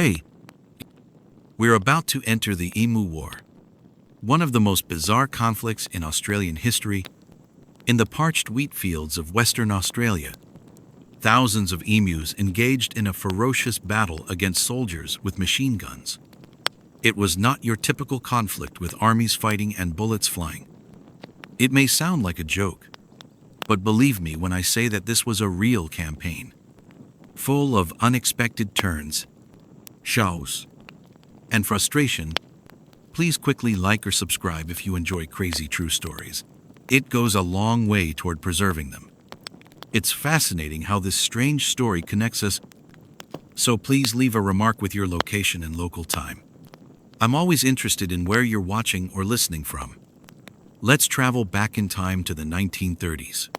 Hey, we're about to enter the Emu War, one of the most bizarre conflicts in Australian history. In the parched wheat fields of Western Australia, thousands of emus engaged in a ferocious battle against soldiers with machine guns. It was not your typical conflict with armies fighting and bullets flying. It may sound like a joke, but believe me when I say that this was a real campaign, full of unexpected turns, shows, and frustration. Please quickly like or subscribe if you enjoy crazy true stories. It goes a long way toward preserving them. It's fascinating how this strange story connects us, so please leave a remark with your location and local time. I'm always interested in where you're watching or listening from. Let's travel back in time to the 1930s,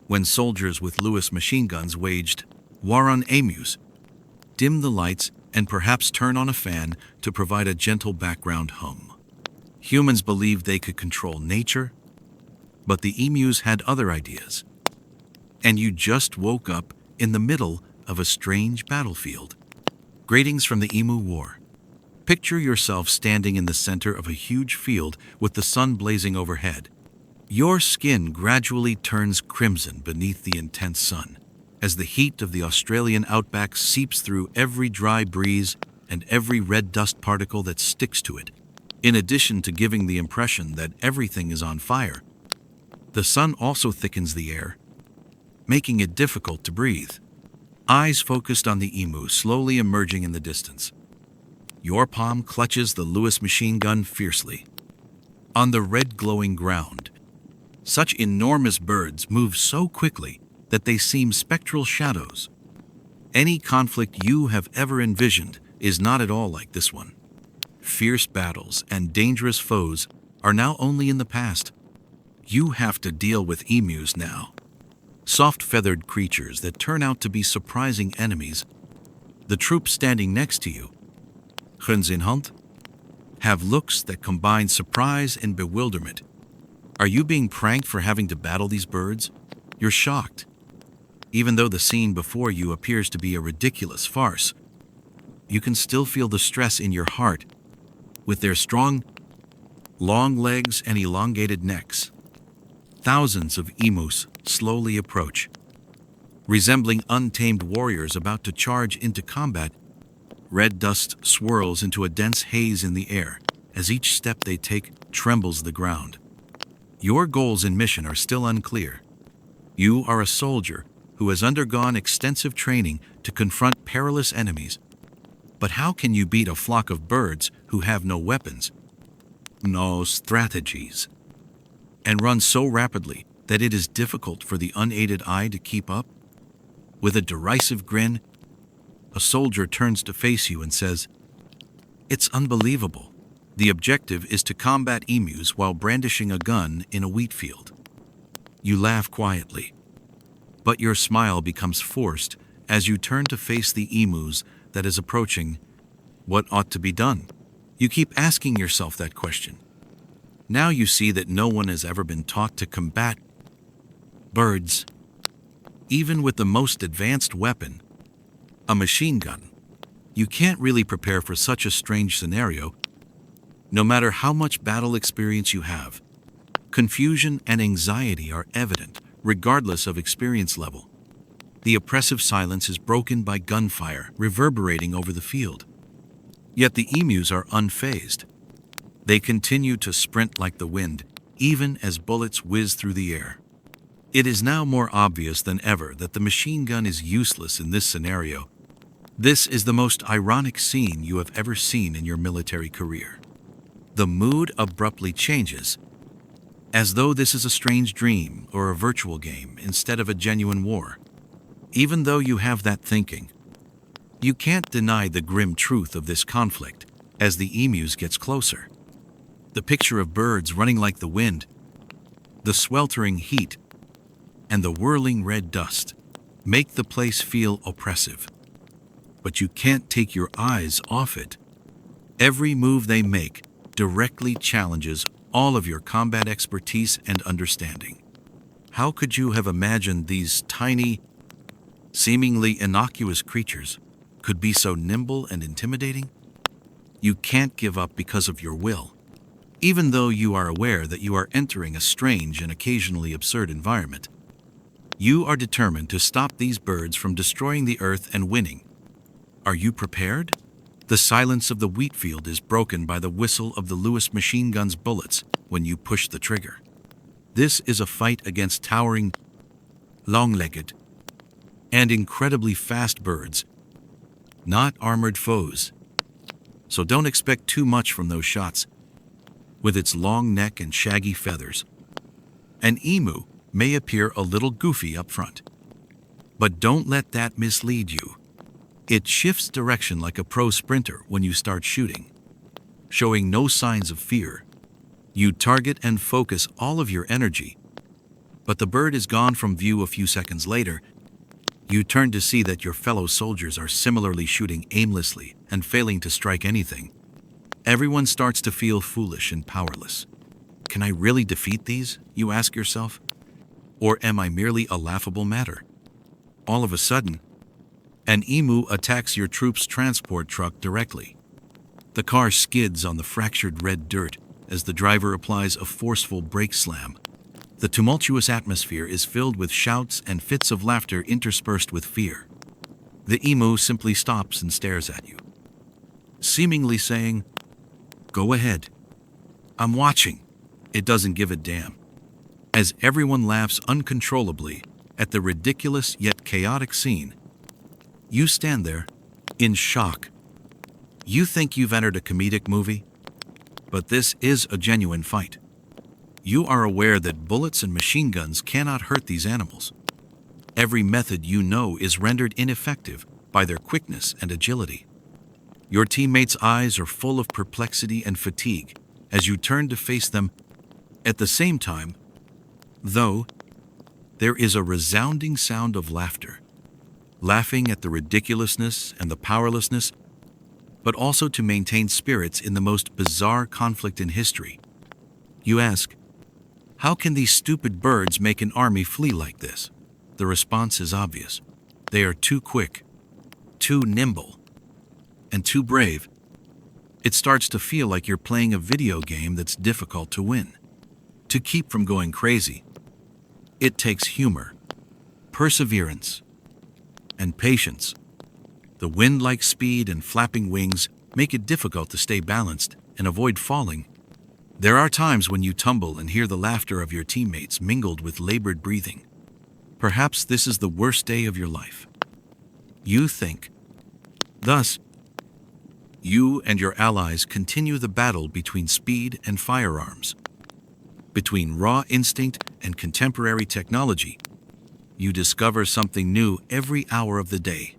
when soldiers with Lewis machine guns waged war on emus. Dim the lights and perhaps turn on a fan to provide a gentle background hum. Humans believed they could control nature, but the emus had other ideas. And you just woke up in the middle of a strange battlefield. Greetings from the Emu War. Picture yourself standing in the center of a huge field with the sun blazing overhead. Your skin gradually turns crimson beneath the intense sun, as the heat of the Australian outback seeps through every dry breeze and every red dust particle that sticks to it. In addition to giving the impression that everything is on fire, the sun also thickens the air, making it difficult to breathe. Eyes focused on the emu slowly emerging in the distance. Your palm clutches the Lewis machine gun fiercely. On the red glowing ground, such enormous birds move so quickly that they seem spectral shadows. Any conflict you have ever envisioned is not at all like this one. Fierce battles and dangerous foes are now only in the past. You have to deal with emus now. Soft-feathered creatures that turn out to be surprising enemies. The troops standing next to you, guns in hand, have looks that combine surprise and bewilderment. Are you being pranked for having to battle these birds? You're shocked. Even though the scene before you appears to be a ridiculous farce, you can still feel the stress in your heart. With their strong, long legs and elongated necks, thousands of emus slowly approach, resembling untamed warriors about to charge into combat. Red dust swirls into a dense haze in the air as each step they take trembles the ground. Your goals and mission are still unclear. You are a soldier who has undergone extensive training to confront perilous enemies. But how can you beat a flock of birds who have no weapons, no strategies, and run so rapidly that it is difficult for the unaided eye to keep up? With a derisive grin, a soldier turns to face you and says, "It's unbelievable. The objective is to combat emus while brandishing a gun in a wheat field." You laugh quietly, but your smile becomes forced as you turn to face the emus that is approaching. What ought to be done? You keep asking yourself that question. Now you see that no one has ever been taught to combat birds, even with the most advanced weapon, a machine gun. You can't really prepare for such a strange scenario, no matter how much battle experience you have. Confusion and anxiety are evident, regardless of experience level. The oppressive silence is broken by gunfire reverberating over the field. Yet the emus are unfazed. They continue to sprint like the wind, even as bullets whiz through the air. It is now more obvious than ever that the machine gun is useless in this scenario. This is the most ironic scene you have ever seen in your military career. The mood abruptly changes, as though this is a strange dream or a virtual game instead of a genuine war. Even though you have that thinking, you can't deny the grim truth of this conflict as the emus gets closer. The picture of birds running like the wind, the sweltering heat, and the whirling red dust make the place feel oppressive. But you can't take your eyes off it. Every move they make directly challenges all of your combat expertise and understanding. How could you have imagined these tiny, seemingly innocuous creatures could be so nimble and intimidating? You can't give up because of your will. Even though you are aware that you are entering a strange and occasionally absurd environment, you are determined to stop these birds from destroying the earth and winning. Are you prepared? The silence of the wheat field is broken by the whistle of the Lewis machine gun's bullets when you push the trigger. This is a fight against towering, long-legged, and incredibly fast birds, not armored foes. So don't expect too much from those shots. With its long neck and shaggy feathers, an emu may appear a little goofy up front. But don't let that mislead you. It shifts direction like a pro sprinter when you start shooting, showing no signs of fear. You target and focus all of your energy, but the bird is gone from view a few seconds later. You turn to see that your fellow soldiers are similarly shooting aimlessly and failing to strike anything. Everyone starts to feel foolish and powerless. Can I really defeat these, you ask yourself? Or am I merely a laughable matter? All of a sudden, an emu attacks your troop's transport truck directly. The car skids on the fractured red dirt as the driver applies a forceful brake slam. The tumultuous atmosphere is filled with shouts and fits of laughter interspersed with fear. The emu simply stops and stares at you, seemingly saying, "Go ahead. I'm watching." It doesn't give a damn. As everyone laughs uncontrollably at the ridiculous yet chaotic scene, you stand there, in shock. You think you've entered a comedic movie? But this is a genuine fight. You are aware that bullets and machine guns cannot hurt these animals. Every method you know is rendered ineffective by their quickness and agility. Your teammates' eyes are full of perplexity and fatigue as you turn to face them. At the same time, though, there is a resounding sound of laughter, laughing at the ridiculousness and the powerlessness, but also to maintain spirits in the most bizarre conflict in history. You ask, how can these stupid birds make an army flee like this? The response is obvious. They are too quick, too nimble, and too brave. It starts to feel like you're playing a video game that's difficult to win. To keep from going crazy, it takes humor, perseverance, and patience. The wind-like speed and flapping wings make it difficult to stay balanced and avoid falling. There are times when you tumble and hear the laughter of your teammates mingled with labored breathing. Perhaps this is the worst day of your life. You think. Thus, you and your allies continue the battle between speed and firearms, between raw instinct and contemporary technology. You discover something new every hour of the day.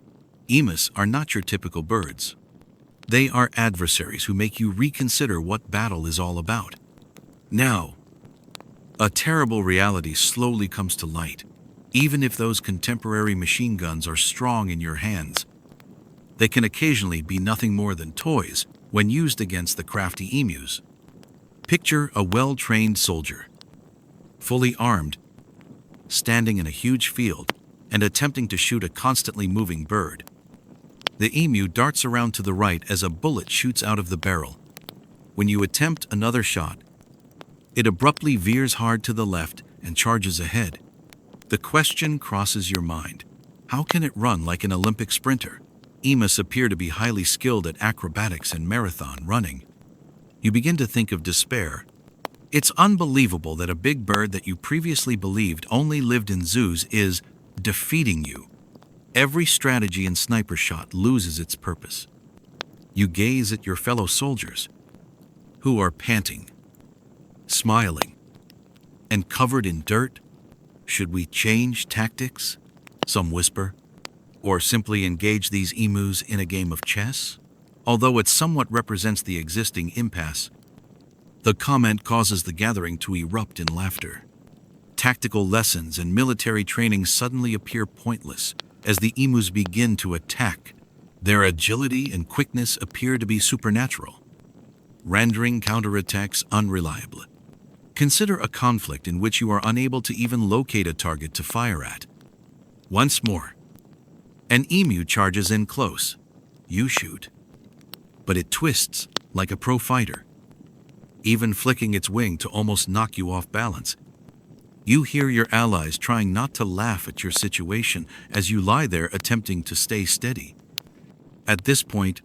Emus are not your typical birds. They are adversaries who make you reconsider what battle is all about. Now, a terrible reality slowly comes to light. Even if those contemporary machine guns are strong in your hands, they can occasionally be nothing more than toys when used against the crafty emus. Picture a well-trained soldier, fully armed, standing in a huge field and attempting to shoot a constantly moving bird. The emu darts around to the right as a bullet shoots out of the barrel. When you attempt another shot, it abruptly veers hard to the left and charges ahead. The question crosses your mind: how can it run like an Olympic sprinter? Emus appear to be highly skilled at acrobatics and marathon running. You begin to think of despair. It's unbelievable that a big bird that you previously believed only lived in zoos is defeating you. Every strategy and sniper shot loses its purpose. You gaze at your fellow soldiers, who are panting, smiling, and covered in dirt. Should we change tactics? Some whisper. Or simply engage these emus in a game of chess? Although it somewhat represents the existing impasse, the comment causes the gathering to erupt in laughter. Tactical lessons and military training suddenly appear pointless as the emus begin to attack. Their agility and quickness appear to be supernatural, rendering counterattacks unreliable. Consider a conflict in which you are unable to even locate a target to fire at. Once more, an emu charges in close. you shoot. But it twists like a pro fighter, even flicking its wing to almost knock you off balance. You hear your allies trying not to laugh at your situation as you lie there attempting to stay steady. At this point,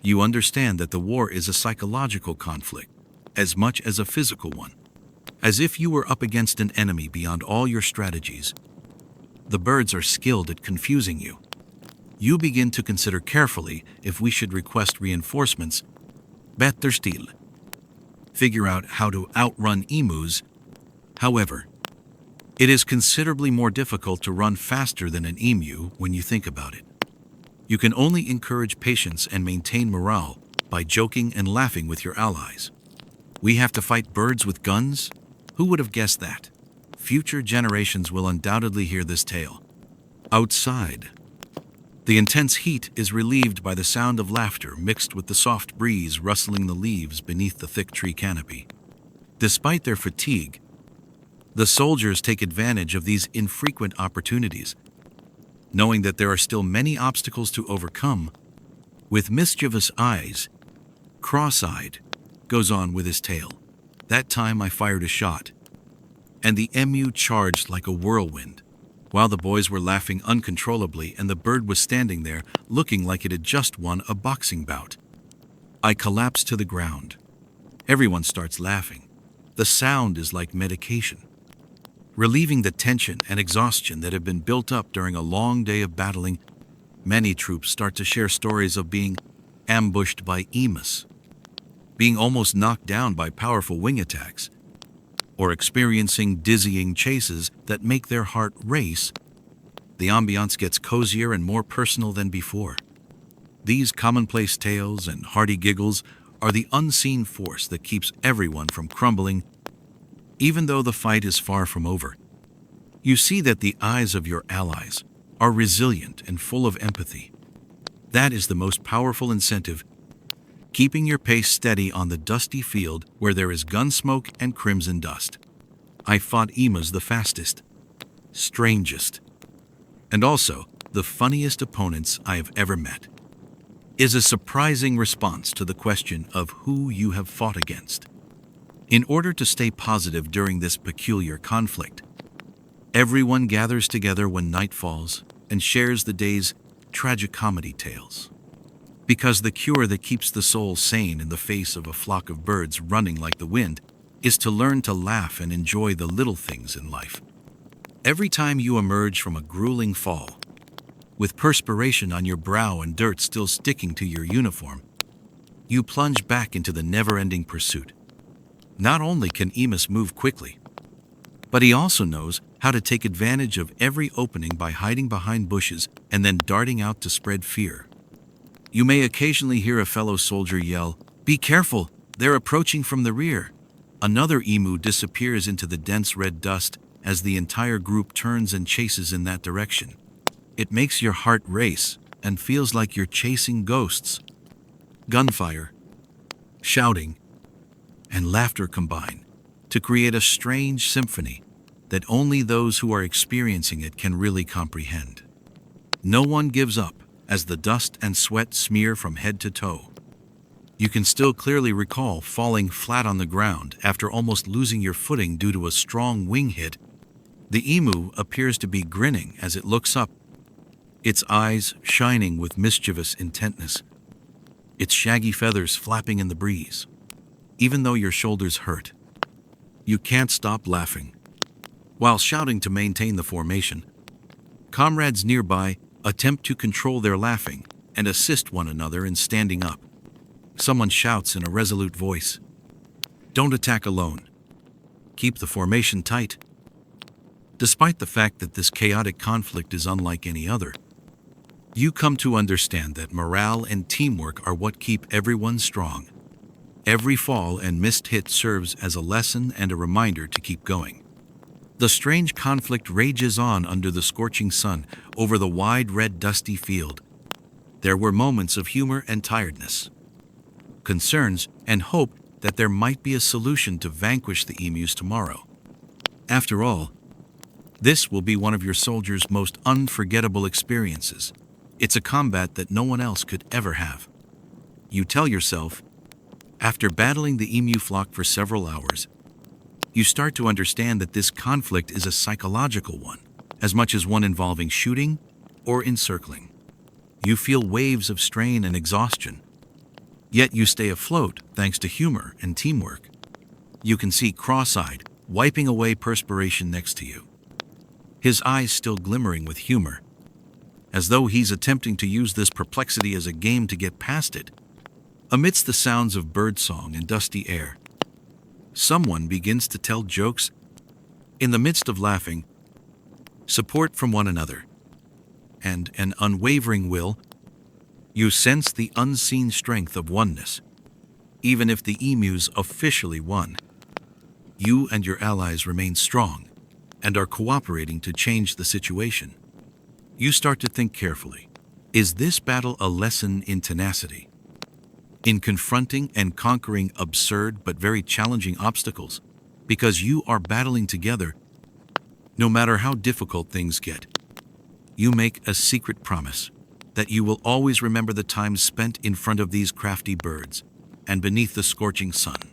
you understand that the war is a psychological conflict as much as a physical one. As if you were up against an enemy beyond all your strategies. The birds are skilled at confusing you. You begin to consider carefully if we should request reinforcements, better still, figure out how to outrun emus. However, it is considerably more difficult to run faster than an emu when you think about it. You can only encourage patience and maintain morale by joking and laughing with your allies. We have to fight birds with guns? Who would have guessed that? Future generations will undoubtedly hear this tale. Outside, the intense heat is relieved by the sound of laughter mixed with the soft breeze rustling the leaves beneath the thick tree canopy. Despite their fatigue, the soldiers take advantage of these infrequent opportunities, knowing that there are still many obstacles to overcome. With mischievous eyes, cross-eyed, goes on with his tale. That time I fired a shot, and the emu charged like a whirlwind, while the boys were laughing uncontrollably and the bird was standing there looking like it had just won a boxing bout. I collapsed to the ground. Everyone starts laughing. The sound is like medication, relieving the tension and exhaustion that have been built up during a long day of battling. Many troops start to share stories of being ambushed by emus, being almost knocked down by powerful wing attacks, or experiencing dizzying chases that make their heart race. The ambiance gets cozier and more personal than before. These commonplace tales and hearty giggles are the unseen force that keeps everyone from crumbling. Even though the fight is far from over, you see that the eyes of your allies are resilient and full of empathy. That is the most powerful incentive, keeping your pace steady on the dusty field where there is gun smoke and crimson dust. I fought emus the fastest, strangest, and also the funniest opponents I have ever met. Is a surprising response to the question of who you have fought against. In order to stay positive during this peculiar conflict, everyone gathers together when night falls and shares the day's tragicomedy tales. Because the cure that keeps the soul sane in the face of a flock of birds running like the wind is to learn to laugh and enjoy the little things in life. Every time you emerge from a grueling fall, with perspiration on your brow and dirt still sticking to your uniform, you plunge back into the never-ending pursuit. Not only can Emus move quickly, but he also knows how to take advantage of every opening by hiding behind bushes and then darting out to spread fear. You may occasionally hear a fellow soldier yell, "Be careful, they're approaching from the rear." Another emu disappears into the dense red dust as the entire group turns and chases in that direction. It makes your heart race and feels like you're chasing ghosts. Gunfire, shouting, and laughter combine to create a strange symphony that only those who are experiencing it can really comprehend. No one gives up as the dust and sweat smear from head to toe. You can still clearly recall falling flat on the ground after almost losing your footing due to a strong wing hit. The emu appears to be grinning as it looks up, its eyes shining with mischievous intentness, its shaggy feathers flapping in the breeze. Even though your shoulders hurt, you can't stop laughing. While shouting to maintain the formation, comrades nearby attempt to control their laughing and assist one another in standing up. Someone shouts in a resolute voice, "Don't attack alone. Keep the formation tight." Despite the fact that this chaotic conflict is unlike any other, you come to understand that morale and teamwork are what keep everyone strong. Every fall and missed hit serves as a lesson and a reminder to keep going. The strange conflict rages on under the scorching sun over the wide red dusty field. There were moments of humor and tiredness, concerns and hope that there might be a solution to vanquish the emus tomorrow. After all, this will be one of your soldiers' most unforgettable experiences. It's a combat that no one else could ever have. You tell yourself, after battling the emu flock for several hours, you start to understand that this conflict is a psychological one, as much as one involving shooting or encircling. You feel waves of strain and exhaustion, yet you stay afloat thanks to humor and teamwork. You can see cross-eyed, wiping away perspiration next to you, his eyes still glimmering with humor, as though he's attempting to use this perplexity as a game to get past it. Amidst the sounds of birdsong and dusty air, someone begins to tell jokes. In the midst of laughing, support from one another, and an unwavering will, you sense the unseen strength of oneness. Even if the emus officially won, you and your allies remain strong and are cooperating to change the situation. You start to think carefully. Is this battle a lesson in tenacity? In confronting and conquering absurd but very challenging obstacles? Because you are battling together, no matter how difficult things get. You make a secret promise that you will always remember the time spent in front of these crafty birds and beneath the scorching sun,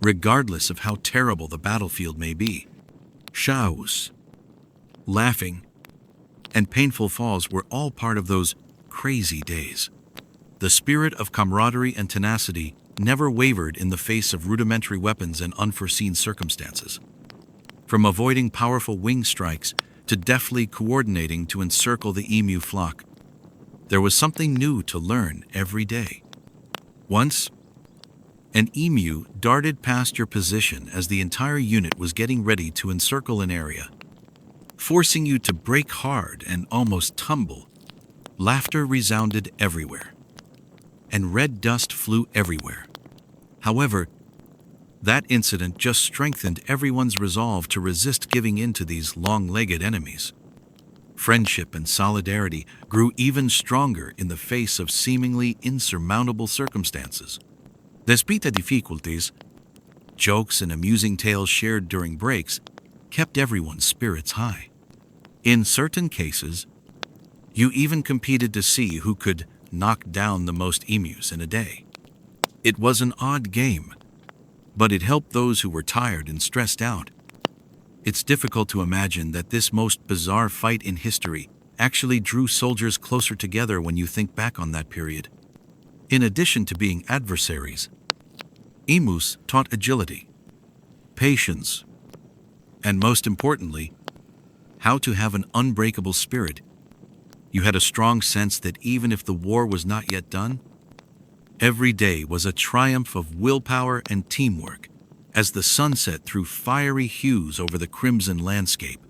regardless of how terrible the battlefield may be. Shouts, laughing, and painful falls were all part of those crazy days. The spirit of camaraderie and tenacity never wavered in the face of rudimentary weapons and unforeseen circumstances. From avoiding powerful wing strikes to deftly coordinating to encircle the emu flock, there was something new to learn every day. Once, an emu darted past your position as the entire unit was getting ready to encircle an area, forcing you to brake hard and almost tumble. Laughter resounded everywhere, and red dust flew everywhere. However, that incident just strengthened everyone's resolve to resist giving in to these long-legged enemies. Friendship and solidarity grew even stronger in the face of seemingly insurmountable circumstances. Despite the difficulties, jokes and amusing tales shared during breaks kept everyone's spirits high. In certain cases, you even competed to see who could knock down the most emus in a day. It was an odd game, but it helped those who were tired and stressed out. It's difficult to imagine that this most bizarre fight in history actually drew soldiers closer together when you think back on that period. In addition to being adversaries, emus taught agility, patience, and most importantly, how to have an unbreakable spirit. You had a strong sense that even if the war was not yet done, every day was a triumph of willpower and teamwork as the sunset threw fiery hues over the crimson landscape.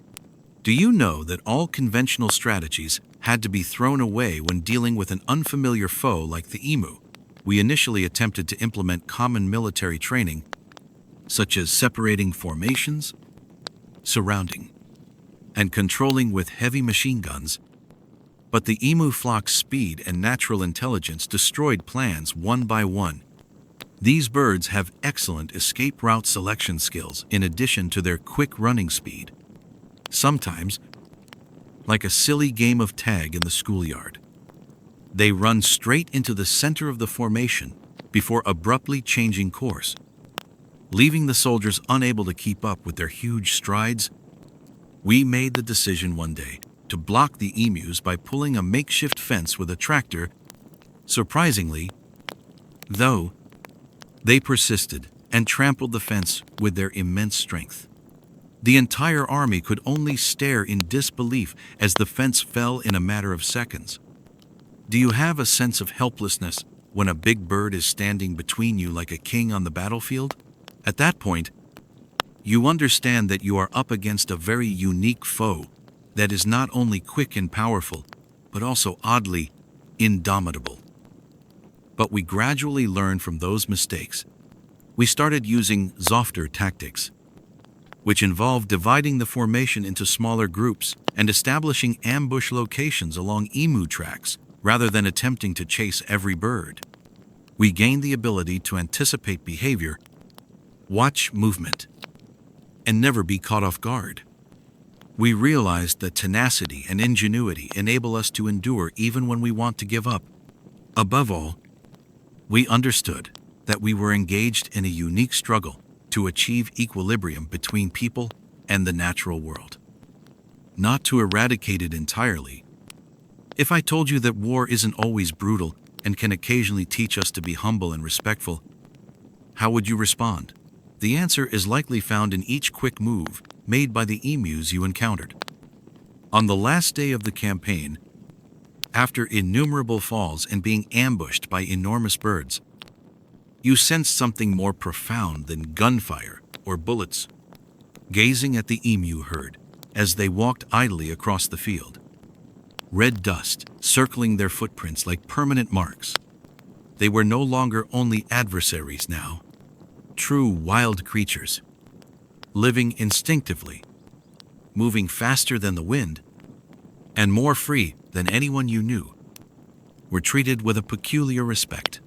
Do you know that all conventional strategies had to be thrown away when dealing with an unfamiliar foe like the emu? We initially attempted to implement common military training, such as separating formations, surrounding, and controlling with heavy machine guns. But the emu flock's speed and natural intelligence destroyed plans one by one. These birds have excellent escape route selection skills in addition to their quick running speed. Sometimes, like a silly game of tag in the schoolyard, they run straight into the center of the formation before abruptly changing course, leaving the soldiers unable to keep up with their huge strides. We made the decision one day to block the emus by pulling a makeshift fence with a tractor. Surprisingly, though, they persisted and trampled the fence with their immense strength. The entire army could only stare in disbelief as the fence fell in a matter of seconds. Do you have a sense of helplessness when a big bird is standing between you like a king on the battlefield? At that point, you understand that you are up against a very unique foe that is not only quick and powerful, but also oddly indomitable. But we gradually learned from those mistakes. We started using softer tactics, which involved dividing the formation into smaller groups and establishing ambush locations along emu tracks rather than attempting to chase every bird. We gained the ability to anticipate behavior, watch movement, and never be caught off guard. We realized that tenacity and ingenuity enable us to endure even when we want to give up. Above all, we understood that we were engaged in a unique struggle to achieve equilibrium between people and the natural world. Not to eradicate it entirely. If I told you that war isn't always brutal and can occasionally teach us to be humble and respectful, how would you respond? The answer is likely found in each quick move made by the emus you encountered. On the last day of the campaign, after innumerable falls and being ambushed by enormous birds, you sensed something more profound than gunfire or bullets. Gazing at the emu herd as they walked idly across the field, red dust circling their footprints like permanent marks. They were no longer only adversaries now, true wild creatures, living instinctively, moving faster than the wind, and more free than anyone you knew, were treated with a peculiar respect.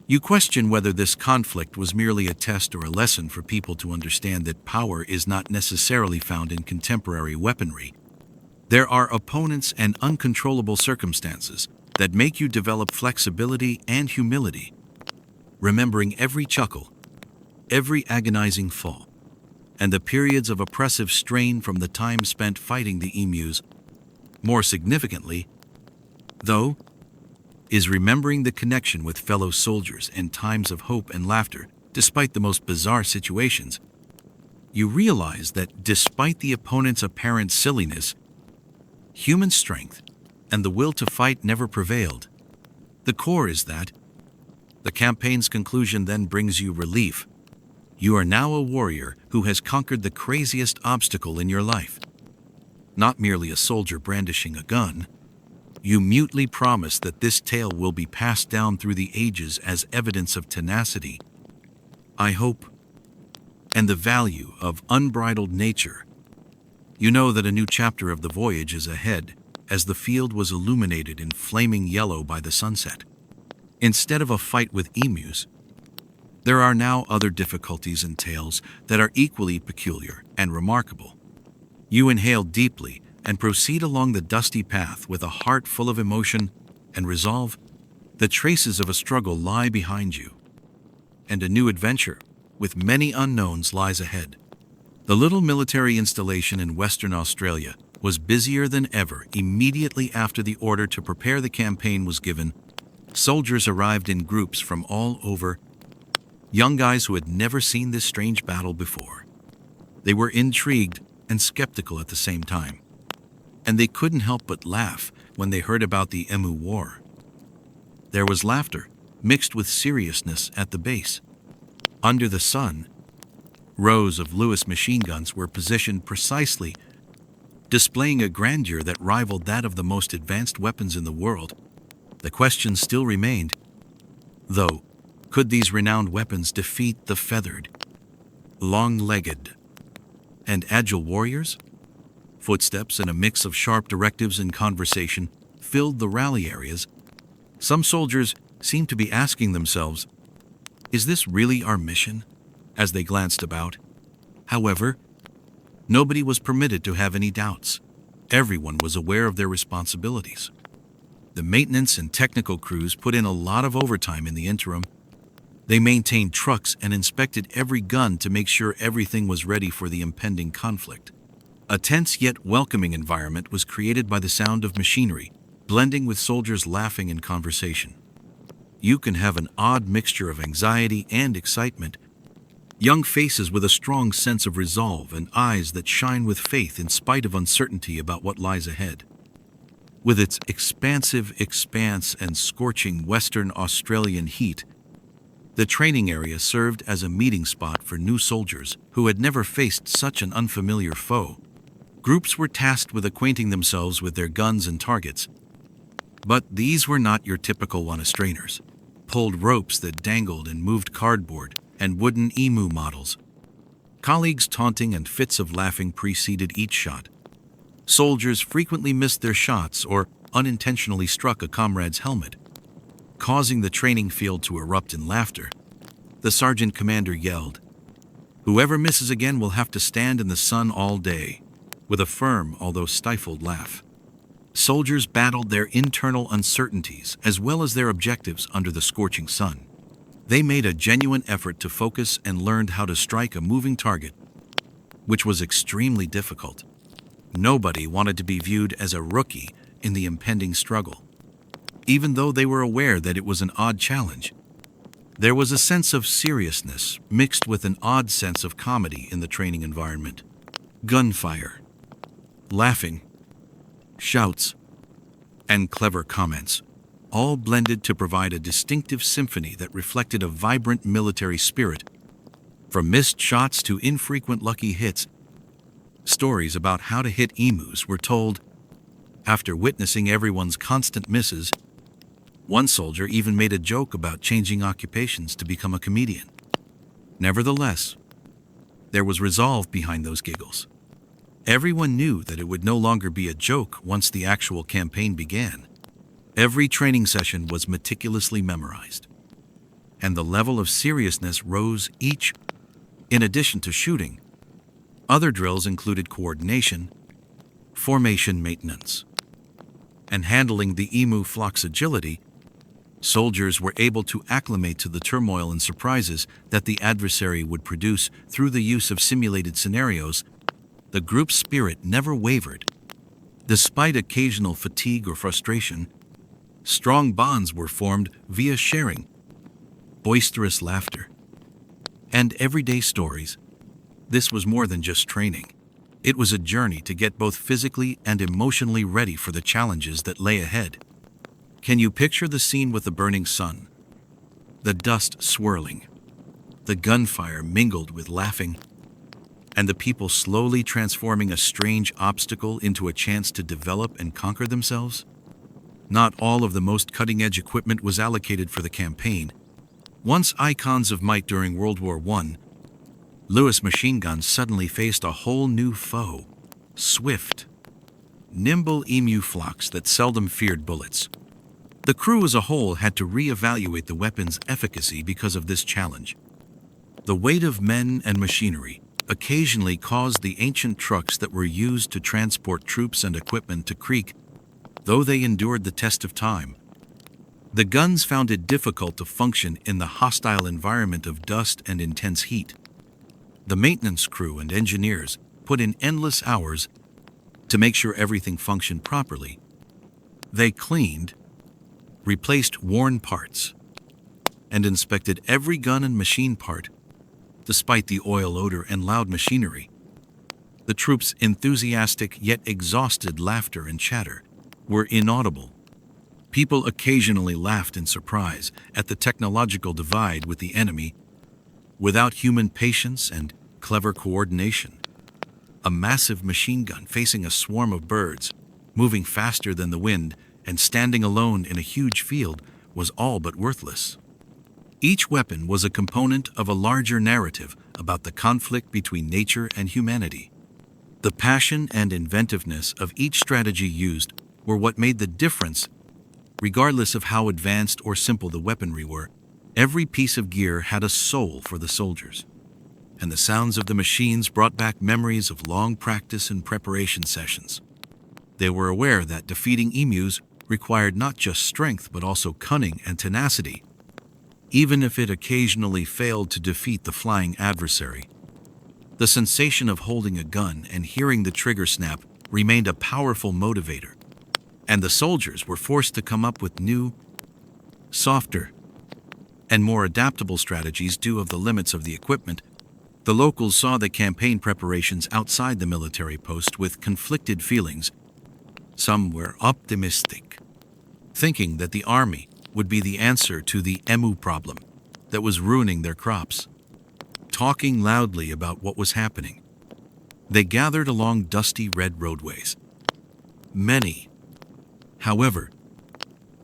You question whether this conflict was merely a test or a lesson for people to understand that power is not necessarily found in contemporary weaponry. There are opponents and uncontrollable circumstances that make you develop flexibility and humility, remembering every chuckle, every agonizing fall, and the periods of oppressive strain from the time spent fighting the emus. More significantly, though, is remembering the connection with fellow soldiers in times of hope and laughter, despite the most bizarre situations. You realize that despite the opponent's apparent silliness, human strength and the will to fight never prevailed. The core is that the campaign's conclusion then brings you relief. You are now a warrior who has conquered the craziest obstacle in your life. Not merely a soldier brandishing a gun. You mutely promise that this tale will be passed down through the ages as evidence of tenacity, I hope, and the value of unbridled nature. You know that a new chapter of the voyage is ahead, as the field was illuminated in flaming yellow by the sunset. Instead of a fight with emus, there are now other difficulties and tales that are equally peculiar and remarkable. You inhale deeply and proceed along the dusty path with a heart full of emotion and resolve. The traces of a struggle lie behind you, and a new adventure, with many unknowns, lies ahead. The little military installation in Western Australia was busier than ever. Immediately after the order to prepare the campaign was given, soldiers arrived in groups from all over, young guys who had never seen this strange battle before. They were intrigued and skeptical at the same time, and they couldn't help but laugh when they heard about the Emu War. There was laughter, mixed with seriousness at the base. Under the sun, rows of Lewis machine guns were positioned precisely, displaying a grandeur that rivaled that of the most advanced weapons in the world. The question still remained, though, could these renowned weapons defeat the feathered, long-legged, and agile warriors? Footsteps and a mix of sharp directives and conversation filled the rally areas. Some soldiers seemed to be asking themselves, "Is this really our mission?" as they glanced about. However, nobody was permitted to have any doubts. Everyone was aware of their responsibilities. The maintenance and technical crews put in a lot of overtime in the interim. They maintained trucks and inspected every gun to make sure everything was ready for the impending conflict. A tense yet welcoming environment was created by the sound of machinery, blending with soldiers laughing and conversation. You can have an odd mixture of anxiety and excitement. Young faces with a strong sense of resolve and eyes that shine with faith in spite of uncertainty about what lies ahead. With its expansive expanse and scorching Western Australian heat, the training area served as a meeting spot for new soldiers who had never faced such an unfamiliar foe. Groups were tasked with acquainting themselves with their guns and targets. But these were not your typical one-a-strainers, pulled ropes that dangled and moved cardboard and wooden emu models. Colleagues taunting and fits of laughing preceded each shot. Soldiers frequently missed their shots or unintentionally struck a comrade's helmet, causing the training field to erupt in laughter. The sergeant commander yelled, "Whoever misses again will have to stand in the sun all day." with a firm, although stifled, laugh. Soldiers battled their internal uncertainties as well as their objectives under the scorching sun. They made a genuine effort to focus and learned how to strike a moving target, which was extremely difficult. Nobody wanted to be viewed as a rookie in the impending struggle. Even though they were aware that it was an odd challenge, there was a sense of seriousness mixed with an odd sense of comedy in the training environment. Gunfire, laughing, shouts, and clever comments all blended to provide a distinctive symphony that reflected a vibrant military spirit. From missed shots to infrequent lucky hits, stories about how to hit emus were told. After witnessing everyone's constant misses, one soldier even made a joke about changing occupations to become a comedian. Nevertheless, there was resolve behind those giggles. Everyone knew that it would no longer be a joke once the actual campaign began. Every training session was meticulously memorized, and the level of seriousness rose each. In addition to shooting, other drills included coordination, formation maintenance, and handling the emu flock's agility. Soldiers were able to acclimate to the turmoil and surprises that the adversary would produce through the use of simulated scenarios. The group's spirit never wavered. Despite occasional fatigue or frustration, strong bonds were formed via sharing, boisterous laughter, and everyday stories. This was more than just training. It was a journey to get both physically and emotionally ready for the challenges that lay ahead. Can you picture the scene with the burning sun, the dust swirling, the gunfire mingled with laughing, and the people slowly transforming a strange obstacle into a chance to develop and conquer themselves? Not all of the most cutting-edge equipment was allocated for the campaign. Once icons of might during World War I, Lewis machine guns suddenly faced a whole new foe: swift, nimble emu flocks that seldom feared bullets. The crew as a whole had to re-evaluate the weapon's efficacy because of this challenge. The weight of men and machinery occasionally caused the ancient trucks that were used to transport troops and equipment to creak, though they endured the test of time. The guns found it difficult to function in the hostile environment of dust and intense heat. The maintenance crew and engineers put in endless hours to make sure everything functioned properly. They cleaned, replaced worn parts, and inspected every gun and machine part. Despite the oil odor and loud machinery, the troops' enthusiastic yet exhausted laughter and chatter were inaudible. People occasionally laughed in surprise at the technological divide with the enemy. Without human patience and clever coordination, a massive machine gun facing a swarm of birds, moving faster than the wind and standing alone in a huge field, was all but worthless. Each weapon was a component of a larger narrative about the conflict between nature and humanity. The passion and inventiveness of each strategy used were what made the difference. Regardless of how advanced or simple the weaponry were, every piece of gear had a soul for the soldiers. And the sounds of the machines brought back memories of long practice and preparation sessions. They were aware that defeating emus required not just strength but also cunning and tenacity, even if it occasionally failed to defeat the flying adversary. The sensation of holding a gun and hearing the trigger snap remained a powerful motivator, and the soldiers were forced to come up with new, softer, and more adaptable strategies due to the limits of the equipment. The locals saw the campaign preparations outside the military post with conflicted feelings. Some were optimistic, thinking that the army would be the answer to the emu problem that was ruining their crops. Talking loudly about what was happening, they gathered along dusty red roadways. Many, however,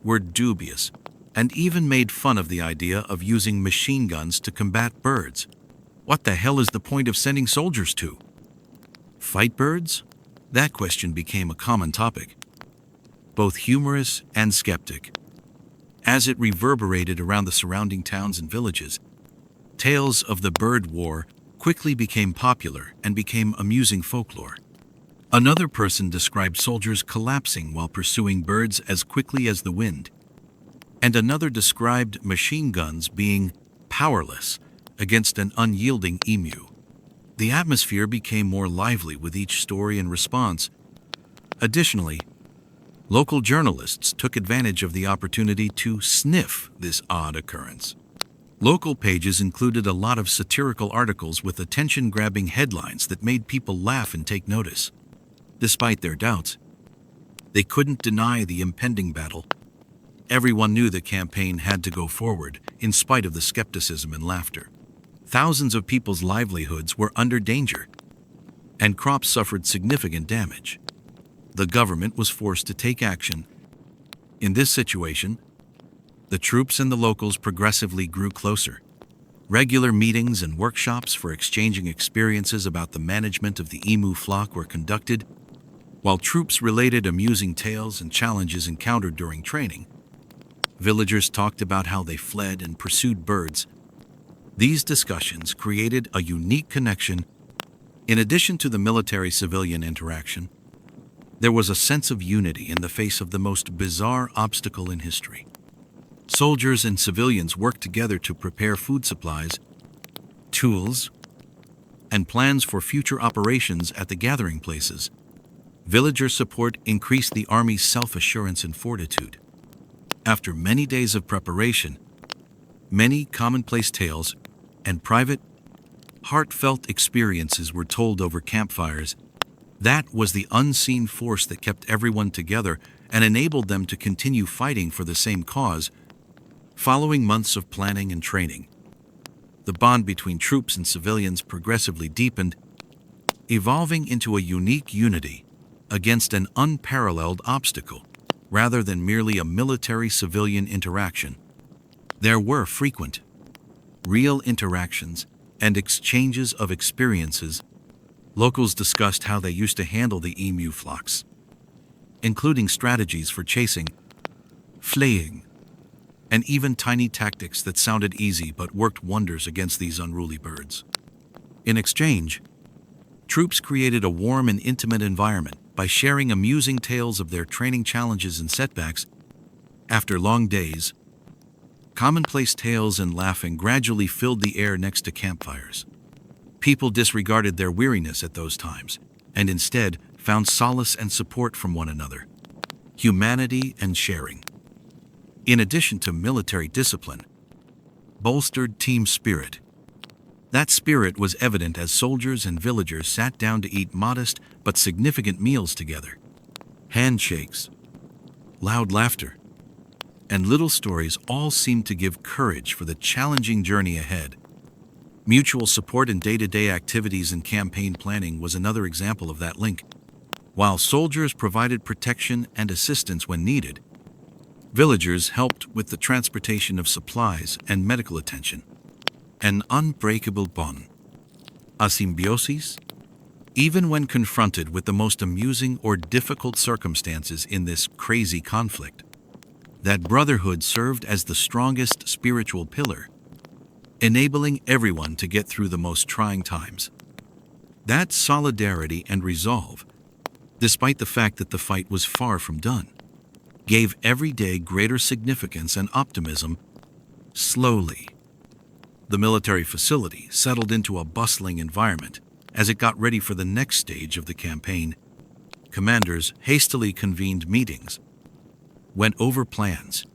were dubious and even made fun of the idea of using machine guns to combat birds. What the hell is the point of sending soldiers to fight birds? That question became a common topic, both humorous and skeptic. As it reverberated around the surrounding towns and villages, tales of the bird war quickly became popular and became amusing folklore. Another person described soldiers collapsing while pursuing birds as quickly as the wind, and another described machine guns being powerless against an unyielding emu. The atmosphere became more lively with each story and response. Additionally, local journalists took advantage of the opportunity to sniff this odd occurrence. Local pages included a lot of satirical articles with attention-grabbing headlines that made people laugh and take notice. Despite their doubts, they couldn't deny the impending battle. Everyone knew the campaign had to go forward, in spite of the skepticism and laughter. Thousands of people's livelihoods were under danger, and crops suffered significant damage. The government was forced to take action. In this situation, the troops and the locals progressively grew closer. Regular meetings and workshops for exchanging experiences about the management of the emu flock were conducted, while troops related amusing tales and challenges encountered during training. Villagers talked about how they fled and pursued birds. These discussions created a unique connection. In addition to the military-civilian interaction, there was a sense of unity in the face of the most bizarre obstacle in history. Soldiers and civilians worked together to prepare food supplies, tools, and plans for future operations at the gathering places. Villager support increased the army's self-assurance and fortitude. After many days of preparation, many commonplace tales and private, heartfelt experiences were told over campfires. That was the unseen force that kept everyone together and enabled them to continue fighting for the same cause. Following months of planning and training, the bond between troops and civilians progressively deepened, evolving into a unique unity against an unparalleled obstacle. Rather than merely a military-civilian interaction, there were frequent, real interactions and exchanges of experiences. Locals discussed how they used to handle the emu flocks, including strategies for chasing, fleeing, and even tiny tactics that sounded easy but worked wonders against these unruly birds. In exchange, troops created a warm and intimate environment by sharing amusing tales of their training challenges and setbacks. After long days, commonplace tales and laughing gradually filled the air next to campfires. People disregarded their weariness at those times, and instead found solace and support from one another. Humanity and sharing, in addition to military discipline, bolstered team spirit. That spirit was evident as soldiers and villagers sat down to eat modest but significant meals together. Handshakes, loud laughter, and little stories all seemed to give courage for the challenging journey ahead. Mutual support in day-to-day activities and campaign planning was another example of that link. While soldiers provided protection and assistance when needed, villagers helped with the transportation of supplies and medical attention. An unbreakable bond, a symbiosis, even when confronted with the most amusing or difficult circumstances in this crazy conflict. That brotherhood served as the strongest spiritual pillar, enabling everyone to get through the most trying times. That solidarity and resolve, despite the fact that the fight was far from done, gave every day greater significance and optimism. Slowly, the military facility settled into a bustling environment. As it got ready for the next stage of the campaign, commanders hastily convened meetings, went over plans,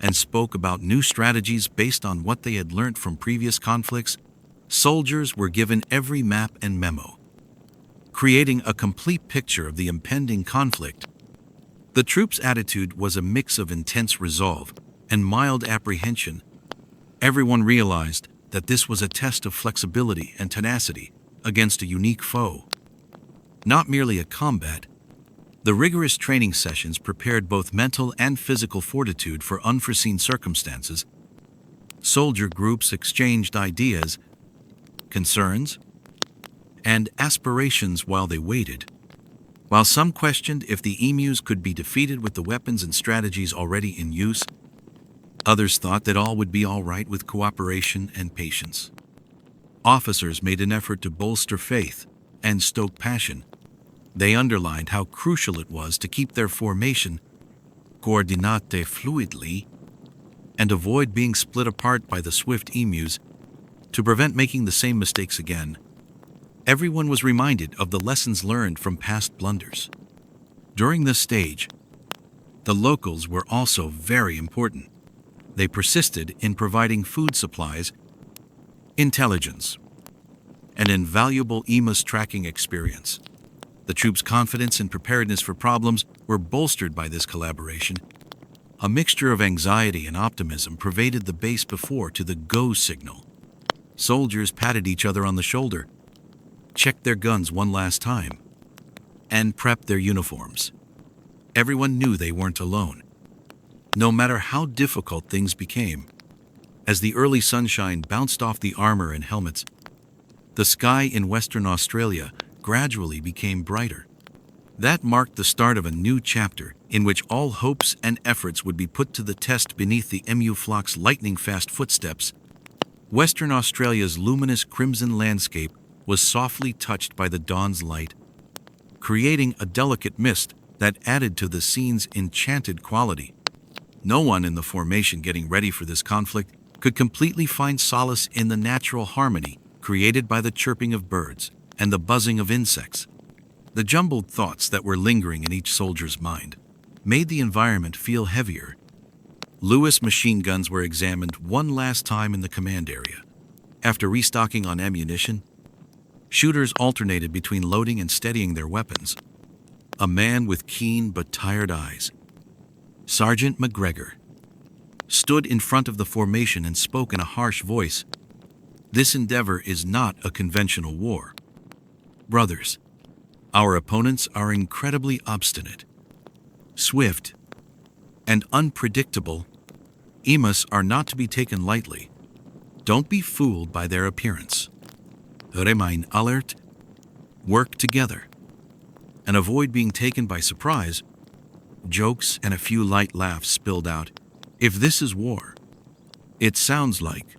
and spoke about new strategies based on what they had learned from previous conflicts. Soldiers were given every map and memo, creating a complete picture of the impending conflict. The troops' attitude was a mix of intense resolve and mild apprehension. Everyone realized that this was a test of flexibility and tenacity against a unique foe. Not merely a combat, the rigorous training sessions prepared both mental and physical fortitude for unforeseen circumstances. Soldier groups exchanged ideas, concerns, and aspirations while they waited. While some questioned if the emus could be defeated with the weapons and strategies already in use, others thought that all would be all right with cooperation and patience. Officers made an effort to bolster faith and stoke passion, They underlined how crucial it was to keep their formation coordinate fluidly and avoid being split apart by the swift emus to prevent making the same mistakes again. Everyone was reminded of the lessons learned from past blunders. During this stage, the locals were also very important. They persisted in providing food supplies, intelligence, and invaluable Emus tracking experience. The troops' confidence and preparedness for problems were bolstered by this collaboration. A mixture of anxiety and optimism pervaded the base before to the go signal. Soldiers patted each other on the shoulder, checked their guns one last time, and prepped their uniforms. Everyone knew they weren't alone, no matter how difficult things became. As the early sunshine bounced off the armor and helmets, the sky in Western Australia gradually became brighter. That marked the start of a new chapter in which all hopes and efforts would be put to the test beneath the emu flock's lightning-fast footsteps. Western Australia's luminous crimson landscape was softly touched by the dawn's light, creating a delicate mist that added to the scene's enchanted quality. No one in the formation getting ready for this conflict could completely find solace in the natural harmony created by the chirping of birds and the buzzing of insects. The jumbled thoughts that were lingering in each soldier's mind made the environment feel heavier. Lewis machine guns were examined one last time in the command area. After restocking on ammunition, shooters alternated between loading and steadying their weapons. A man with keen but tired eyes, Sergeant McGregor, stood in front of the formation and spoke in a harsh voice. This endeavor is not a conventional war. Brothers, our opponents are incredibly obstinate, swift, and unpredictable. Emus are not to be taken lightly. Don't be fooled by their appearance. Remain alert, work together, and avoid being taken by surprise. Jokes and a few light laughs spilled out. If this is war, it sounds like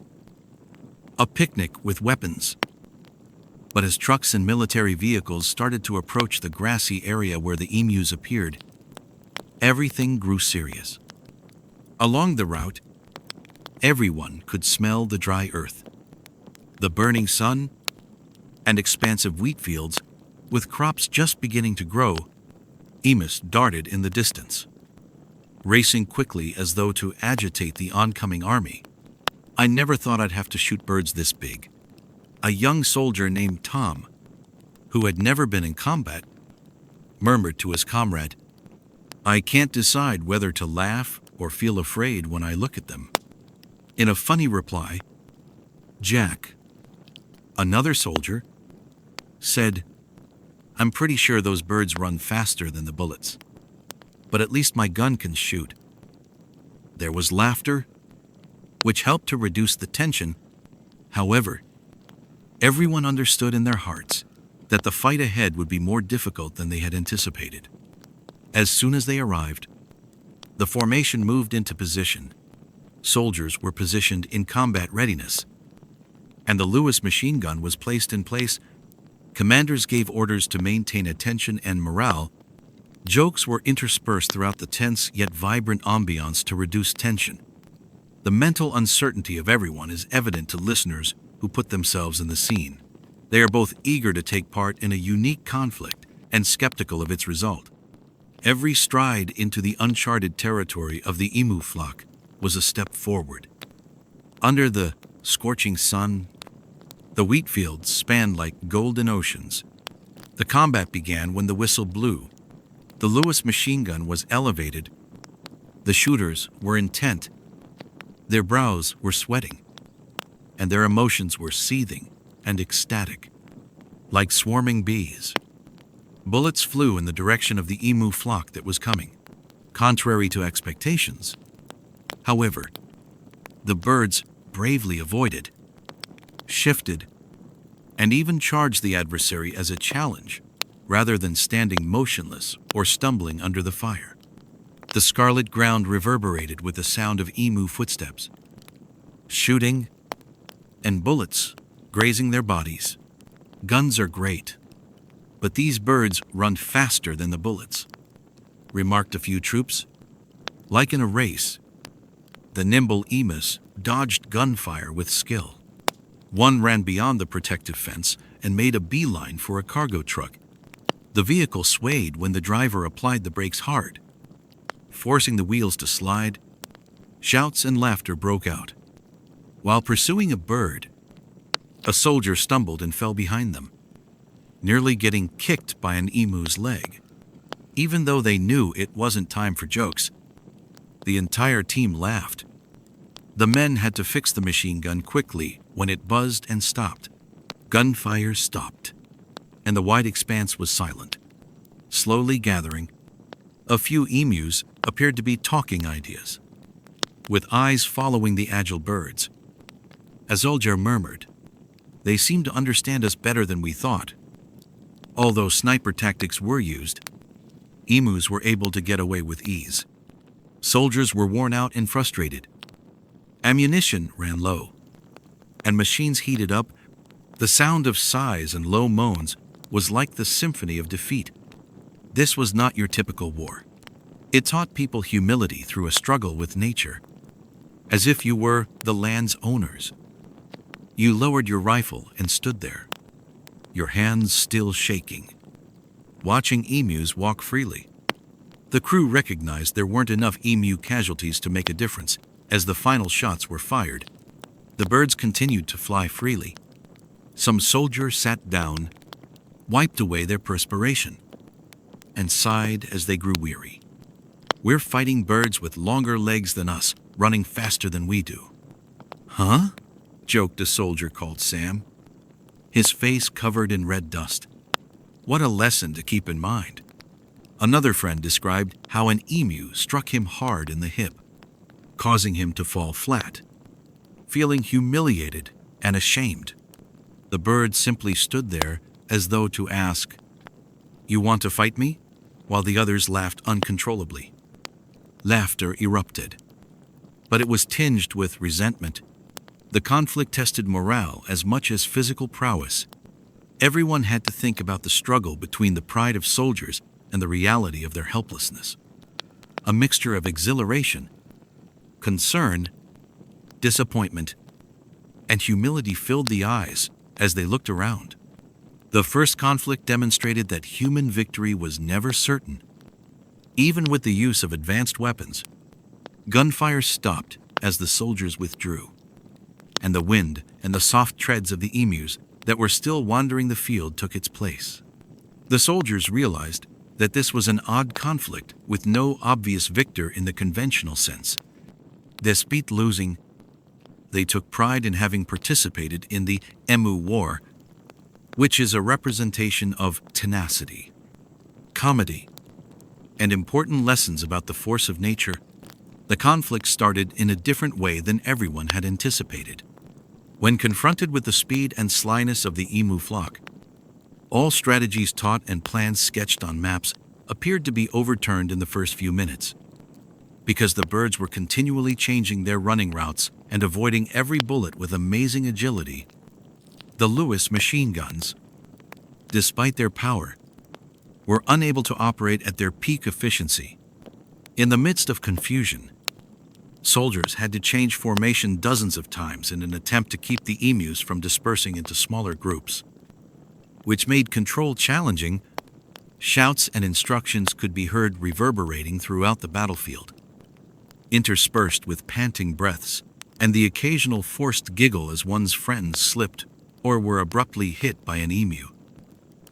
a picnic with weapons. But as trucks and military vehicles started to approach the grassy area where the emus appeared, everything grew serious. Along the route, everyone could smell the dry earth, the burning sun, and expansive wheat fields with crops just beginning to grow. Emus darted in the distance, racing quickly as though to agitate the oncoming army. I never thought I'd have to shoot birds this big. A young soldier named Tom, who had never been in combat, murmured to his comrade, I can't decide whether to laugh or feel afraid when I look at them. In a funny reply, Jack, another soldier, said, I'm pretty sure those birds run faster than the bullets, but at least my gun can shoot. There was laughter, which helped to reduce the tension. However, everyone understood in their hearts that the fight ahead would be more difficult than they had anticipated. As soon as they arrived, the formation moved into position. Soldiers were positioned in combat readiness, and the Lewis machine gun was placed in place. Commanders gave orders to maintain attention and morale. Jokes were interspersed throughout the tense yet vibrant ambiance to reduce tension. The mental uncertainty of everyone is evident to listeners who put themselves in the scene. They are both eager to take part in a unique conflict and skeptical of its result. Every stride into the uncharted territory of the emu flock was a step forward. Under the scorching sun, the wheat fields spanned like golden oceans. The combat began when the whistle blew. The Lewis machine gun was elevated. The shooters were intent. Their brows were sweating, and their emotions were seething and ecstatic. Like swarming bees, bullets flew in the direction of the emu flock that was coming. Contrary to expectations, however, the birds bravely avoided, shifted, and even charged the adversary as a challenge, rather than standing motionless or stumbling under the fire. The scarlet ground reverberated with the sound of emu footsteps, shooting, and bullets grazing their bodies. Guns are great, But these birds run faster than the bullets, remarked a few troops. Like in a race, the nimble Emus dodged gunfire with skill. One ran beyond the protective fence and made a beeline for a cargo truck. The vehicle swayed when the driver applied the brakes hard, forcing the wheels to slide. Shouts and laughter broke out. While pursuing a bird, a soldier stumbled and fell behind them, nearly getting kicked by an emu's leg. Even though they knew it wasn't time for jokes, the entire team laughed. The men had to fix the machine gun quickly when it buzzed and stopped. Gunfire stopped, and the wide expanse was silent. Slowly gathering, a few emus appeared to be talking ideas, with eyes following the agile birds. A soldier murmured, "They seem to understand us better than we thought." Although sniper tactics were used, emus were able to get away with ease. Soldiers were worn out and frustrated. Ammunition ran low, and machines heated up. The sound of sighs and low moans was like the symphony of defeat. This was not your typical war. It taught people humility through a struggle with nature, as if you were the land's owners. You lowered your rifle and stood there, your hands still shaking, watching emus walk freely. The crew recognized there weren't enough emu casualties to make a difference. As the final shots were fired, the birds continued to fly freely. Some soldier sat down, wiped away their perspiration, and sighed as they grew weary. "We're fighting birds with longer legs than us, running faster than we do." "Huh?" joked a soldier called Sam, his face covered in red dust. "What a lesson to keep in mind." Another friend described how an emu struck him hard in the hip, causing him to fall flat, feeling humiliated and ashamed. The bird simply stood there as though to ask, "You want to fight me?" while the others laughed uncontrollably. Laughter erupted, but it was tinged with resentment. The conflict tested morale as much as physical prowess. Everyone had to think about the struggle between the pride of soldiers and the reality of their helplessness. A mixture of exhilaration, concern, disappointment, and humility filled the eyes as they looked around. The first conflict demonstrated that human victory was never certain. Even with the use of advanced weapons, gunfire stopped as the soldiers withdrew, and the wind and the soft treads of the emus that were still wandering the field took its place. The soldiers realized that this was an odd conflict with no obvious victor in the conventional sense. Despite losing, they took pride in having participated in the Emu War, which is a representation of tenacity, comedy, and important lessons about the force of nature. The conflict started in a different way than everyone had anticipated. When confronted with the speed and slyness of the emu flock, all strategies taught and plans sketched on maps appeared to be overturned in the first few minutes. Because the birds were continually changing their running routes and avoiding every bullet with amazing agility, the Lewis machine guns, despite their power, were unable to operate at their peak efficiency. In the midst of confusion, soldiers had to change formation dozens of times in an attempt to keep the emus from dispersing into smaller groups, which made control challenging. Shouts and instructions could be heard reverberating throughout the battlefield, interspersed with panting breaths and the occasional forced giggle as one's friends slipped or were abruptly hit by an emu.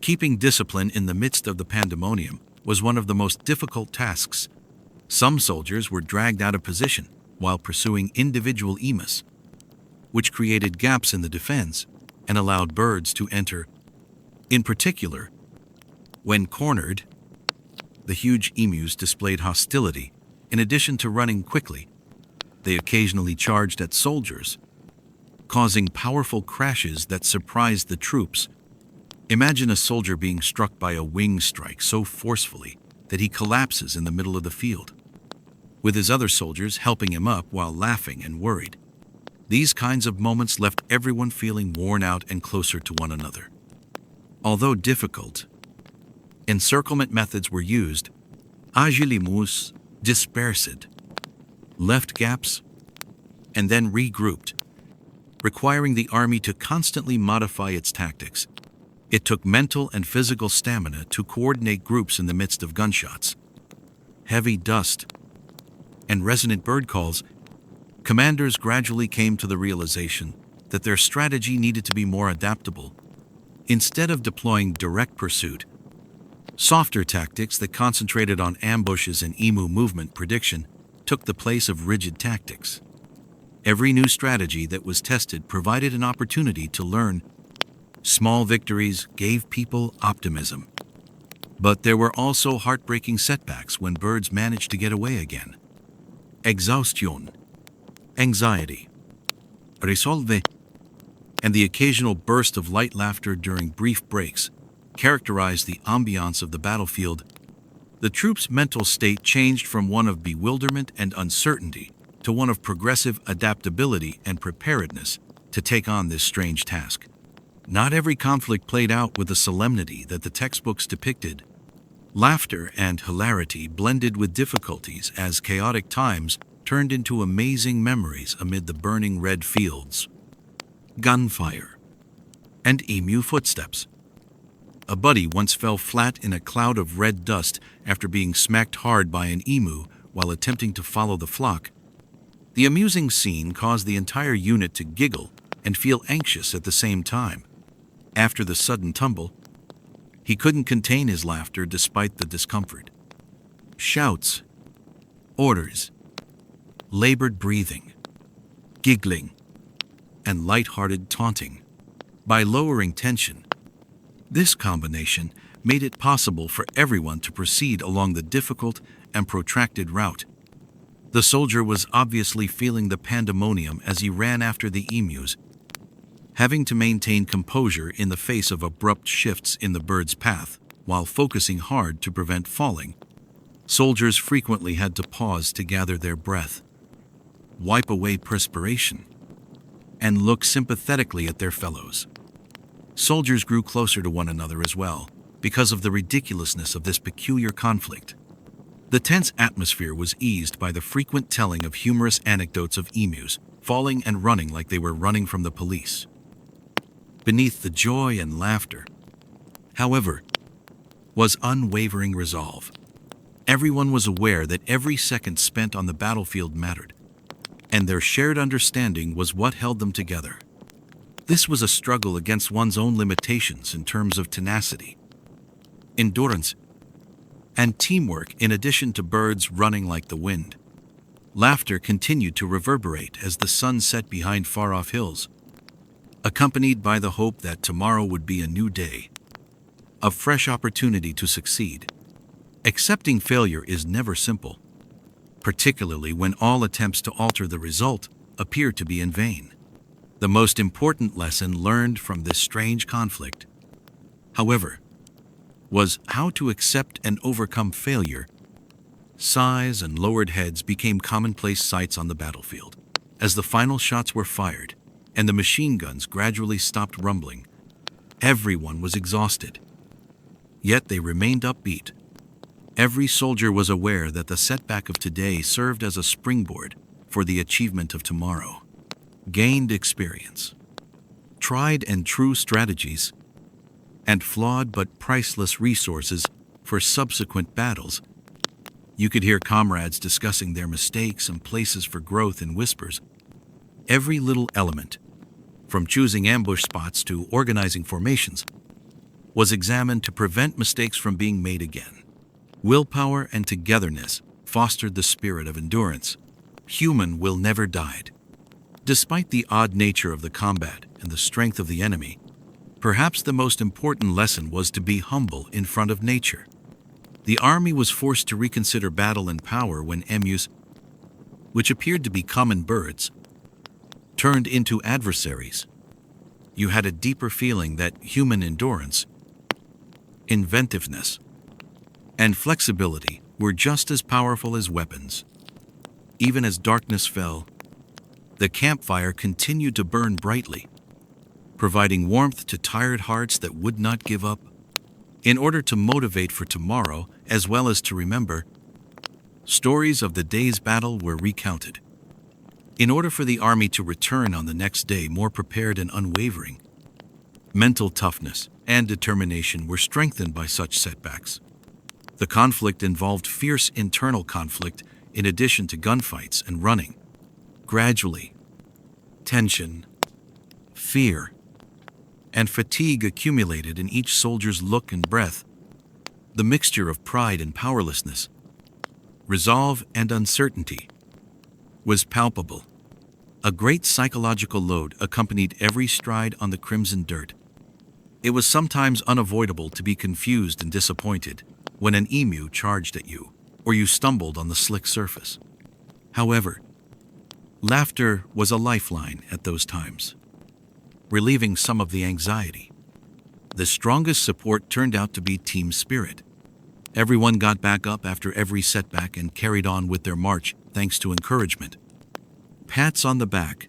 Keeping discipline in the midst of the pandemonium was one of the most difficult tasks. Some soldiers were dragged out of position while pursuing individual emus, which created gaps in the defense and allowed birds to enter. In particular, when cornered, the huge emus displayed hostility. In addition to running quickly, they occasionally charged at soldiers, causing powerful crashes that surprised the troops. Imagine a soldier being struck by a wing strike so forcefully that he collapses in the middle of the field, with his other soldiers helping him up while laughing and worried. These kinds of moments left everyone feeling worn out and closer to one another. Although difficult, Encirclement methods were used, Emus dispersed, left gaps, and then regrouped, requiring the army to constantly modify its tactics. It took mental and physical stamina to coordinate groups in the midst of gunshots, heavy dust, and resonant bird calls. Commanders gradually came to the realization that their strategy needed to be more adaptable. Instead of deploying direct pursuit, softer tactics that concentrated on ambushes and emu movement prediction took the place of rigid tactics. Every new strategy that was tested provided an opportunity to learn. Small victories gave people optimism. But there were also heartbreaking setbacks when birds managed to get away again. Exhaustion, anxiety, resolve, and the occasional burst of light laughter during brief breaks characterized the ambiance of the battlefield. The troops' mental state changed from one of bewilderment and uncertainty to one of progressive adaptability and preparedness to take on this strange task. Not every conflict played out with the solemnity that the textbooks depicted. Laughter and hilarity blended with difficulties as chaotic times turned into amazing memories amid the burning red fields, gunfire, and emu footsteps. A buddy once fell flat in a cloud of red dust after being smacked hard by an emu while attempting to follow the flock. The amusing scene caused the entire unit to giggle and feel anxious at the same time. After the sudden tumble, he couldn't contain his laughter despite the discomfort. Shouts, orders, labored breathing, giggling, and light-hearted taunting. By lowering tension, this combination made it possible for everyone to proceed along the difficult and protracted route. The soldier was obviously feeling the pandemonium as he ran after the emus, having to maintain composure in the face of abrupt shifts in the bird's path while focusing hard to prevent falling. Soldiers frequently had to pause to gather their breath, wipe away perspiration, and look sympathetically at their fellows. Soldiers grew closer to one another as well because of the ridiculousness of this peculiar conflict. The tense atmosphere was eased by the frequent telling of humorous anecdotes of emus falling and running like they were running from the police. Beneath the joy and laughter, however, was unwavering resolve. Everyone was aware that every second spent on the battlefield mattered, and their shared understanding was what held them together. This was a struggle against one's own limitations in terms of tenacity, endurance, and teamwork. In addition to birds running like the wind, laughter continued to reverberate as the sun set behind far-off hills, accompanied by the hope that tomorrow would be a new day, a fresh opportunity to succeed. Accepting failure is never simple, particularly when all attempts to alter the result appear to be in vain. The most important lesson learned from this strange conflict, however, was how to accept and overcome failure. Sighs and lowered heads became commonplace sights on the battlefield. As the final shots were fired and the machine guns gradually stopped rumbling, everyone was exhausted. Yet they remained upbeat. Every soldier was aware that the setback of today served as a springboard for the achievement of tomorrow. Gained experience, tried and true strategies, and flawed but priceless resources for subsequent battles. You could hear comrades discussing their mistakes and places for growth in whispers. Every little element, from choosing ambush spots to organizing formations, was examined to prevent mistakes from being made again. Willpower and togetherness fostered the spirit of endurance. Human will never died. Despite the odd nature of the combat and the strength of the enemy, perhaps the most important lesson was to be humble in front of nature. The army was forced to reconsider battle and power when emus, which appeared to be common birds, turned into adversaries. You had a deeper feeling that human endurance, inventiveness, and flexibility were just as powerful as weapons. Even as darkness fell, the campfire continued to burn brightly, providing warmth to tired hearts that would not give up. In order to motivate for tomorrow, as well as to remember, stories of the day's battle were recounted. In order for the army to return on the next day more prepared and unwavering, mental toughness and determination were strengthened by such setbacks. The conflict involved fierce internal conflict in addition to gunfights and running. Gradually, tension, fear, and fatigue accumulated in each soldier's look and breath. The mixture of pride and powerlessness, resolve and uncertainty, was palpable. A great psychological load accompanied every stride on the crimson dirt. It was sometimes unavoidable to be confused and disappointed when an emu charged at you, or you stumbled on the slick surface. However, laughter was a lifeline at those times, relieving some of the anxiety. The strongest support turned out to be team spirit. Everyone got back up after every setback and carried on with their march thanks to encouragement, pats on the back,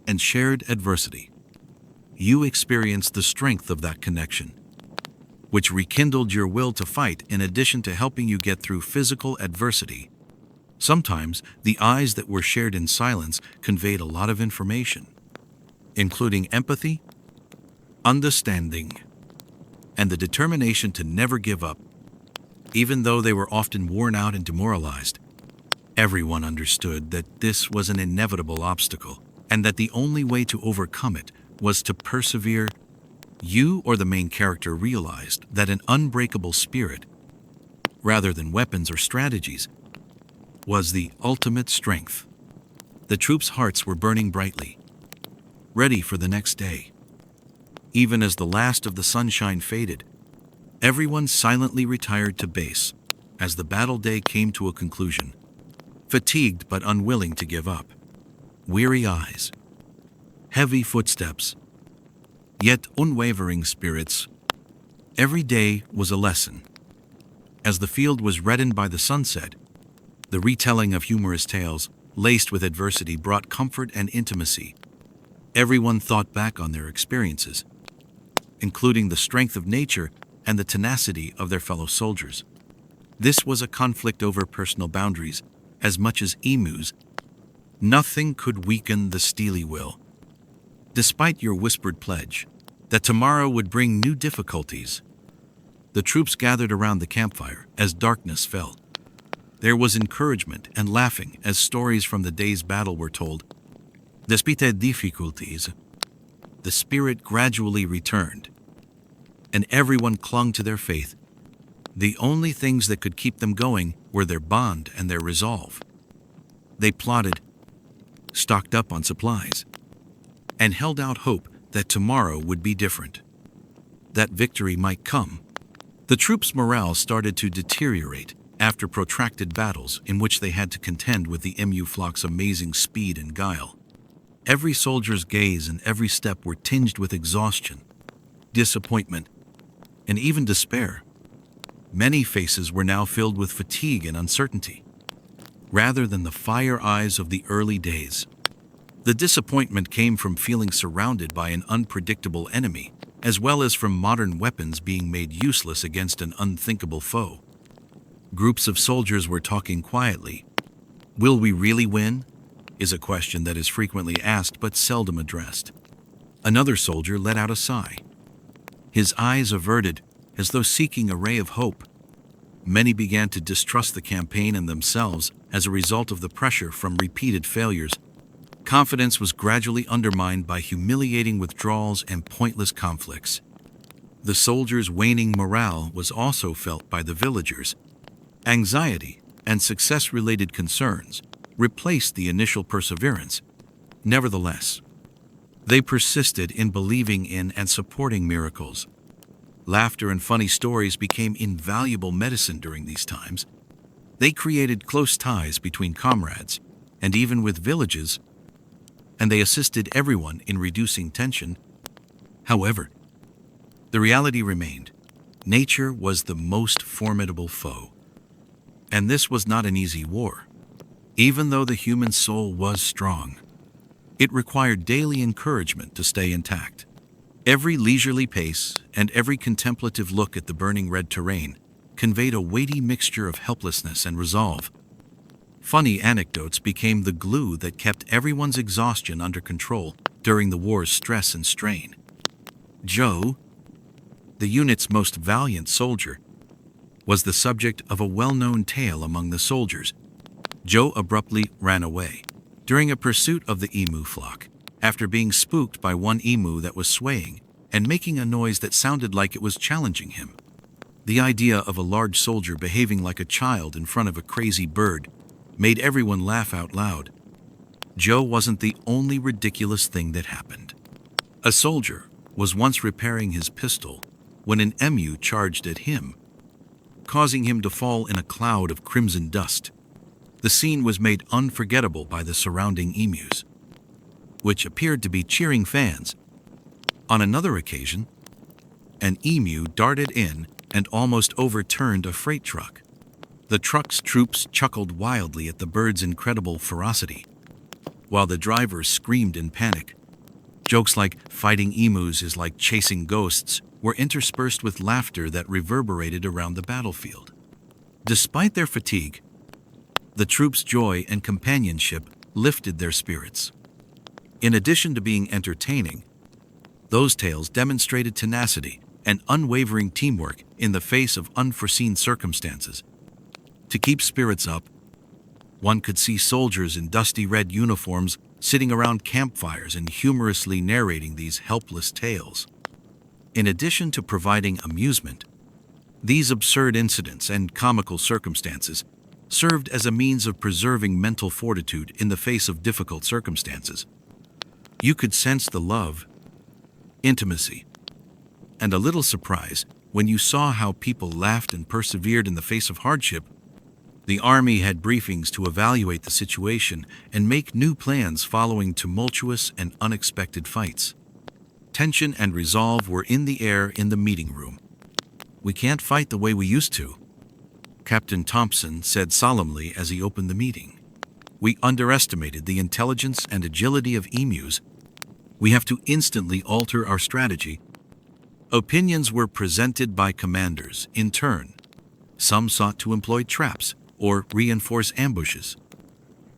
and shared adversity. You experienced the strength of that connection, which rekindled your will to fight in addition to helping you get through physical adversity. Sometimes, the eyes that were shared in silence conveyed a lot of information, including empathy, understanding, and the determination to never give up. Even though they were often worn out and demoralized, everyone understood that this was an inevitable obstacle, and that the only way to overcome it was to persevere. You or the main character realized that an unbreakable spirit, rather than weapons or strategies, was the ultimate strength. The troops' hearts were burning brightly, ready for the next day. Even as the last of the sunshine faded, everyone silently retired to base as the battle day came to a conclusion, fatigued but unwilling to give up. Weary eyes, heavy footsteps, yet unwavering spirits. Every day was a lesson. As the field was reddened by the sunset, the retelling of humorous tales, laced with adversity, brought comfort and intimacy. Everyone thought back on their experiences, including the strength of nature and the tenacity of their fellow soldiers. This was a conflict over personal boundaries as much as emus. Nothing could weaken the steely will. Despite your whispered pledge that tomorrow would bring new difficulties, the troops gathered around the campfire as darkness fell. There was encouragement and laughing as stories from the day's battle were told. Despite difficulties, the spirit gradually returned, and everyone clung to their faith. The only things that could keep them going were their bond and their resolve. They plotted, stocked up on supplies, and held out hope that tomorrow would be different, that victory might come. The troops' morale started to deteriorate after protracted battles in which they had to contend with the emu flock's amazing speed and guile. Every soldier's gaze and every step were tinged with exhaustion, disappointment, and even despair. Many faces were now filled with fatigue and uncertainty, rather than the fire eyes of the early days. The disappointment came from feeling surrounded by an unpredictable enemy, as well as from modern weapons being made useless against an unthinkable foe. Groups of soldiers were talking quietly. Will we really win? Is a question that is frequently asked but seldom addressed. Another soldier let out a sigh, his eyes averted as though seeking a ray of hope. Many began to distrust the campaign and themselves as a result of the pressure from repeated failures. Confidence was gradually undermined by humiliating withdrawals and pointless conflicts. The soldiers' waning morale was also felt by the villagers. Anxiety and success-related concerns replaced the initial perseverance. Nevertheless, they persisted in believing in and supporting miracles. Laughter and funny stories became invaluable medicine during these times. They created close ties between comrades and even with villages, and they assisted everyone in reducing tension. However, the reality remained. Nature was the most formidable foe, and this was not an easy war. Even though the human soul was strong, it required daily encouragement to stay intact. Every leisurely pace and every contemplative look at the burning red terrain conveyed a weighty mixture of helplessness and resolve. Funny anecdotes became the glue that kept everyone's exhaustion under control during the war's stress and strain. Joe, the unit's most valiant soldier, was the subject of a well-known tale among the soldiers. Joe abruptly ran away during a pursuit of the emu flock, after being spooked by one emu that was swaying and making a noise that sounded like it was challenging him. The idea of a large soldier behaving like a child in front of a crazy bird made everyone laugh out loud. Joe wasn't the only ridiculous thing that happened. A soldier was once repairing his pistol when an emu charged at him, causing him to fall in a cloud of crimson dust. The scene was made unforgettable by the surrounding emus, which appeared to be cheering fans. On another occasion, an emu darted in and almost overturned a freight truck. The truck's troops chuckled wildly at the bird's incredible ferocity, while the driver screamed in panic. Jokes like "fighting emus is like chasing ghosts" were interspersed with laughter that reverberated around the battlefield. Despite their fatigue, the troops' joy and companionship lifted their spirits. In addition to being entertaining, those tales demonstrated tenacity and unwavering teamwork in the face of unforeseen circumstances. To keep spirits up, one could see soldiers in dusty red uniforms sitting around campfires and humorously narrating these helpless tales. In addition to providing amusement, these absurd incidents and comical circumstances served as a means of preserving mental fortitude in the face of difficult circumstances. You could sense the love, intimacy, and a little surprise when you saw how people laughed and persevered in the face of hardship. The army had briefings to evaluate the situation and make new plans following tumultuous and unexpected fights. Tension and resolve were in the air in the meeting room. "We can't fight the way we used to," Captain Thompson said solemnly as he opened the meeting. "We underestimated the intelligence and agility of emus. We have to instantly alter our strategy." Opinions were presented by commanders in turn. Some sought to employ traps or reinforce ambushes,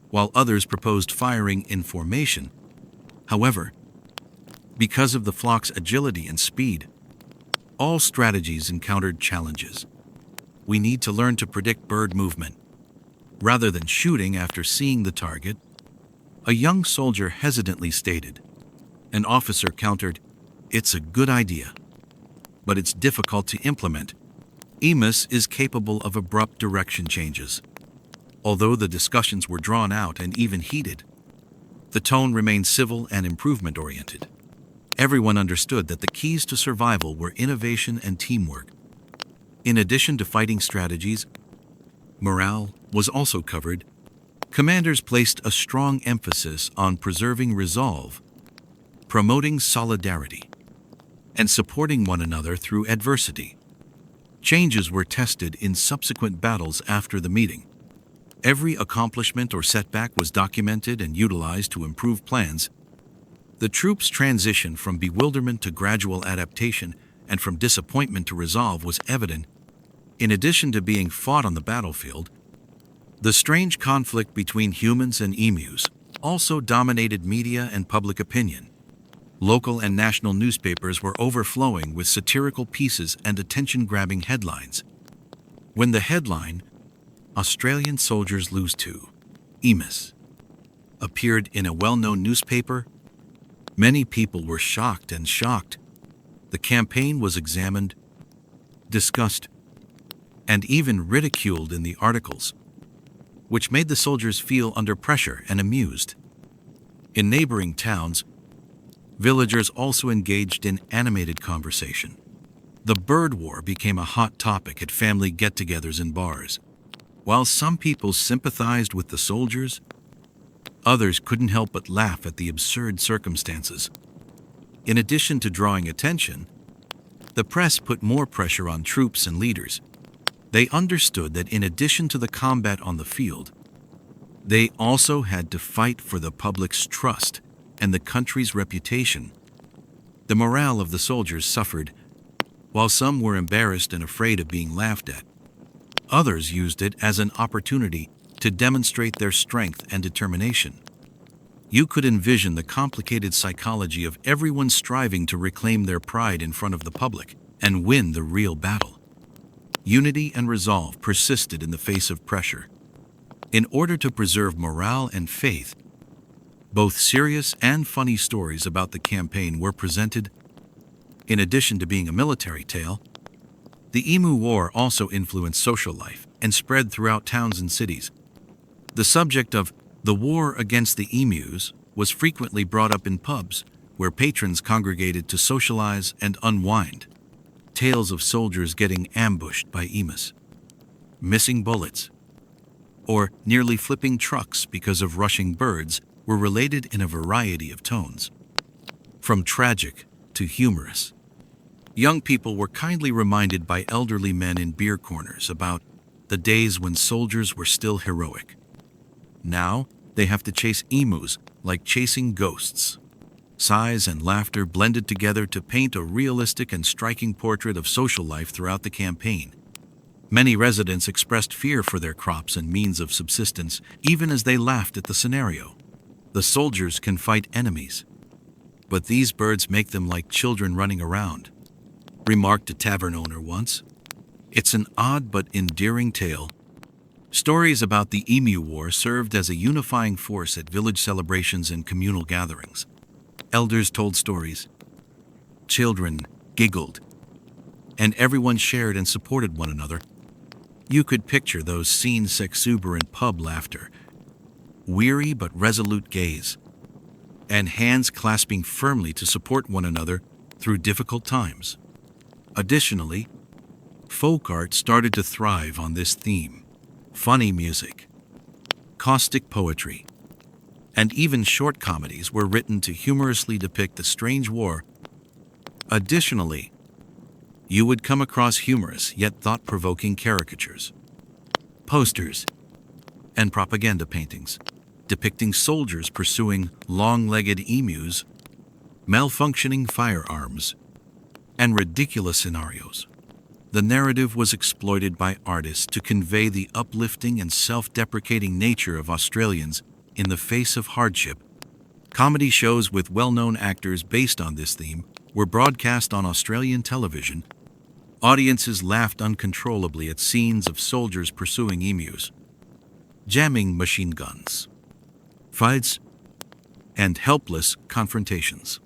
while others proposed firing in formation. However, because of the flock's agility and speed, all strategies encountered challenges. "We need to learn to predict bird movement, rather than shooting after seeing the target," a young soldier hesitantly stated. An officer countered, "It's a good idea, but it's difficult to implement. Emus is capable of abrupt direction changes." Although the discussions were drawn out and even heated, the tone remained civil and improvement-oriented. Everyone understood that the keys to survival were innovation and teamwork. In addition to fighting strategies, morale was also covered. Commanders placed a strong emphasis on preserving resolve, promoting solidarity, and supporting one another through adversity. Changes were tested in subsequent battles after the meeting. Every accomplishment or setback was documented and utilized to improve plans. The troops' transition from bewilderment to gradual adaptation and from disappointment to resolve was evident. In addition to being fought on the battlefield, the strange conflict between humans and emus also dominated media and public opinion. Local and national newspapers were overflowing with satirical pieces and attention-grabbing headlines. When the headline, "Australian Soldiers Lose to Emus," appeared in a well-known newspaper, many people were shocked. The campaign was examined, discussed, and even ridiculed in the articles, which made the soldiers feel under pressure and amused. In neighboring towns, villagers also engaged in animated conversation. The bird war became a hot topic at family get-togethers and bars. While some people sympathized with the soldiers, others couldn't help but laugh at the absurd circumstances. In addition to drawing attention, the press put more pressure on troops and leaders. They understood that in addition to the combat on the field, they also had to fight for the public's trust and the country's reputation. The morale of the soldiers suffered, while some were embarrassed and afraid of being laughed at. Others used it as an opportunity to demonstrate their strength and determination. You could envision the complicated psychology of everyone striving to reclaim their pride in front of the public and win the real battle. Unity and resolve persisted in the face of pressure. In order to preserve morale and faith, both serious and funny stories about the campaign were presented. In addition to being a military tale, the Emu War also influenced social life and spread throughout towns and cities. The subject of the war against the emus was frequently brought up in pubs, where patrons congregated to socialize and unwind. Tales of soldiers getting ambushed by emus, missing bullets, or nearly flipping trucks because of rushing birds were related in a variety of tones, from tragic to humorous. Young people were kindly reminded by elderly men in beer corners about the days when soldiers were still heroic. Now, they have to chase emus like chasing ghosts. Sighs and laughter blended together to paint a realistic and striking portrait of social life throughout the campaign. Many residents expressed fear for their crops and means of subsistence, even as they laughed at the scenario. The soldiers can fight enemies, but these birds make them like children running around, remarked a tavern owner once. It's an odd but endearing tale. Stories about the Emu War served as a unifying force at village celebrations and communal gatherings. Elders told stories, children giggled, and everyone shared and supported one another. You could picture those scenes: exuberant pub laughter, weary but resolute gaze, and hands clasping firmly to support one another through difficult times. Additionally, folk art started to thrive on this theme. Funny music, caustic poetry, and even short comedies were written to humorously depict the strange war. Additionally, you would come across humorous yet thought-provoking caricatures, posters, and propaganda paintings depicting soldiers pursuing long-legged emus, malfunctioning firearms, and ridiculous scenarios. The narrative was exploited by artists to convey the uplifting and self-deprecating nature of Australians in the face of hardship. Comedy shows with well-known actors based on this theme were broadcast on Australian television. Audiences laughed uncontrollably at scenes of soldiers pursuing emus, jamming machine guns, fights, and helpless confrontations.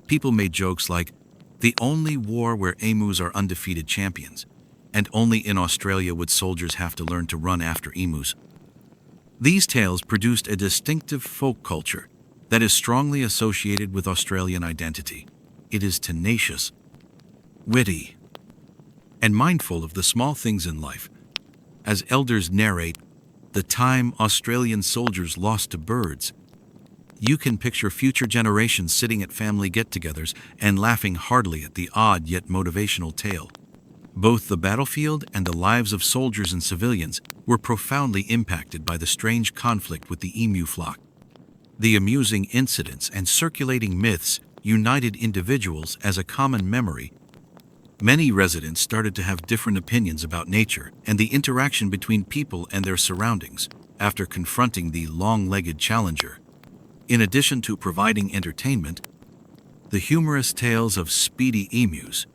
People made jokes like, "The only war where emus are undefeated champions, and only in Australia would soldiers have to learn to run after emus." These tales produced a distinctive folk culture that is strongly associated with Australian identity. It is tenacious, witty, and mindful of the small things in life. As elders narrate the time Australian soldiers lost to birds, you can picture future generations sitting at family get-togethers and laughing heartily at the odd yet motivational tale. Both the battlefield and the lives of soldiers and civilians were profoundly impacted by the strange conflict with the emu flock. The amusing incidents and circulating myths united individuals as a common memory. Many residents started to have different opinions about nature and the interaction between people and their surroundings after confronting the long-legged challenger. In addition to providing entertainment, the humorous tales of speedy emus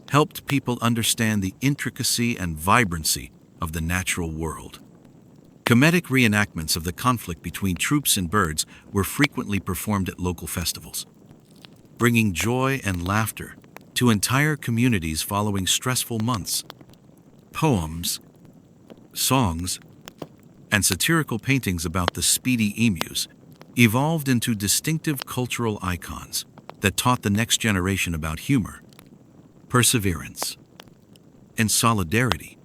helped people understand the intricacy and vibrancy of the natural world. Comedic reenactments of the conflict between troops and birds were frequently performed at local festivals, bringing joy and laughter to entire communities following stressful months. Poems, songs, and satirical paintings about the speedy emus evolved into distinctive cultural icons that taught the next generation about humor, perseverance, and solidarity.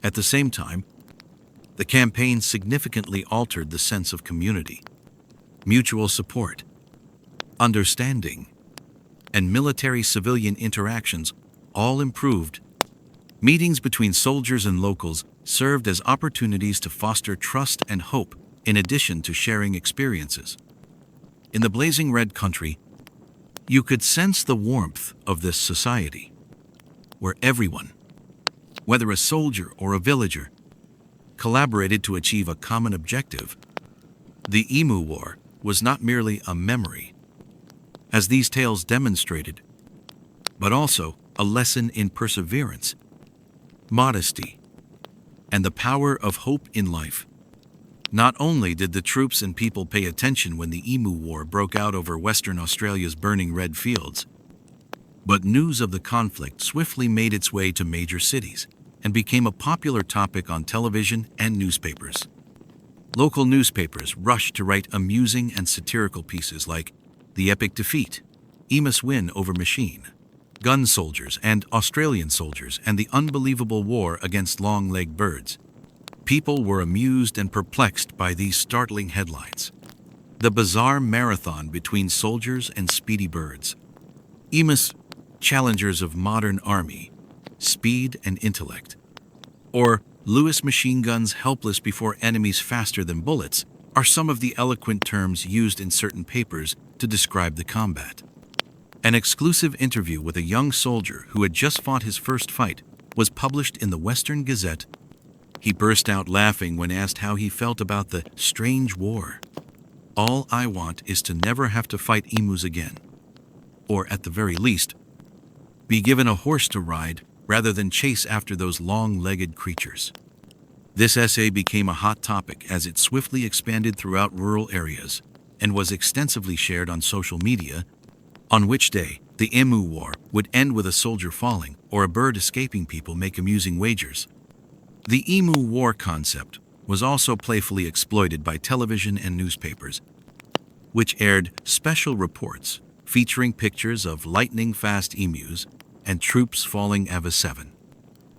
At the same time, the campaign significantly altered the sense of community. Mutual support, understanding, and military-civilian interactions all improved. Meetings between soldiers and locals served as opportunities to foster trust and hope, in addition to sharing experiences. In the blazing red country, You could sense the warmth of this society, where everyone, whether a soldier or a villager, collaborated to achieve a common objective. The Emu War was not merely a memory, as these tales demonstrated, but also a lesson in perseverance, modesty, and the power of hope in life. Not only did the troops and people pay attention when the Emu War broke out over Western Australia's burning red fields, but news of the conflict swiftly made its way to major cities and became a popular topic on television and newspapers. Local newspapers rushed to write amusing and satirical pieces like The Epic Defeat, Emus Win Over Machine, Gun Soldiers and Australian Soldiers, and the Unbelievable War Against Long-Legged Birds. People were amused and perplexed by these startling headlines. The bizarre marathon between soldiers and speedy birds. Emus, challengers of modern army, speed and intellect. Or Lewis machine guns helpless before enemies faster than bullets are some of the eloquent terms used in certain papers to describe the combat. An exclusive interview with a young soldier who had just fought his first fight was published in the Western Gazette. He burst out laughing when asked how he felt about the strange war. All I want is to never have to fight emus again. Or at the very least, be given a horse to ride rather than chase after those long-legged creatures. This essay became a hot topic as it swiftly expanded throughout rural areas and was extensively shared on social media, on which day the Emu War would end with a soldier falling or a bird escaping. People make amusing wagers. The Emu War concept was also playfully exploited by television and newspapers, which aired special reports featuring pictures of lightning-fast emus and troops falling AV-7.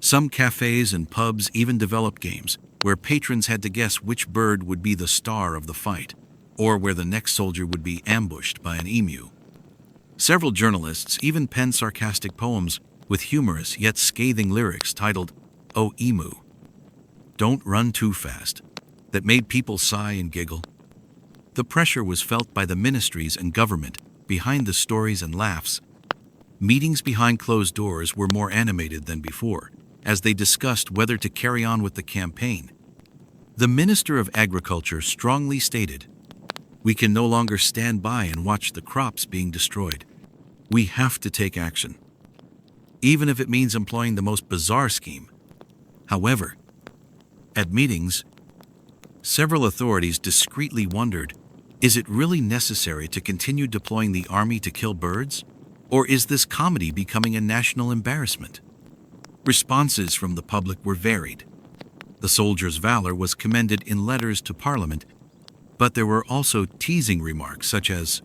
Some cafes and pubs even developed games where patrons had to guess which bird would be the star of the fight, or where the next soldier would be ambushed by an emu. Several journalists even penned sarcastic poems with humorous yet scathing lyrics titled, "Oh Emu, don't run too fast," that made people sigh and giggle. The pressure was felt by the ministries and government behind the stories and laughs. Meetings behind closed doors were more animated than before, as they discussed whether to carry on with the campaign. The Minister of Agriculture strongly stated, "We can no longer stand by and watch the crops being destroyed. We have to take action, even if it means employing the most bizarre scheme." However, at meetings, several authorities discreetly wondered, is it really necessary to continue deploying the army to kill birds? Or is this comedy becoming a national embarrassment? Responses from the public were varied. The soldiers' valor was commended in letters to Parliament, but there were also teasing remarks such as,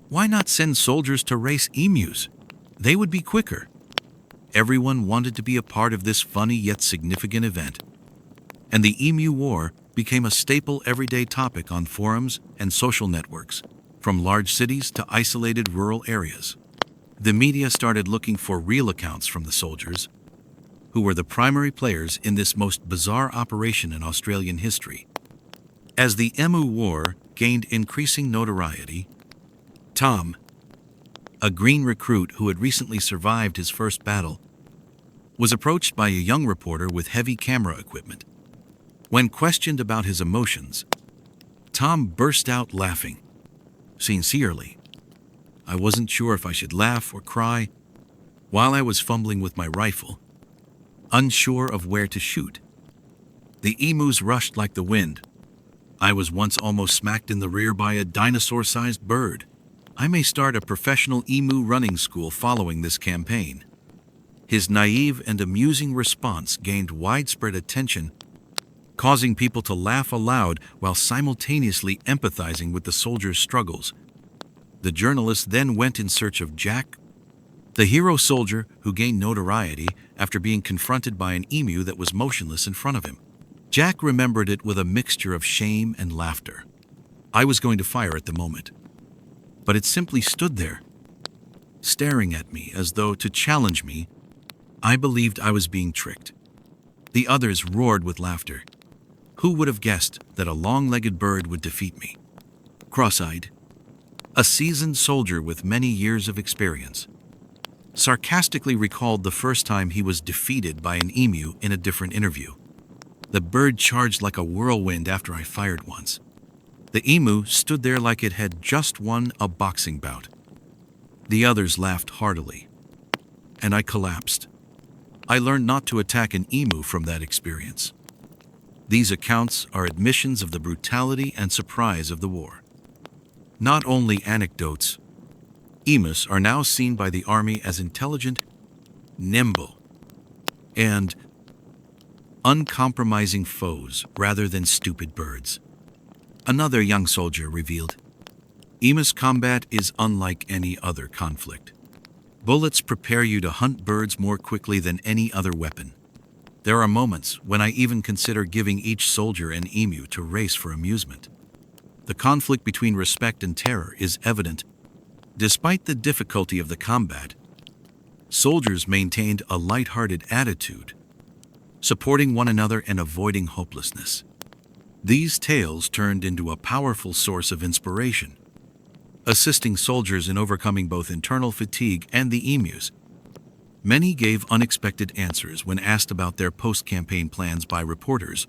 "Why not send soldiers to race emus? They would be quicker." Everyone wanted to be a part of this funny yet significant event, and the Emu War became a staple everyday topic on forums and social networks, from large cities to isolated rural areas. The media started looking for real accounts from the soldiers, who were the primary players in this most bizarre operation in Australian history. As the Emu War gained increasing notoriety, Tom, a green recruit who had recently survived his first battle, was approached by a young reporter with heavy camera equipment. When questioned about his emotions, Tom burst out laughing. Sincerely, I wasn't sure if I should laugh or cry while I was fumbling with my rifle, unsure of where to shoot. The emus rushed like the wind. I was once almost smacked in the rear by a dinosaur-sized bird. I may start a professional emu running school following this campaign. His naive and amusing response gained widespread attention, causing people to laugh aloud while simultaneously empathizing with the soldiers' struggles. The journalist then went in search of Jack, the hero soldier who gained notoriety after being confronted by an emu that was motionless in front of him. Jack remembered it with a mixture of shame and laughter. I was going to fire at the moment, but it simply stood there, staring at me as though to challenge me. I believed I was being tricked. The others roared with laughter. Who would have guessed that a long-legged bird would defeat me? Cross-eyed, A seasoned soldier with many years of experience sarcastically recalled the first time he was defeated by an emu in a different interview. The bird charged like a whirlwind after I fired once. The emu stood there like it had just won a boxing bout. The others laughed heartily, and I collapsed. I learned not to attack an emu from that experience. These accounts are admissions of the brutality and surprise of the war. Not only anecdotes, emus are now seen by the Army as intelligent, nimble, and uncompromising foes rather than stupid birds. Another young soldier revealed, Emus combat is unlike any other conflict. Bullets prepare you to hunt birds more quickly than any other weapon. There are moments when I even consider giving each soldier an emu to race for amusement. The conflict between respect and terror is evident. Despite the difficulty of the combat, soldiers maintained a light-hearted attitude, supporting one another and avoiding hopelessness. These tales turned into a powerful source of inspiration, assisting soldiers in overcoming both internal fatigue and the emus. Many gave unexpected answers when asked about their post-campaign plans by reporters.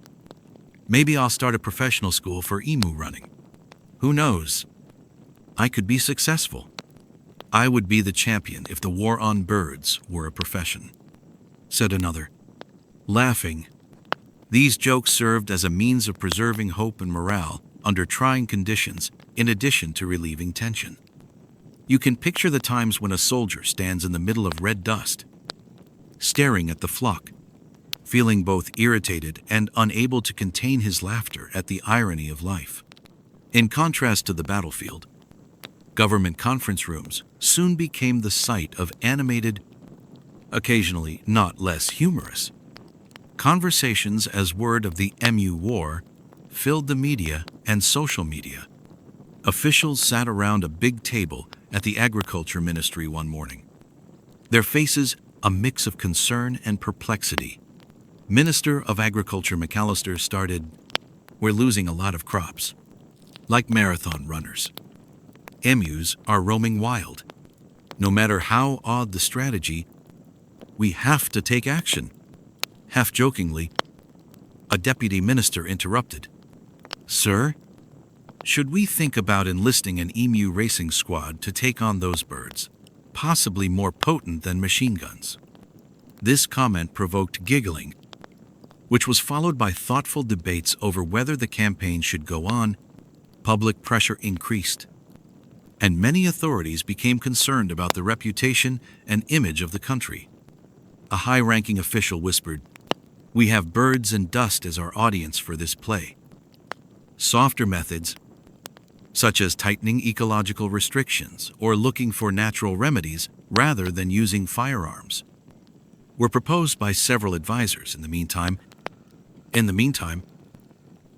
Maybe I'll start a professional school for emu running. Who knows? I could be successful. I would be the champion if the war on birds were a profession, said another, laughing. These jokes served as a means of preserving hope and morale under trying conditions, in addition to relieving tension. You can picture the times when a soldier stands in the middle of red dust, staring at the flock, feeling both irritated and unable to contain his laughter at the irony of life. In contrast to the battlefield, government conference rooms soon became the site of animated, occasionally not less humorous, conversations as word of the Emu War filled the media and social media. Officials sat around a big table at the Agriculture Ministry one morning, their faces a mix of concern and perplexity. Minister of Agriculture McAllister started, "We're losing a lot of crops. Like marathon runners, emus are roaming wild. No matter how odd the strategy, we have to take action." Half-jokingly, a deputy minister interrupted. "Sir, should we think about enlisting an emu racing squad to take on those birds, possibly more potent than machine guns?" This comment provoked giggling, which was followed by thoughtful debates over whether the campaign should go on. Public pressure increased, and many authorities became concerned about the reputation and image of the country. A high-ranking official whispered, "We have birds and dust as our audience for this play." Softer methods, such as tightening ecological restrictions or looking for natural remedies rather than using firearms, were proposed by several advisors. In the meantime,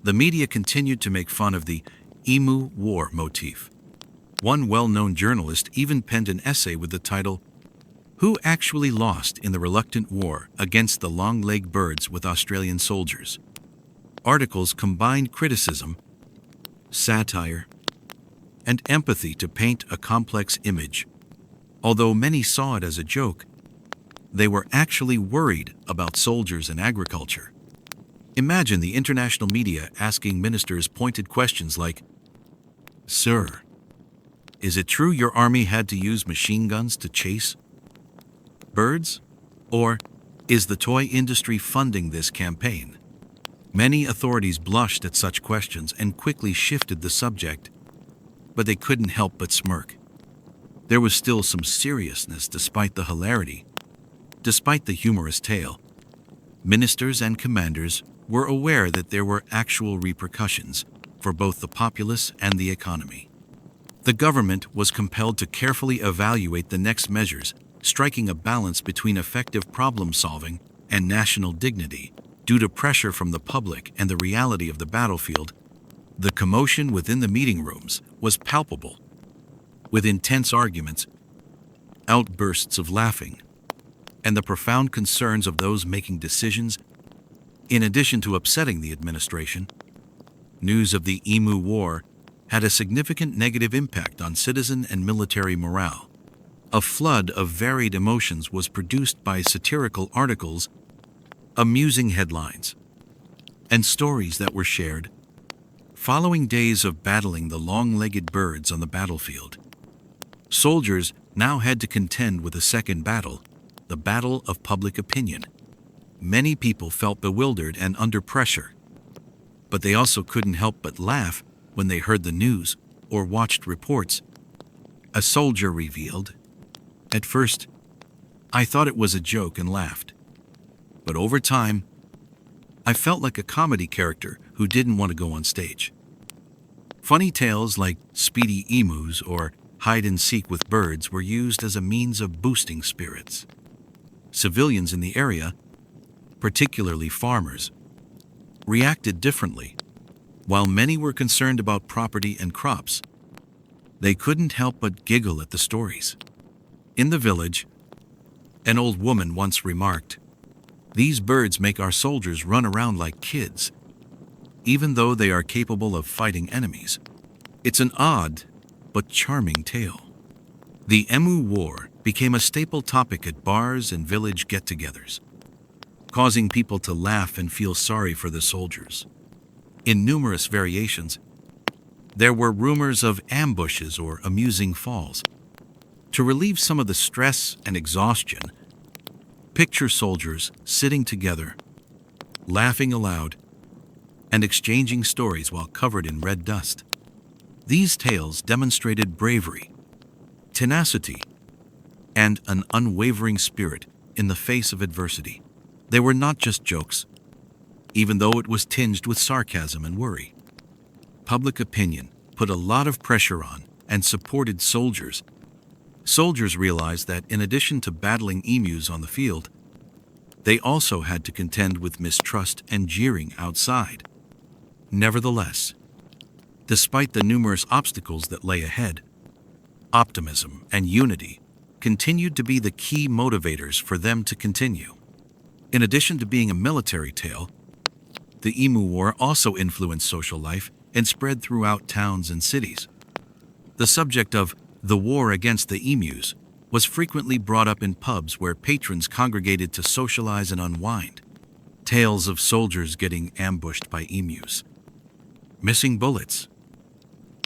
the media continued to make fun of the Emu War motif. One well-known journalist even penned an essay with the title, "Who Actually Lost in the Reluctant War Against the Long-Legged Birds with Australian Soldiers?" Articles combined criticism, satire, and empathy to paint a complex image. Although many saw it as a joke, they were actually worried about soldiers and agriculture. Imagine the international media asking ministers pointed questions like, "Sir, is it true your army had to use machine guns to chase birds? Or is the toy industry funding this campaign?" Many authorities blushed at such questions and quickly shifted the subject, but they couldn't help but smirk. There was still some seriousness despite the hilarity. Despite the humorous tale, ministers and commanders were aware that there were actual repercussions for both the populace and the economy. The government was compelled to carefully evaluate the next measures, striking a balance between effective problem-solving and national dignity. Due to pressure from the public and the reality of the battlefield, the commotion within the meeting rooms was palpable, with intense arguments, outbursts of laughing, and the profound concerns of those making decisions. In addition to upsetting the administration, news of the Emu War had a significant negative impact on citizen and military morale. A flood of varied emotions was produced by satirical articles, amusing headlines, and stories that were shared. Following days of battling the long-legged birds on the battlefield, soldiers now had to contend with a second battle, the battle of public opinion. Many people felt bewildered and under pressure, but they also couldn't help but laugh when they heard the news or watched reports. A soldier revealed, "At first, I thought it was a joke and laughed. But over time, I felt like a comedy character who didn't want to go on stage." Funny tales like Speedy Emus or hide and seek with birds were used as a means of boosting spirits. Civilians in the area, particularly farmers, reacted differently. While many were concerned about property and crops, they couldn't help but giggle at the stories. In the village, an old woman once remarked, "These birds make our soldiers run around like kids, even though they are capable of fighting enemies." It's an odd but charming tale. The Emu War became a staple topic at bars and village get-togethers, causing people to laugh and feel sorry for the soldiers. In numerous variations, there were rumors of ambushes or amusing falls. To relieve some of the stress and exhaustion, picture soldiers sitting together, laughing aloud, and exchanging stories while covered in red dust. These tales demonstrated bravery, tenacity, and an unwavering spirit in the face of adversity. They were not just jokes, even though it was tinged with sarcasm and worry. Public opinion put a lot of pressure on and supported soldiers. Soldiers realized that in addition to battling emus on the field, they also had to contend with mistrust and jeering outside. Nevertheless, despite the numerous obstacles that lay ahead, optimism and unity continued to be the key motivators for them to continue. In addition to being a military tale, the Emu War also influenced social life and spread throughout towns and cities. The subject of the war against the emus was frequently brought up in pubs where patrons congregated to socialize and unwind. Tales of soldiers getting ambushed by emus, missing bullets,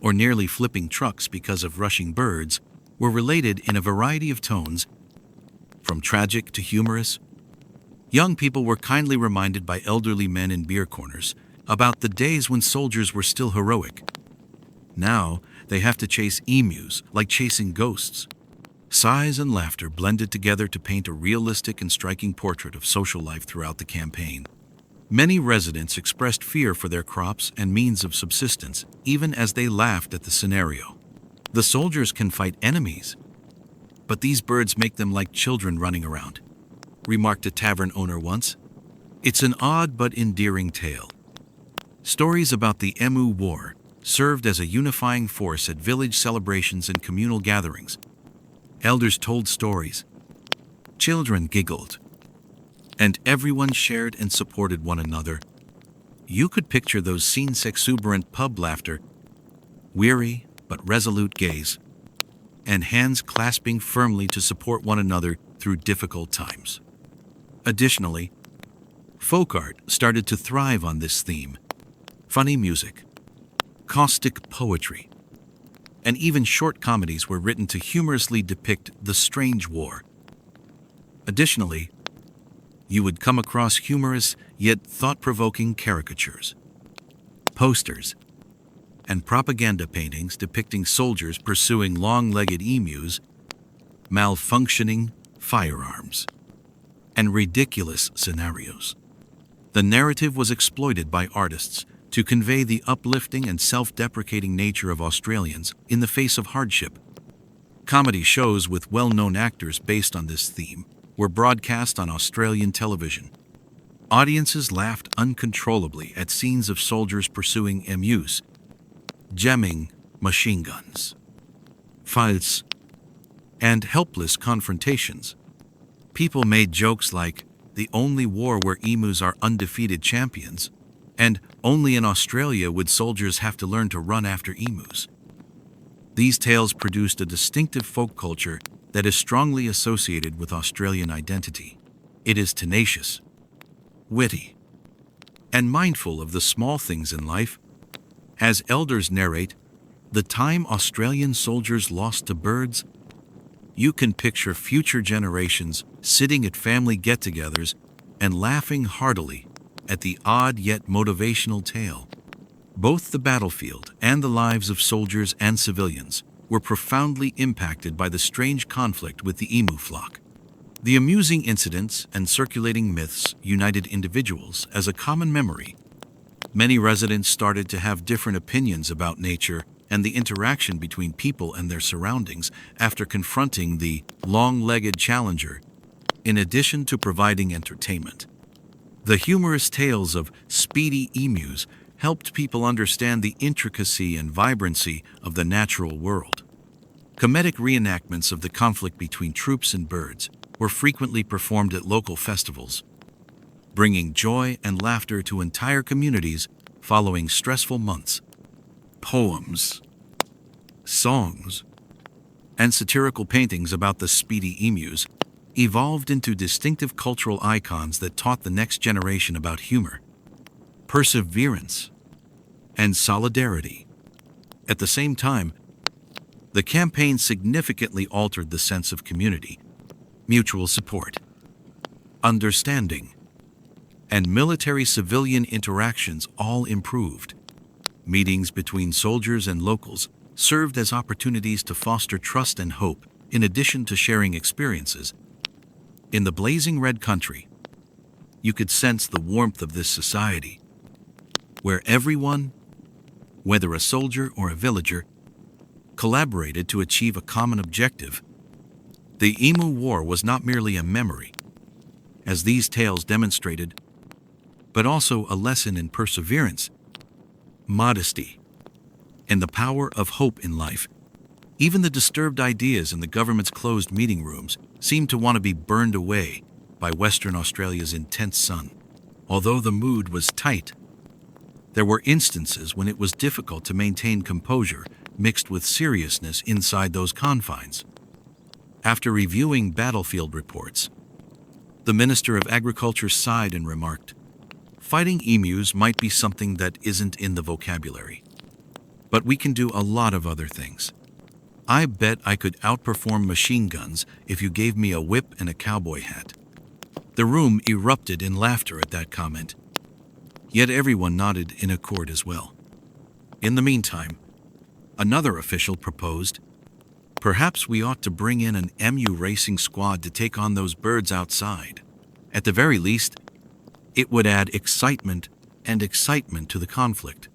or nearly flipping trucks because of rushing birds were related in a variety of tones, from tragic to humorous. Young people were kindly reminded by elderly men in beer corners about the days when soldiers were still heroic. Now, they have to chase emus like chasing ghosts. Sighs and laughter blended together to paint a realistic and striking portrait of social life throughout the campaign. Many residents expressed fear for their crops and means of subsistence, even as they laughed at the scenario. The soldiers can fight enemies, but these birds make them like children running around, remarked a tavern owner once. It's an odd but endearing tale. Stories about the Emu War served as a unifying force at village celebrations and communal gatherings. Elders told stories, children giggled, and everyone shared and supported one another. You could picture those scenes: exuberant pub laughter, weary but resolute gaze, and hands clasping firmly to support one another through difficult times. Additionally, folk art started to thrive on this theme. Funny music, caustic poetry, and even short comedies were written to humorously depict the strange war. Additionally, you would come across humorous yet thought-provoking caricatures, posters, and propaganda paintings depicting soldiers pursuing long-legged emus, malfunctioning firearms, and ridiculous scenarios. The narrative was exploited by artists to convey the uplifting and self-deprecating nature of Australians in the face of hardship. Comedy shows with well-known actors based on this theme were broadcast on Australian television. Audiences laughed uncontrollably at scenes of soldiers pursuing emus, jamming machine guns, fights, and helpless confrontations. People made jokes like, "The only war where emus are undefeated champions," And only in Australia would soldiers have to learn to run after emus. These tales produced a distinctive folk culture that is strongly associated with Australian identity. It is tenacious, witty, and mindful of the small things in life. As elders narrate the time Australian soldiers lost to birds, you can picture future generations sitting at family get-togethers and laughing heartily at the odd yet motivational tale. Both the battlefield and the lives of soldiers and civilians were profoundly impacted by the strange conflict with the emu flock. The amusing incidents and circulating myths united individuals as a common memory. Many residents started to have different opinions about nature and the interaction between people and their surroundings after confronting the long-legged challenger, in addition to providing entertainment. The humorous tales of speedy emus helped people understand the intricacy and vibrancy of the natural world. Comedic reenactments of the conflict between troops and birds were frequently performed at local festivals, bringing joy and laughter to entire communities following stressful months. Poems, songs, and satirical paintings about the speedy emus evolved into distinctive cultural icons that taught the next generation about humor, perseverance, and solidarity. At the same time, the campaign significantly altered the sense of community, mutual support, understanding, and military-civilian interactions all improved. Meetings between soldiers and locals served as opportunities to foster trust and hope, in addition to sharing experiences. In the blazing red country, you could sense the warmth of this society, where everyone, whether a soldier or a villager, collaborated to achieve a common objective. The Emu War was not merely a memory, as these tales demonstrated, but also a lesson in perseverance, modesty, and the power of hope in life. Even the disturbed ideas in the government's closed meeting rooms seemed to want to be burned away by Western Australia's intense sun. Although the mood was tight, there were instances when it was difficult to maintain composure mixed with seriousness inside those confines. After reviewing battlefield reports, the Minister of Agriculture sighed and remarked, "Fighting emus might be something that isn't in the vocabulary, but we can do a lot of other things. I bet I could outperform machine guns if you gave me a whip and a cowboy hat." The room erupted in laughter at that comment, yet everyone nodded in accord as well. In the meantime, another official proposed, "Perhaps we ought to bring in an emu racing squad to take on those birds outside. At the very least, it would add excitement to the conflict."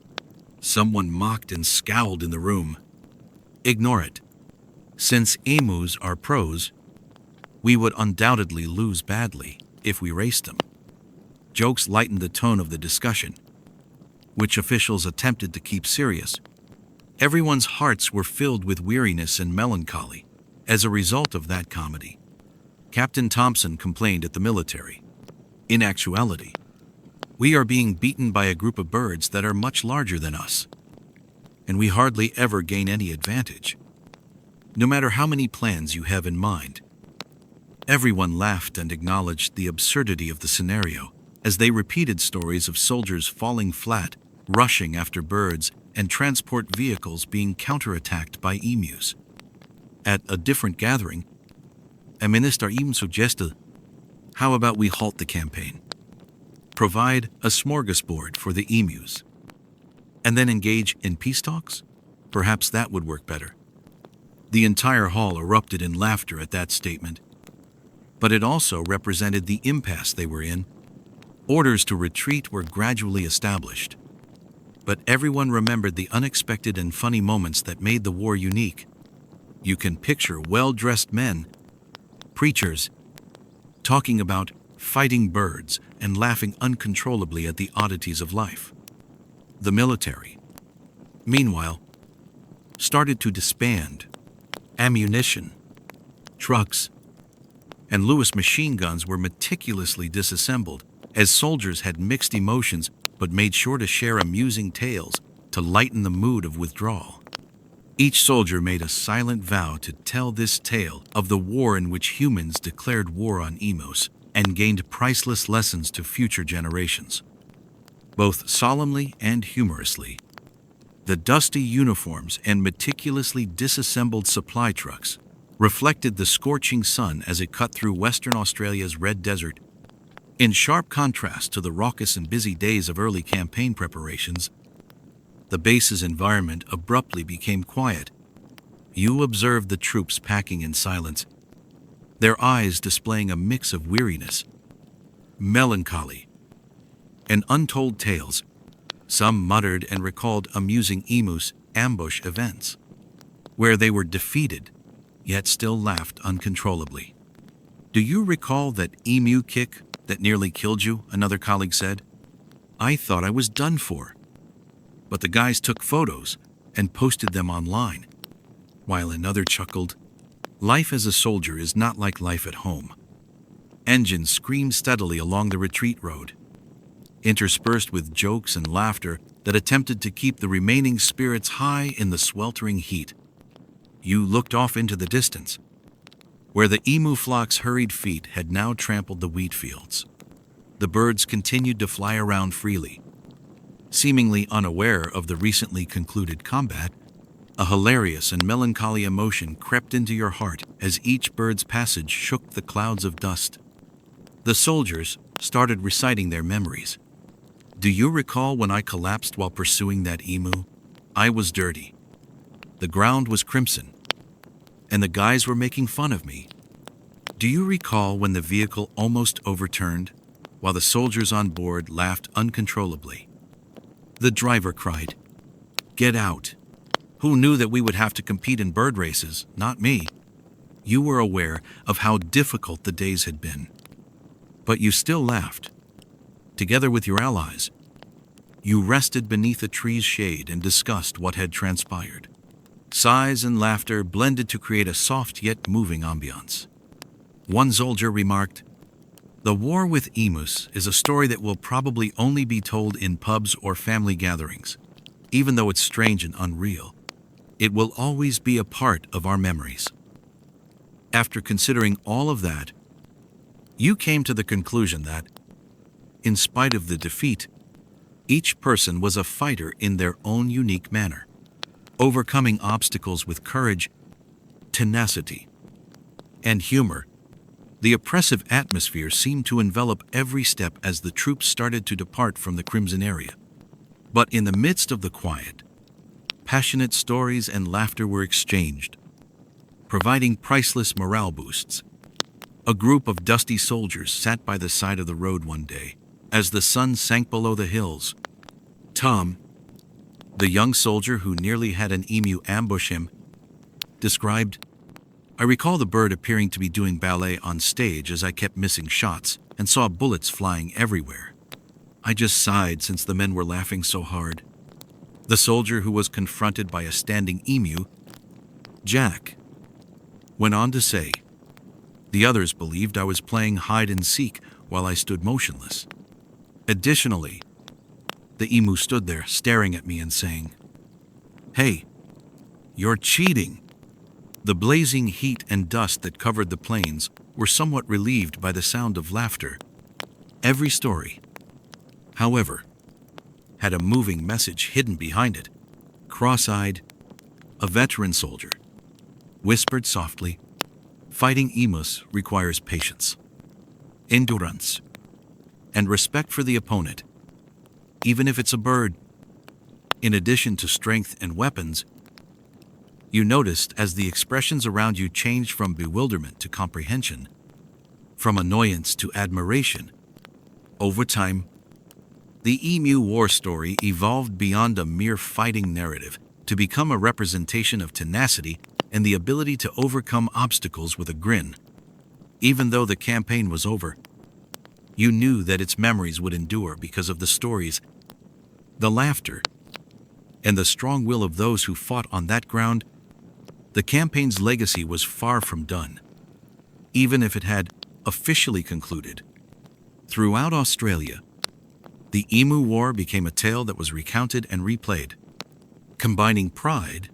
Someone mocked and scowled in the room. "Ignore it. Since emus are pros, we would undoubtedly lose badly if we raced them." Jokes lightened the tone of the discussion, which officials attempted to keep serious. Everyone's hearts were filled with weariness and melancholy as a result of that comedy. Captain Thompson complained at the military. "In actuality, we are being beaten by a group of birds that are much larger than us, and we hardly ever gain any advantage, no matter how many plans you have in mind." Everyone laughed and acknowledged the absurdity of the scenario as they repeated stories of soldiers falling flat, rushing after birds, and transport vehicles being counterattacked by emus. At a different gathering, a minister even suggested, "How about we halt the campaign, provide a smorgasbord for the emus, and then engage in peace talks? Perhaps that would work better." The entire hall erupted in laughter at that statement, but it also represented the impasse they were in. Orders to retreat were gradually established, but everyone remembered the unexpected and funny moments that made the war unique. You can picture well-dressed men, preachers, talking about fighting birds and laughing uncontrollably at the oddities of life. The military, meanwhile, started to disband. Ammunition, trucks, and Lewis machine guns were meticulously disassembled, as soldiers had mixed emotions but made sure to share amusing tales to lighten the mood of withdrawal. Each soldier made a silent vow to tell this tale of the war in which humans declared war on Emus and gained priceless lessons to future generations. Both solemnly and humorously, the dusty uniforms and meticulously disassembled supply trucks reflected the scorching sun as it cut through Western Australia's red desert. In sharp contrast to the raucous and busy days of early campaign preparations, the base's environment abruptly became quiet. You observed the troops packing in silence, their eyes displaying a mix of weariness, melancholy, and untold tales. Some muttered and recalled amusing Emus ambush events, where they were defeated, yet still laughed uncontrollably. "Do you recall that emu kick that nearly killed you?" another colleague said. "I thought I was done for. But the guys took photos and posted them online." While another chuckled, "Life as a soldier is not like life at home." Engines screamed steadily along the retreat road, interspersed with jokes and laughter that attempted to keep the remaining spirits high in the sweltering heat. You looked off into the distance, where the emu flock's hurried feet had now trampled the wheat fields. The birds continued to fly around freely, seemingly unaware of the recently concluded combat. A hilarious and melancholy emotion crept into your heart as each bird's passage shook the clouds of dust. The soldiers started reciting their memories. "Do you recall when I collapsed while pursuing that emu? I was dirty. The ground was crimson, and the guys were making fun of me. Do you recall when the vehicle almost overturned, while the soldiers on board laughed uncontrollably? The driver cried, 'Get out!' Who knew that we would have to compete in bird races? Not me." You were aware of how difficult the days had been, but you still laughed. Together with your allies, you rested beneath a tree's shade and discussed what had transpired. Sighs and laughter blended to create a soft yet moving ambiance. One soldier remarked, "The war with Emus is a story that will probably only be told in pubs or family gatherings. Even though it's strange and unreal, it will always be a part of our memories." After considering all of that, you came to the conclusion that, in spite of the defeat, each person was a fighter in their own unique manner, overcoming obstacles with courage, tenacity, and humor. The oppressive atmosphere seemed to envelop every step as the troops started to depart from the Crimson area. But in the midst of the quiet, passionate stories and laughter were exchanged, providing priceless morale boosts. A group of dusty soldiers sat by the side of the road one day, as the sun sank below the hills. Tom, the young soldier who nearly had an emu ambush him, described, "I recall the bird appearing to be doing ballet on stage as I kept missing shots and saw bullets flying everywhere. I just sighed since the men were laughing so hard." The soldier who was confronted by a standing emu, Jack, went on to say, "The others believed I was playing hide and seek while I stood motionless. Additionally, the emu stood there staring at me and saying, 'Hey, you're cheating.'" The blazing heat and dust that covered the plains were somewhat relieved by the sound of laughter. Every story, however, had a moving message hidden behind it. Cross-eyed, a veteran soldier whispered softly, "Fighting Emus requires patience, endurance, and respect for the opponent, even if it's a bird." In addition to strength and weapons, you noticed as the expressions around you changed from bewilderment to comprehension, from annoyance to admiration. Over time, the emu war story evolved beyond a mere fighting narrative to become a representation of tenacity and the ability to overcome obstacles with a grin. Even though the campaign was over, you knew that its memories would endure because of the stories, the laughter, and the strong will of those who fought on that ground. The campaign's legacy was far from done, even if it had officially concluded. Throughout Australia, The Emu War became a tale that was recounted and replayed, combining pride,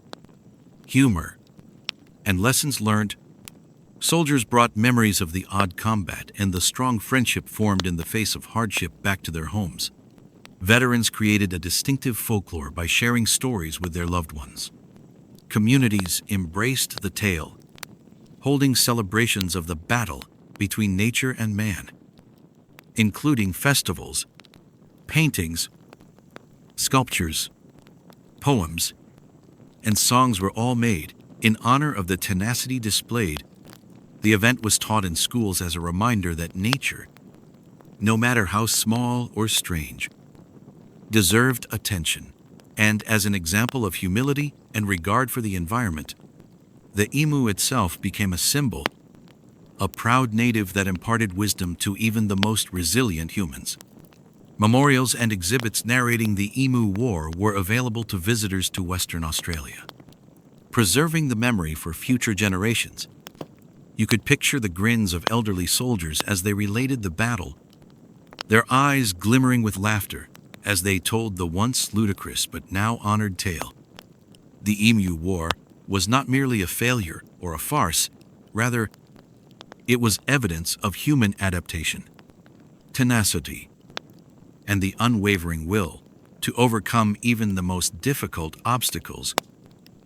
humor, and lessons learned. Soldiers brought memories of the odd combat and the strong friendship formed in the face of hardship back to their homes. Veterans created a distinctive folklore by sharing stories with their loved ones. Communities embraced the tale, holding celebrations of the battle between nature and man, including festivals, paintings, sculptures, poems, and songs were all made in honor of the tenacity displayed. The event was taught in schools as a reminder that nature, no matter how small or strange, deserved attention, and as an example of humility and regard for the environment. The emu itself became a symbol, a proud native that imparted wisdom to even the most resilient humans. Memorials and exhibits narrating the Emu War were available to visitors to Western Australia, preserving the memory for future generations. You could picture the grins of elderly soldiers as they related the battle, their eyes glimmering with laughter as they told the once ludicrous but now honored tale. The Emu War was not merely a failure or a farce, rather, it was evidence of human adaptation, tenacity, and the unwavering will to overcome even the most difficult obstacles.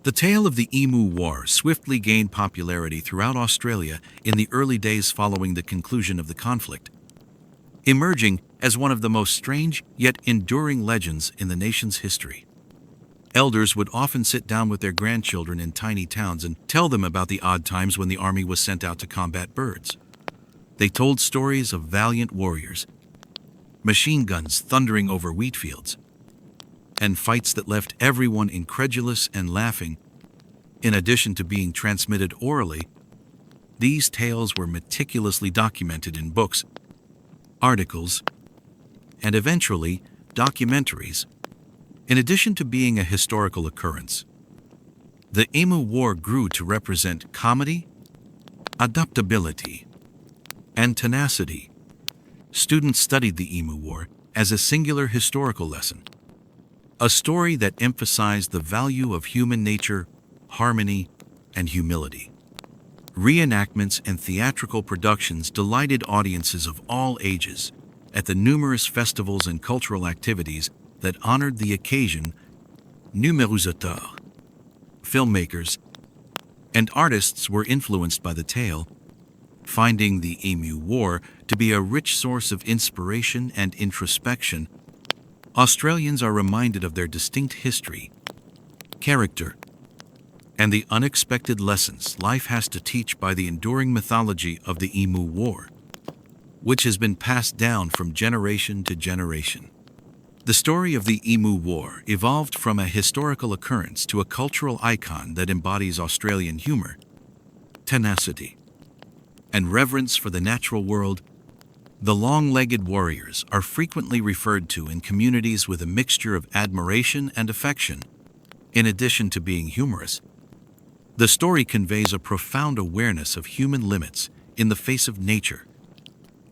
The tale of the Emu War swiftly gained popularity throughout Australia in the early days following the conclusion of the conflict, emerging as one of the most strange yet enduring legends in the nation's history. Elders would often sit down with their grandchildren in tiny towns and tell them about the odd times when the army was sent out to combat birds. They told stories of valiant warriors, machine guns thundering over wheat fields, and fights that left everyone incredulous and laughing. In addition to being transmitted orally, these tales were meticulously documented in books, articles, and eventually documentaries. In addition to being a historical occurrence, the Emu War grew to represent comedy, adaptability, and tenacity. Students studied the Emu War as a singular historical lesson, a story that emphasized the value of human nature, harmony, and humility. Reenactments and theatrical productions delighted audiences of all ages at the numerous festivals and cultural activities that honored the occasion. Numérisateurs, filmmakers, and artists were influenced by the tale, finding the Emu War to be a rich source of inspiration and introspection. Australians are reminded of their distinct history, character, and the unexpected lessons life has to teach by the enduring mythology of the Emu War, which has been passed down from generation to generation. The story of the Emu War evolved from a historical occurrence to a cultural icon that embodies Australian humor, tenacity, and reverence for the natural world. The long-legged warriors are frequently referred to in communities with a mixture of admiration and affection. In addition to being humorous, the story conveys a profound awareness of human limits in the face of nature.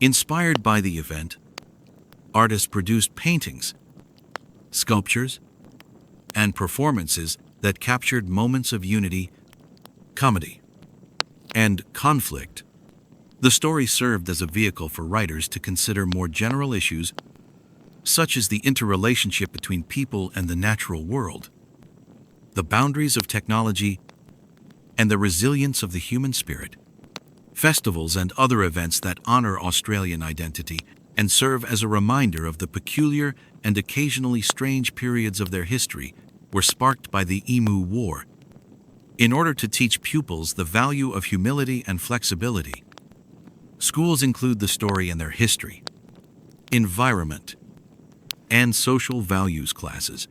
Inspired by the event, artists produced paintings, sculptures, and performances that captured moments of unity, comedy, and conflict. The story served as a vehicle for writers to consider more general issues, such as the interrelationship between people and the natural world, the boundaries of technology, and the resilience of the human spirit. Festivals and other events that honor Australian identity and serve as a reminder of the peculiar and occasionally strange periods of their history were sparked by the Emu War. In order to teach pupils the value of humility and flexibility, schools include the story in their history, environment, and social values classes.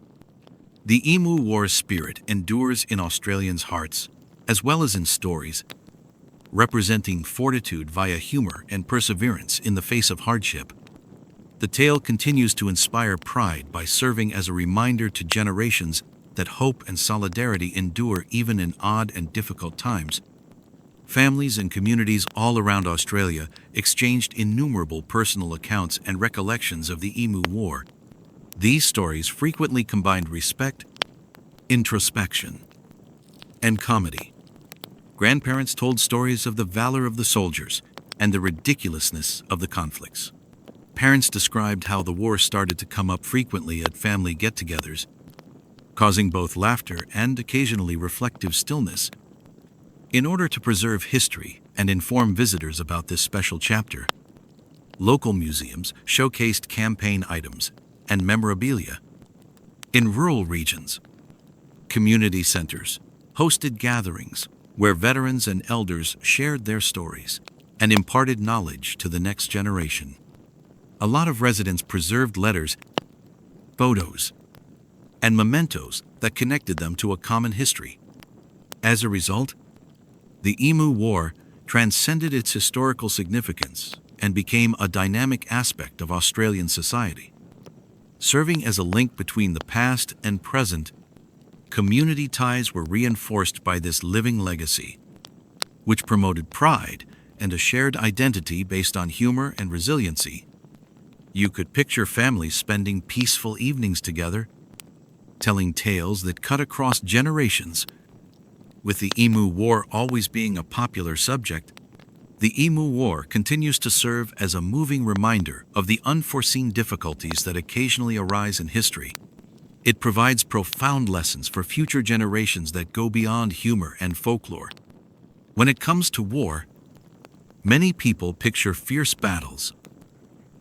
The Emu War spirit endures in Australians' hearts, as well as in stories, representing fortitude via humor and perseverance in the face of hardship. The tale continues to inspire pride by serving as a reminder to generations that hope and solidarity endure even in odd and difficult times. Families and communities all around Australia exchanged innumerable personal accounts and recollections of the Emu War, These stories frequently combined respect, introspection, and comedy. Grandparents told stories of the valor of the soldiers and the ridiculousness of the conflicts. Parents described how the war started to come up frequently at family get-togethers, causing both laughter and occasionally reflective stillness. In order to preserve history and inform visitors about this special chapter, local museums showcased campaign items and memorabilia. In rural regions, community centers hosted gatherings where veterans and elders shared their stories and imparted knowledge to the next generation. A lot of residents preserved letters, photos, and mementos that connected them to a common history. As a result, the Emu War transcended its historical significance and became a dynamic aspect of Australian society. Serving as a link between the past and present, community ties were reinforced by this living legacy, which promoted pride and a shared identity based on humor and resiliency. You could picture families spending peaceful evenings together, telling tales that cut across generations. With the Emu War always being a popular subject, the Emu War continues to serve as a moving reminder of the unforeseen difficulties that occasionally arise in history. It provides profound lessons for future generations that go beyond humor and folklore. When it comes to war, many people picture fierce battles,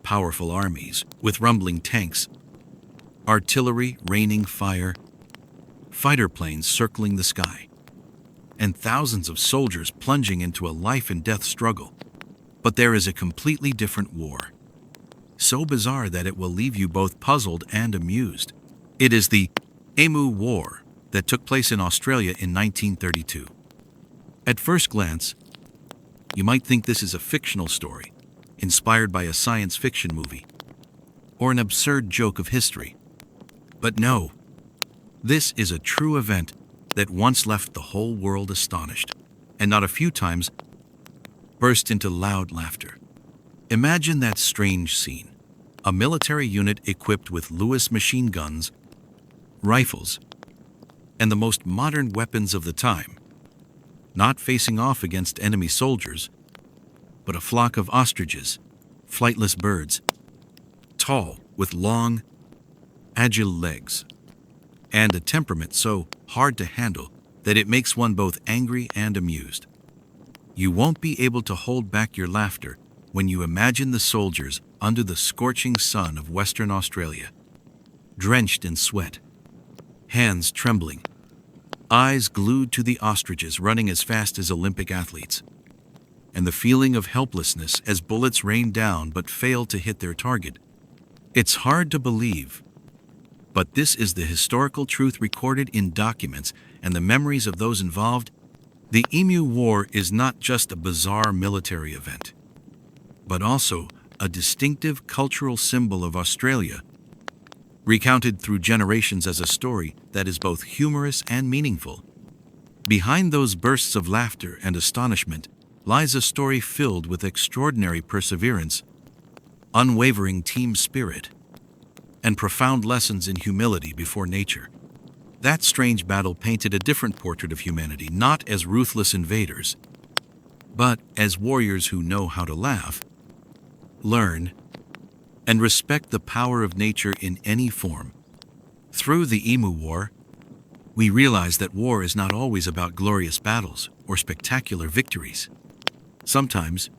powerful armies with rumbling tanks, artillery raining fire, fighter planes circling the sky, and thousands of soldiers plunging into a life-and-death struggle. But there is a completely different war, so bizarre that it will leave you both puzzled and amused. It is the Emu War that took place in Australia in 1932. At first glance, you might think this is a fictional story, inspired by a science fiction movie, or an absurd joke of history. But no, this is a true event that once left the whole world astonished, and not a few times burst into loud laughter. Imagine that strange scene: a military unit equipped with Lewis machine guns, rifles, and the most modern weapons of the time, not facing off against enemy soldiers, but a flock of ostriches, flightless birds, tall, with long, agile legs, and a temperament so hard to handle that it makes one both angry and amused. You won't be able to hold back your laughter when you imagine the soldiers under the scorching sun of Western Australia, drenched in sweat, hands trembling, eyes glued to the ostriches running as fast as Olympic athletes, and the feeling of helplessness as bullets rain down but fail to hit their target. It's hard to believe, but this is the historical truth recorded in documents and the memories of those involved. The Emu War is not just a bizarre military event, but also a distinctive cultural symbol of Australia, recounted through generations as a story that is both humorous and meaningful. Behind those bursts of laughter and astonishment lies a story filled with extraordinary perseverance, unwavering team spirit, and profound lessons in humility before nature. That strange battle painted a different portrait of humanity, not as ruthless invaders, but as warriors who know how to laugh, learn, and respect the power of nature in any form. Through the Emu War, we realize that war is not always about glorious battles or spectacular victories. Sometimes,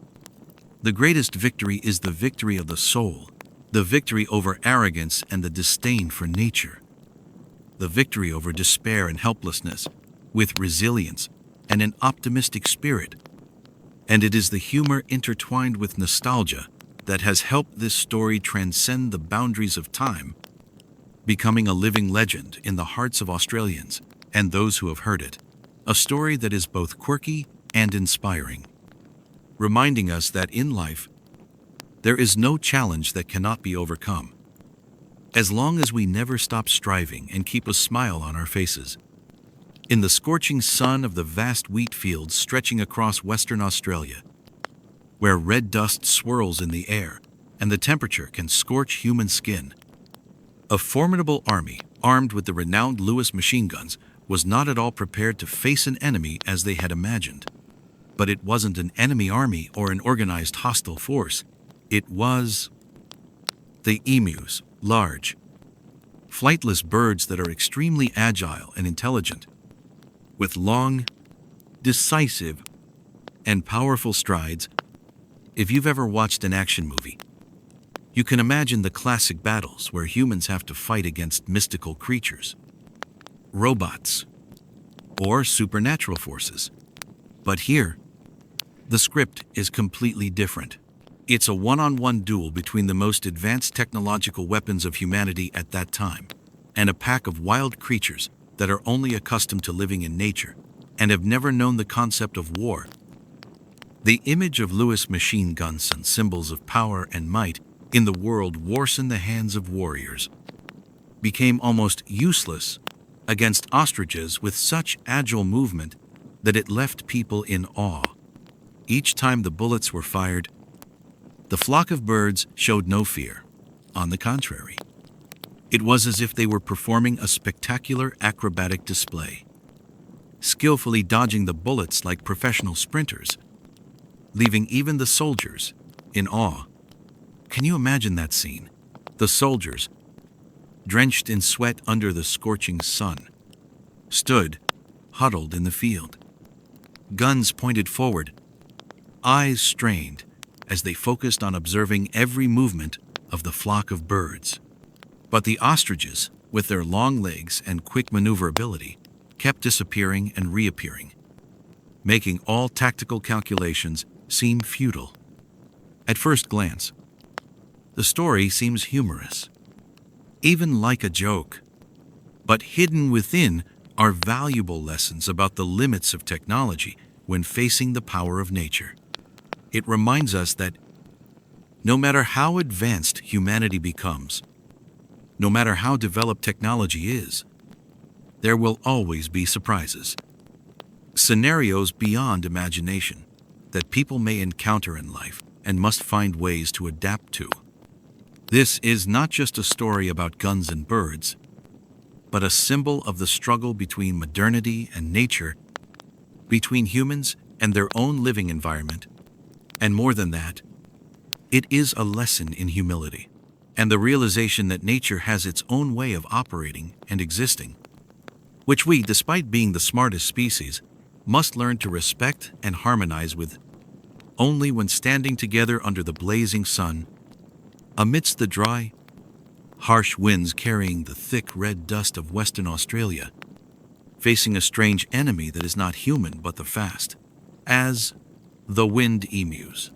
the greatest victory is the victory of the soul, the victory over arrogance and the disdain for nature, the victory over despair and helplessness with resilience and an optimistic spirit. And it is the humor intertwined with nostalgia that has helped this story transcend the boundaries of time, becoming a living legend in the hearts of Australians and those who have heard it. A story that is both quirky and inspiring, reminding us that in life, there is no challenge that cannot be overcome, as long as we never stop striving and keep a smile on our faces. In the scorching sun of the vast wheat fields stretching across Western Australia, where red dust swirls in the air and the temperature can scorch human skin, A formidable army, armed with the renowned Lewis machine guns, was not at all prepared to face an enemy as they had imagined. But it wasn't an enemy army or an organized hostile force. It was the emus, large, flightless birds that are extremely agile and intelligent, with long, decisive, and powerful strides. If you've ever watched an action movie, you can imagine the classic battles where humans have to fight against mystical creatures, robots, or supernatural forces. But here, the script is completely different. It's a one-on-one duel between the most advanced technological weapons of humanity at that time and a pack of wild creatures that are only accustomed to living in nature and have never known the concept of war. The image of Lewis machine guns and symbols of power and might in the world wars in the hands of warriors became almost useless against ostriches with such agile movement that it left people in awe. Each time the bullets were fired, the flock of birds showed no fear. On the contrary, it was as if they were performing a spectacular acrobatic display, skillfully dodging the bullets like professional sprinters, leaving even the soldiers in awe. Can you imagine that scene? The soldiers, drenched in sweat under the scorching sun, stood huddled in the field, guns pointed forward, eyes strained as they focused on observing every movement of the flock of birds. But the ostriches, with their long legs and quick maneuverability, kept disappearing and reappearing, making all tactical calculations seem futile. At first glance, the story seems humorous, even like a joke. But hidden within are valuable lessons about the limits of technology when facing the power of nature. It reminds us that no matter how advanced humanity becomes, no matter how developed technology is, there will always be surprises, scenarios beyond imagination that people may encounter in life and must find ways to adapt to. This is not just a story about guns and birds, but a symbol of the struggle between modernity and nature, between humans and their own living environment. And more than that, it is a lesson in humility and the realization that nature has its own way of operating and existing, which we, despite being the smartest species, must learn to respect and harmonize with. Only when standing together under the blazing sun, amidst the dry, harsh winds carrying the thick red dust of Western Australia, facing a strange enemy that is not human but the fast, as the wind emus,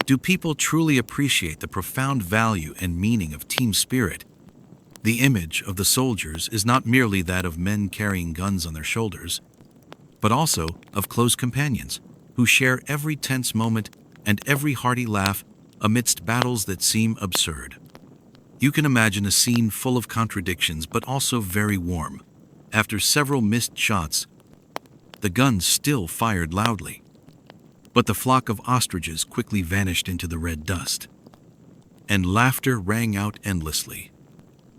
do people truly appreciate the profound value and meaning of team spirit. The image of the soldiers is not merely that of men carrying guns on their shoulders, but also of close companions who share every tense moment and every hearty laugh amidst battles that seem absurd. You can imagine a scene full of contradictions but also very warm. After several missed shots, the guns still fired loudly, but the flock of ostriches quickly vanished into the red dust, and laughter rang out endlessly.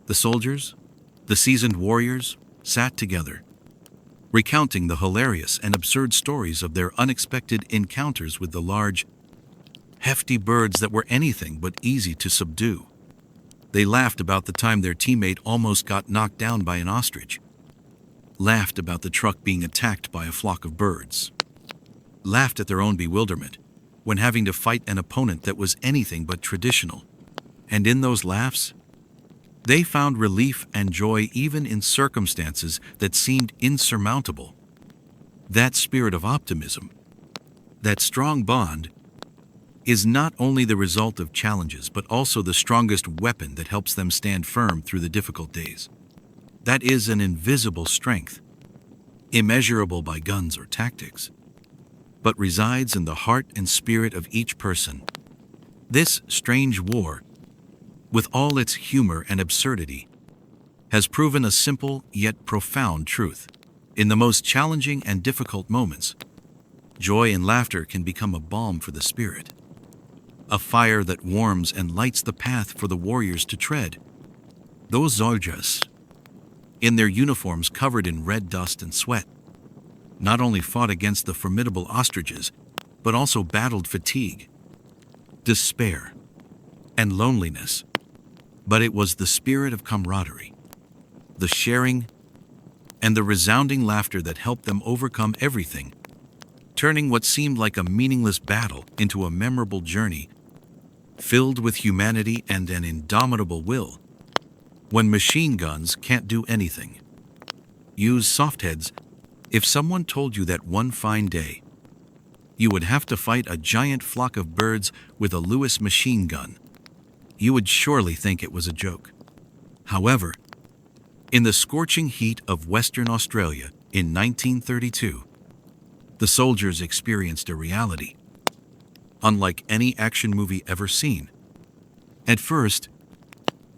The soldiers, the seasoned warriors, sat together, recounting the hilarious and absurd stories of their unexpected encounters with the large, hefty birds that were anything but easy to subdue. They laughed about the time their teammate almost got knocked down by an ostrich, laughed about the truck being attacked by a flock of birds, laughed at their own bewilderment when having to fight an opponent that was anything but traditional. And in those laughs, they found relief and joy even in circumstances that seemed insurmountable. That spirit of optimism, that strong bond, is not only the result of challenges but also the strongest weapon that helps them stand firm through the difficult days. That is an invisible strength, immeasurable by guns or tactics, but resides in the heart and spirit of each person. This strange war, with all its humor and absurdity, has proven a simple yet profound truth. In the most challenging and difficult moments, joy and laughter can become a balm for the spirit, a fire that warms and lights the path for the warriors to tread. Those soldiers, in their uniforms covered in red dust and sweat, not only fought against the formidable ostriches, but also battled fatigue, despair, and loneliness. But it was the spirit of camaraderie, the sharing, and the resounding laughter that helped them overcome everything, turning what seemed like a meaningless battle into a memorable journey filled with humanity and an indomitable will. When machine guns can't do anything, use softheads. If someone told you that one fine day you would have to fight a giant flock of birds with a Lewis machine gun, you would surely think it was a joke. However, in the scorching heat of Western Australia in 1932, the soldiers experienced a reality unlike any action movie ever seen. At first,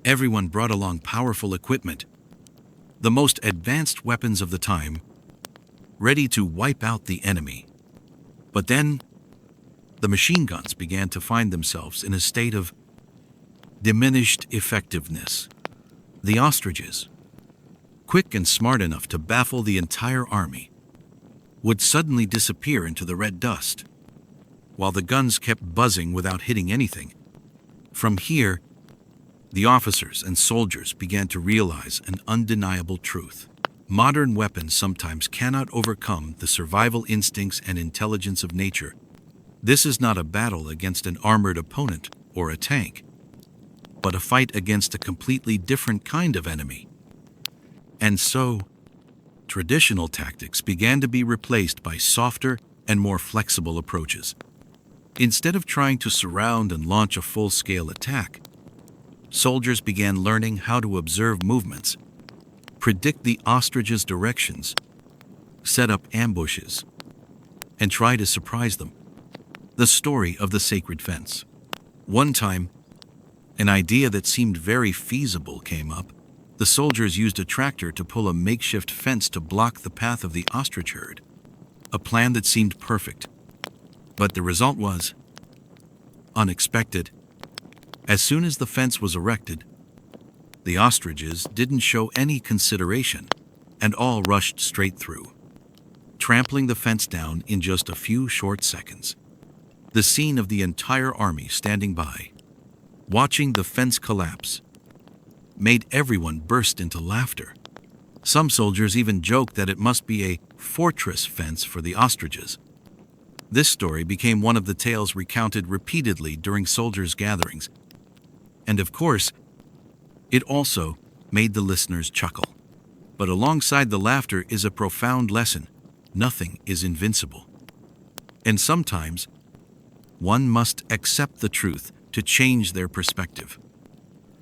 everyone brought along powerful equipment, the most advanced weapons of the time, ready to wipe out the enemy. But then, the machine guns began to find themselves in a state of diminished effectiveness. The ostriches, quick and smart enough to baffle the entire army, would suddenly disappear into the red dust, while the guns kept buzzing without hitting anything. From here, the officers and soldiers began to realize an undeniable truth. Modern weapons sometimes cannot overcome the survival instincts and intelligence of nature. This is not a battle against an armored opponent or a tank, but a fight against a completely different kind of enemy. And so, traditional tactics began to be replaced by softer and more flexible approaches. Instead of trying to surround and launch a full-scale attack, soldiers began learning how to observe movements, predict the ostriches' directions, set up ambushes, and try to surprise them. The story of the sacred fence. One time, an idea that seemed very feasible came up. The soldiers used a tractor to pull a makeshift fence to block the path of the ostrich herd, a plan that seemed perfect. But the result was unexpected. As soon as the fence was erected, the ostriches didn't show any consideration and all rushed straight through, trampling the fence down in just a few short seconds. The scene of the entire army standing by, watching the fence collapse, made everyone burst into laughter. Some soldiers even joked that it must be a fortress fence for the ostriches. This story became one of the tales recounted repeatedly during soldiers' gatherings, and of course, it also made the listeners chuckle. But alongside the laughter is a profound lesson: nothing is invincible. And sometimes, one must accept the truth to change their perspective.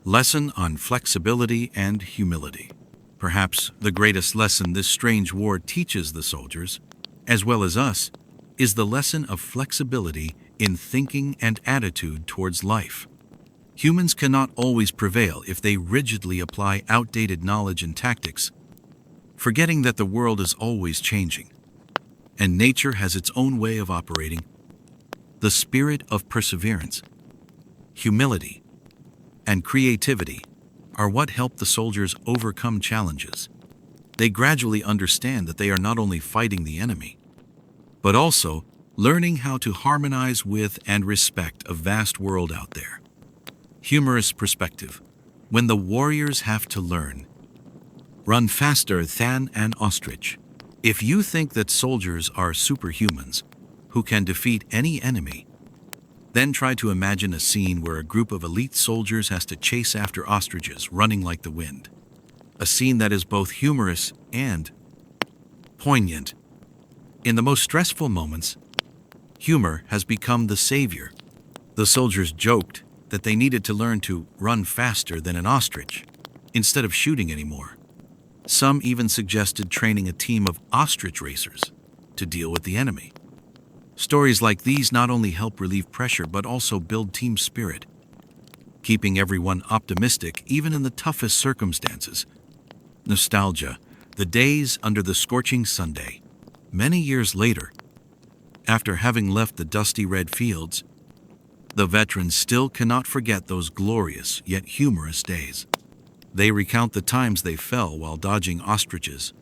Lesson on flexibility and humility. Perhaps the greatest lesson this strange war teaches the soldiers, as well as us, is the lesson of flexibility in thinking and attitude towards life. Humans cannot always prevail if they rigidly apply outdated knowledge and tactics, forgetting that the world is always changing, and nature has its own way of operating. The spirit of perseverance, humility, and creativity are what help the soldiers overcome challenges. They gradually understand that they are not only fighting the enemy, but also learning how to harmonize with and respect a vast world out there. Humorous perspective. When the warriors have to learn, run faster than an ostrich. If you think that soldiers are superhumans who can defeat any enemy, then try to imagine a scene where a group of elite soldiers has to chase after ostriches running like the wind. A scene that is both humorous and poignant. In the most stressful moments, humor has become the savior. The soldiers joked that they needed to learn to run faster than an ostrich instead of shooting anymore. Some even suggested training a team of ostrich racers to deal with the enemy. Stories like these not only help relieve pressure but also build team spirit, keeping everyone optimistic even in the toughest circumstances. Nostalgia. The days under the scorching Sunday. Many years later, after having left the dusty red fields, the veterans still cannot forget those glorious yet humorous days. They recount the times they fell while dodging ostriches,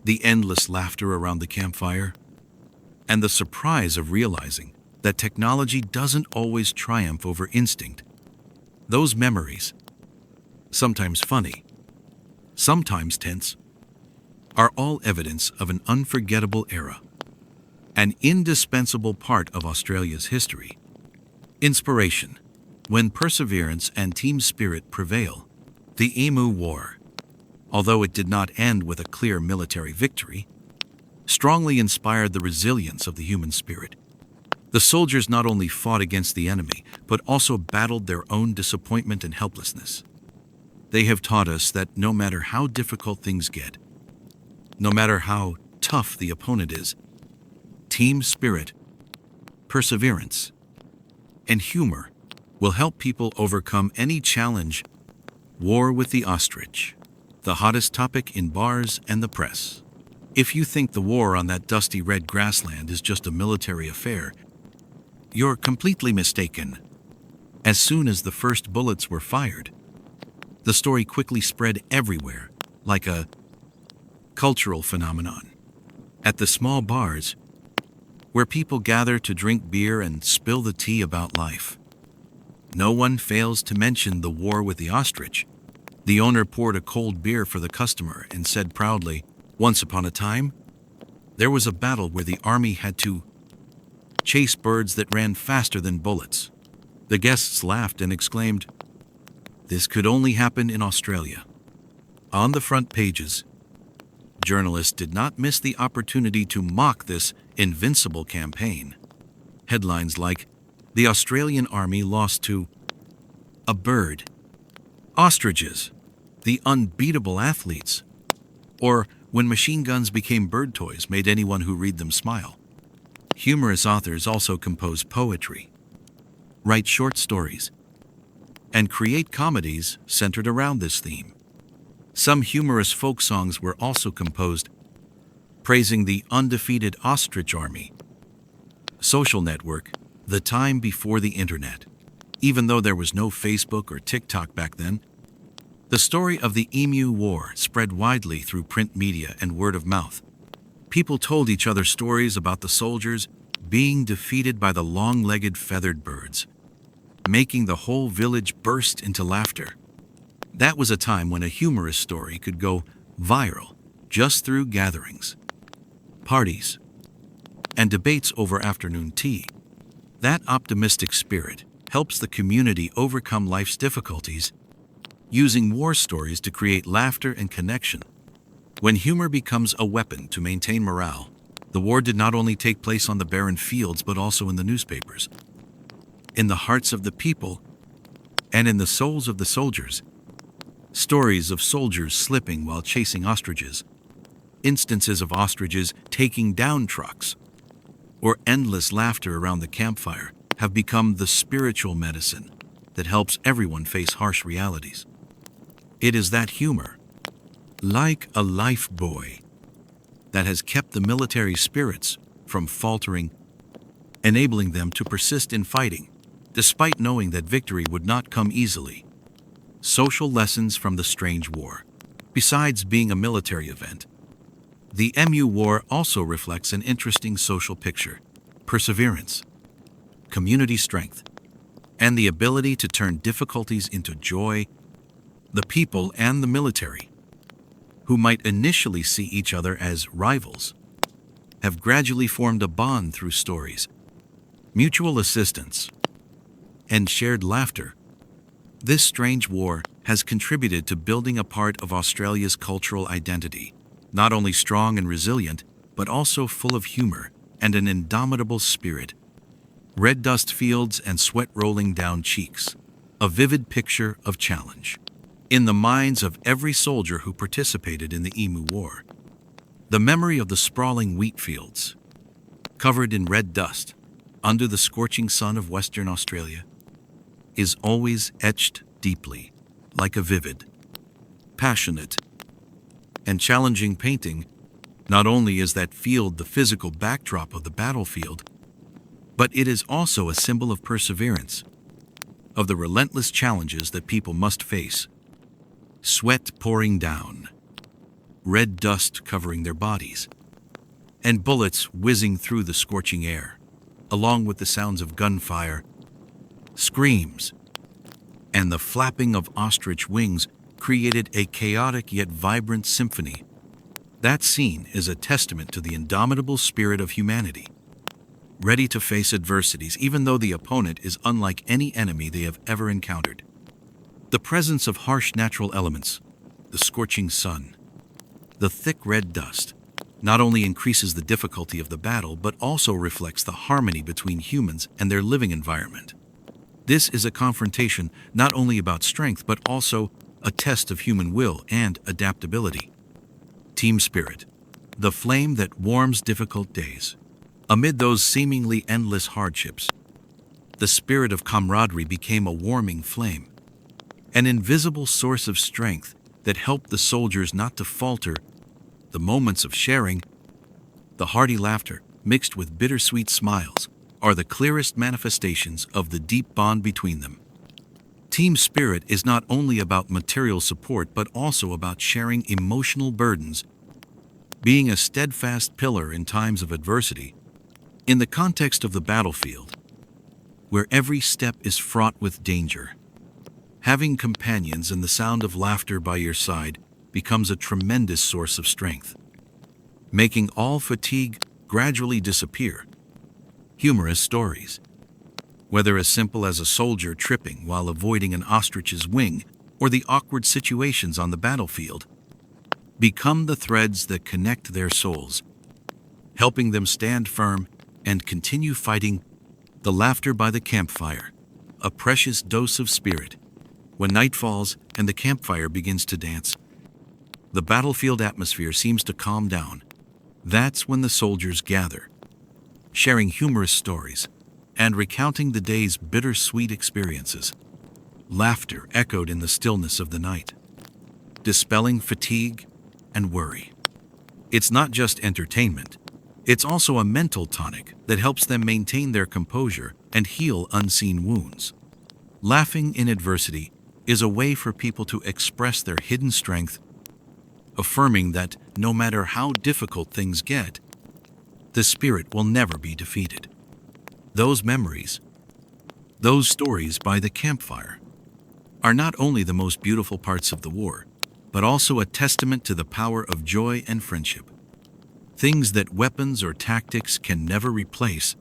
the endless laughter around the campfire, and the surprise of realizing that technology doesn't always triumph over instinct. Those memories, sometimes funny, sometimes tense, are all evidence of an unforgettable era, an indispensable part of Australia's history. Inspiration. When perseverance and team spirit prevail. The Emu War, although it did not end with a clear military victory, strongly inspired the resilience of the human spirit. The soldiers not only fought against the enemy, but also battled their own disappointment and helplessness. They have taught us that no matter how difficult things get, no matter how tough the opponent is, team spirit, perseverance, and humor will help people overcome any challenge. War with the ostrich, the hottest topic in bars and the press. If you think the war on that dusty red grassland is just a military affair, you're completely mistaken. As soon as the first bullets were fired, the story quickly spread everywhere, like a cultural phenomenon. At the small bars, where people gather to drink beer and spill the tea about life, no one fails to mention the war with the ostrich. The owner poured a cold beer for the customer and said proudly, "Once upon a time, there was a battle where the army had to chase birds that ran faster than bullets." The guests laughed and exclaimed, "This could only happen in Australia." On the front pages, journalists did not miss the opportunity to mock this invincible campaign. Headlines like, "The Australian Army lost to a bird," "Ostriches, the unbeatable athletes," or "When machine guns became bird toys," made anyone who read them smile. Humorous authors also compose poetry, write short stories, and create comedies centered around this theme. Some humorous folk songs were also composed, praising the undefeated ostrich army. Social network, the time before the internet. Even though there was no Facebook or TikTok back then, the story of the Emu War spread widely through print media and word of mouth. People told each other stories about the soldiers being defeated by the long-legged feathered birds, making the whole village burst into laughter. That was a time when a humorous story could go viral just through gatherings, parties, and debates over afternoon tea. That optimistic spirit helps the community overcome life's difficulties, using war stories to create laughter and connection. When humor becomes a weapon to maintain morale, the war did not only take place on the barren fields but also in the newspapers, in the hearts of the people, and in the souls of the soldiers. Stories of soldiers slipping while chasing ostriches, instances of ostriches taking down trucks, or endless laughter around the campfire have become the spiritual medicine that helps everyone face harsh realities. It is that humor, like a life buoy, that has kept the military spirits from faltering, enabling them to persist in fighting, despite knowing that victory would not come easily. Social lessons from the strange war. Besides being a military event, the Emu War also reflects an interesting social picture: perseverance, community strength, and the ability to turn difficulties into joy. The people and the military, who might initially see each other as rivals, have gradually formed a bond through stories, mutual assistance, and shared laughter. This strange war has contributed to building a part of Australia's cultural identity, not only strong and resilient, but also full of humor and an indomitable spirit. Red dust fields and sweat rolling down cheeks, a vivid picture of challenge in the minds of every soldier who participated in the Emu War. The memory of the sprawling wheat fields, covered in red dust, under the scorching sun of Western Australia, is always etched deeply, like a vivid, passionate, and challenging painting. Not only is that field the physical backdrop of the battlefield, but it is also a symbol of perseverance, of the relentless challenges that people must face. sweat pouring down, red dust covering their bodies, and bullets whizzing through the scorching air, along with the sounds of gunfire, screams, and the flapping of ostrich wings created a chaotic yet vibrant symphony. That scene is a testament to the indomitable spirit of humanity, ready to face adversities even though the opponent is unlike any enemy they have ever encountered. The presence of harsh natural elements, the scorching sun, the thick red dust, not only increases the difficulty of the battle but also reflects the harmony between humans and their living environment. This is a confrontation not only about strength but also a test of human will and adaptability. Team spirit, the flame that warms difficult days. Amid those seemingly endless hardships, the spirit of camaraderie became a warming flame, an invisible source of strength that helped the soldiers not to falter. The moments of sharing, the hearty laughter mixed with bittersweet smiles, are the clearest manifestations of the deep bond between them. Team spirit is not only about material support but also about sharing emotional burdens, being a steadfast pillar in times of adversity. In the context of the battlefield, where every step is fraught with danger, having companions and the sound of laughter by your side becomes a tremendous source of strength, making all fatigue gradually disappear. Humorous stories, whether as simple as a soldier tripping while avoiding an ostrich's wing or the awkward situations on the battlefield, become the threads that connect their souls, helping them stand firm and continue fighting. The laughter by the campfire, a precious dose of spirit. When night falls and the campfire begins to dance, the battlefield atmosphere seems to calm down. That's when the soldiers gather, sharing humorous stories and recounting the day's bittersweet experiences. Laughter echoed in the stillness of the night, dispelling fatigue and worry. It's not just entertainment, it's also a mental tonic that helps them maintain their composure and heal unseen wounds. Laughing in adversity is a way for people to express their hidden strength, affirming that no matter how difficult things get, the spirit will never be defeated. Those memories, those stories by the campfire, are not only the most beautiful parts of the war, but also a testament to the power of joy and friendship. Things that weapons or tactics can never replace.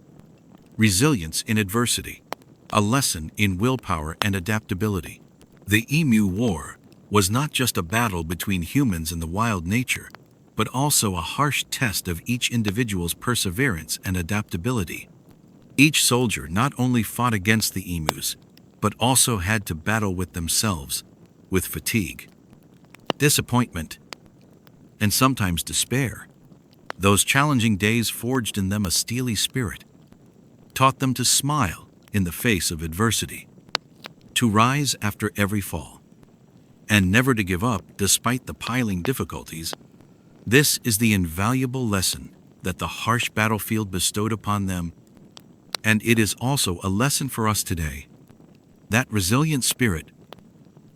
Resilience in adversity, a lesson in willpower and adaptability. The Emu War was not just a battle between humans and the wild nature, but also a harsh test of each individual's perseverance and adaptability. Each soldier not only fought against the emus, but also had to battle with themselves, with fatigue, disappointment, and sometimes despair. Those challenging days forged in them a steely spirit, taught them to smile in the face of adversity, to rise after every fall, and never to give up despite the piling difficulties. This is the invaluable lesson that the harsh battlefield bestowed upon them, and it is also a lesson for us today. That resilient spirit,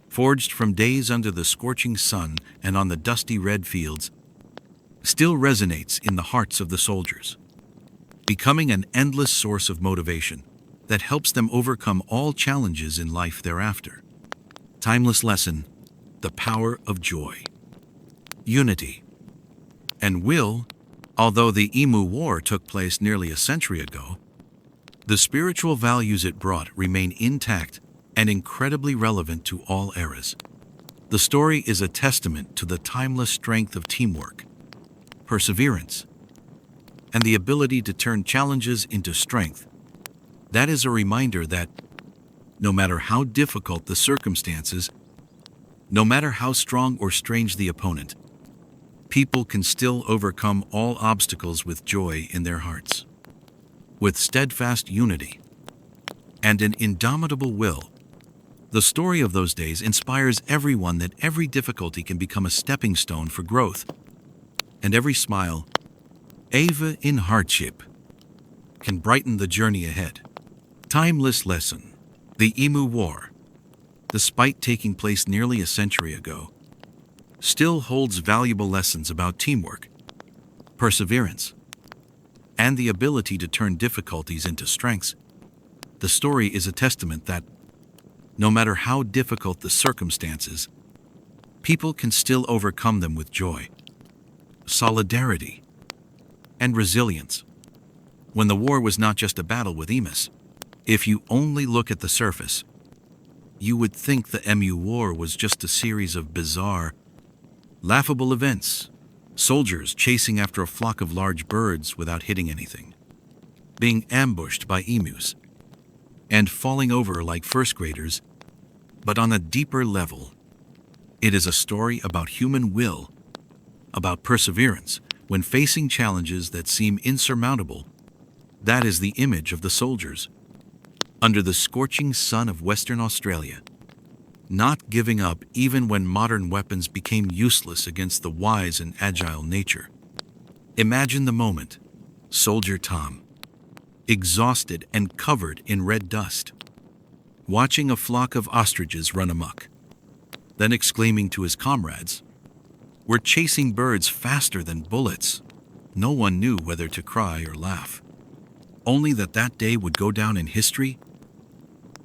forged from days under the scorching sun and on the dusty red fields, still resonates in the hearts of the soldiers, becoming an endless source of motivation that helps them overcome all challenges in life thereafter. Timeless lesson, the power of joy, unity, and will. Although the Emu War took place nearly a century ago, the spiritual values it brought remain intact and incredibly relevant to all eras. The story is a testament to the timeless strength of teamwork, perseverance, and the ability to turn challenges into strength. That is a reminder that no matter how difficult the circumstances, no matter how strong or strange the opponent, people can still overcome all obstacles with joy in their hearts. With steadfast unity and an indomitable will, the story of those days inspires everyone that every difficulty can become a stepping stone for growth, and every smile, even in hardship, can brighten the journey ahead. Timeless lesson, the Emu War, despite taking place nearly a century ago, still holds valuable lessons about teamwork, perseverance, and the ability to turn difficulties into strengths. The story is a testament that, no matter how difficult the circumstances, people can still overcome them with joy, solidarity, and resilience. When the war was not just a battle with Emus, if you only look at the surface, you would think the Emu War was just a series of bizarre, laughable events. Soldiers chasing after a flock of large birds without hitting anything, being ambushed by emus, and falling over like first graders. But on a deeper level, it is a story about human will, about perseverance when facing challenges that seem insurmountable. That is the image of the soldiers, under the scorching sun of Western Australia, not giving up even when modern weapons became useless against the wise and agile nature. Imagine the moment. Soldier Tom, exhausted and covered in red dust, watching a flock of ostriches run amok, then exclaiming to his comrades, "We're chasing birds faster than bullets." No one knew whether to cry or laugh, only that day would go down in history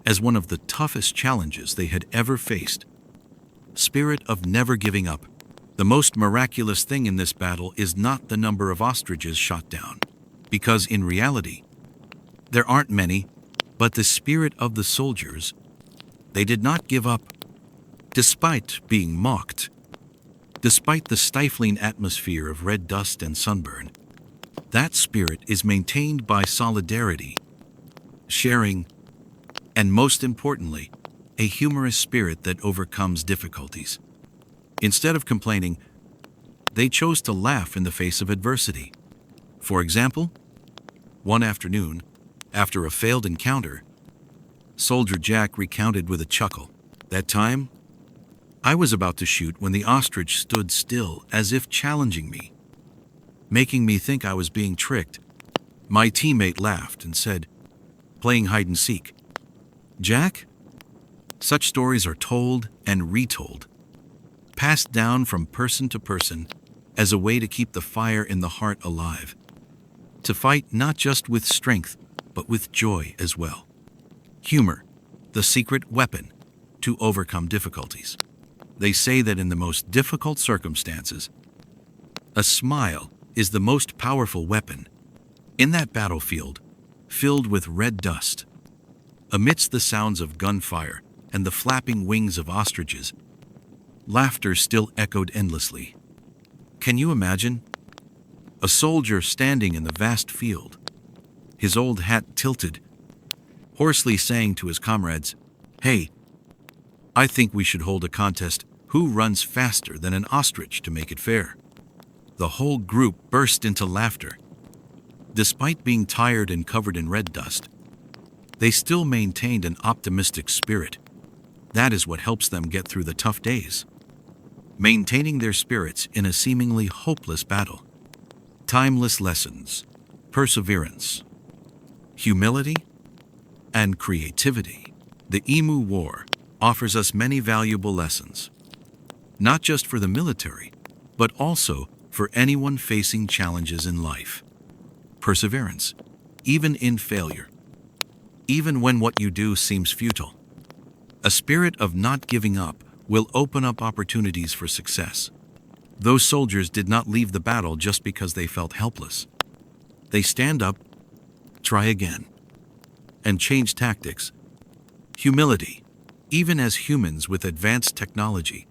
as one of the toughest challenges they had ever faced. Spirit of never giving up. The most miraculous thing in this battle is not the number of ostriches shot down, because in reality, there aren't many, but the spirit of the soldiers. They did not give up, despite being mocked, despite the stifling atmosphere of red dust and sunburn. That spirit is maintained by solidarity, sharing, and most importantly, a humorous spirit that overcomes difficulties. Instead of complaining, they chose to laugh in the face of adversity. For example, one afternoon, after a failed encounter, Soldier Jack recounted with a chuckle, "That time, I was about to shoot when the ostrich stood still as if challenging me, making me think I was being tricked. My teammate laughed and said, 'Playing hide and seek.' Jack?" Such stories are told and retold, passed down from person to person as a way to keep the fire in the heart alive, to fight not just with strength, but with joy as well. Humor, the secret weapon to overcome difficulties. They say that in the most difficult circumstances, a smile is the most powerful weapon. In that battlefield, filled with red dust, amidst the sounds of gunfire and the flapping wings of ostriches, laughter still echoed endlessly. Can you imagine? A soldier standing in the vast field, his old hat tilted, hoarsely saying to his comrades, "Hey, I think we should hold a contest who runs faster than an ostrich to make it fair." The whole group burst into laughter. Despite being tired and covered in red dust, they still maintained an optimistic spirit. That is what helps them get through the tough days. Maintaining their spirits in a seemingly hopeless battle. Timeless lessons, perseverance, humility, and creativity. The Emu War offers us many valuable lessons, not just for the military, but also for anyone facing challenges in life. Perseverance, even in failure, even when what you do seems futile. A spirit of not giving up will open up opportunities for success. Those soldiers did not leave the battle just because they felt helpless. They stand up, try again, and change tactics. Humility, even as humans with advanced technology,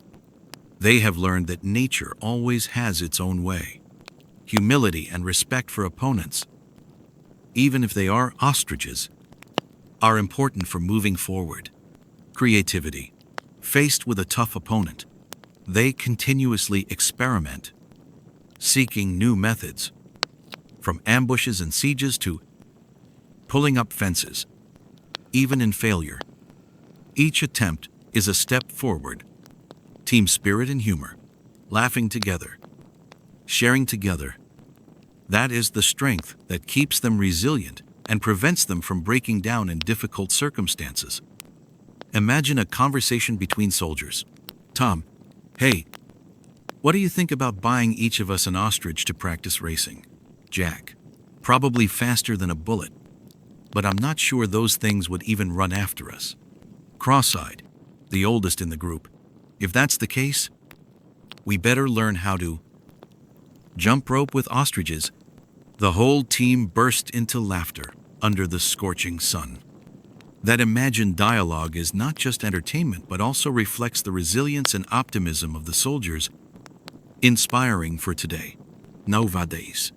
they have learned that nature always has its own way. Humility and respect for opponents, even if they are ostriches, are important for moving forward. Creativity. Faced with a tough opponent, they continuously experiment, seeking new methods, from ambushes and sieges to pulling up fences. Even in failure, each attempt is a step forward. Team spirit and humor, laughing together, sharing together. That is the strength that keeps them resilient and prevents them from breaking down in difficult circumstances. Imagine a conversation between soldiers. Tom, hey, what do you think about buying each of us an ostrich to practice racing? Jack, probably faster than a bullet, but I'm not sure those things would even run after us. Cross-eyed, the oldest in the group. If that's the case, we better learn how to jump rope with ostriches. The whole team burst into laughter under the scorching sun. That imagined dialogue is not just entertainment but also reflects the resilience and optimism of the soldiers, inspiring for today. Nowadays,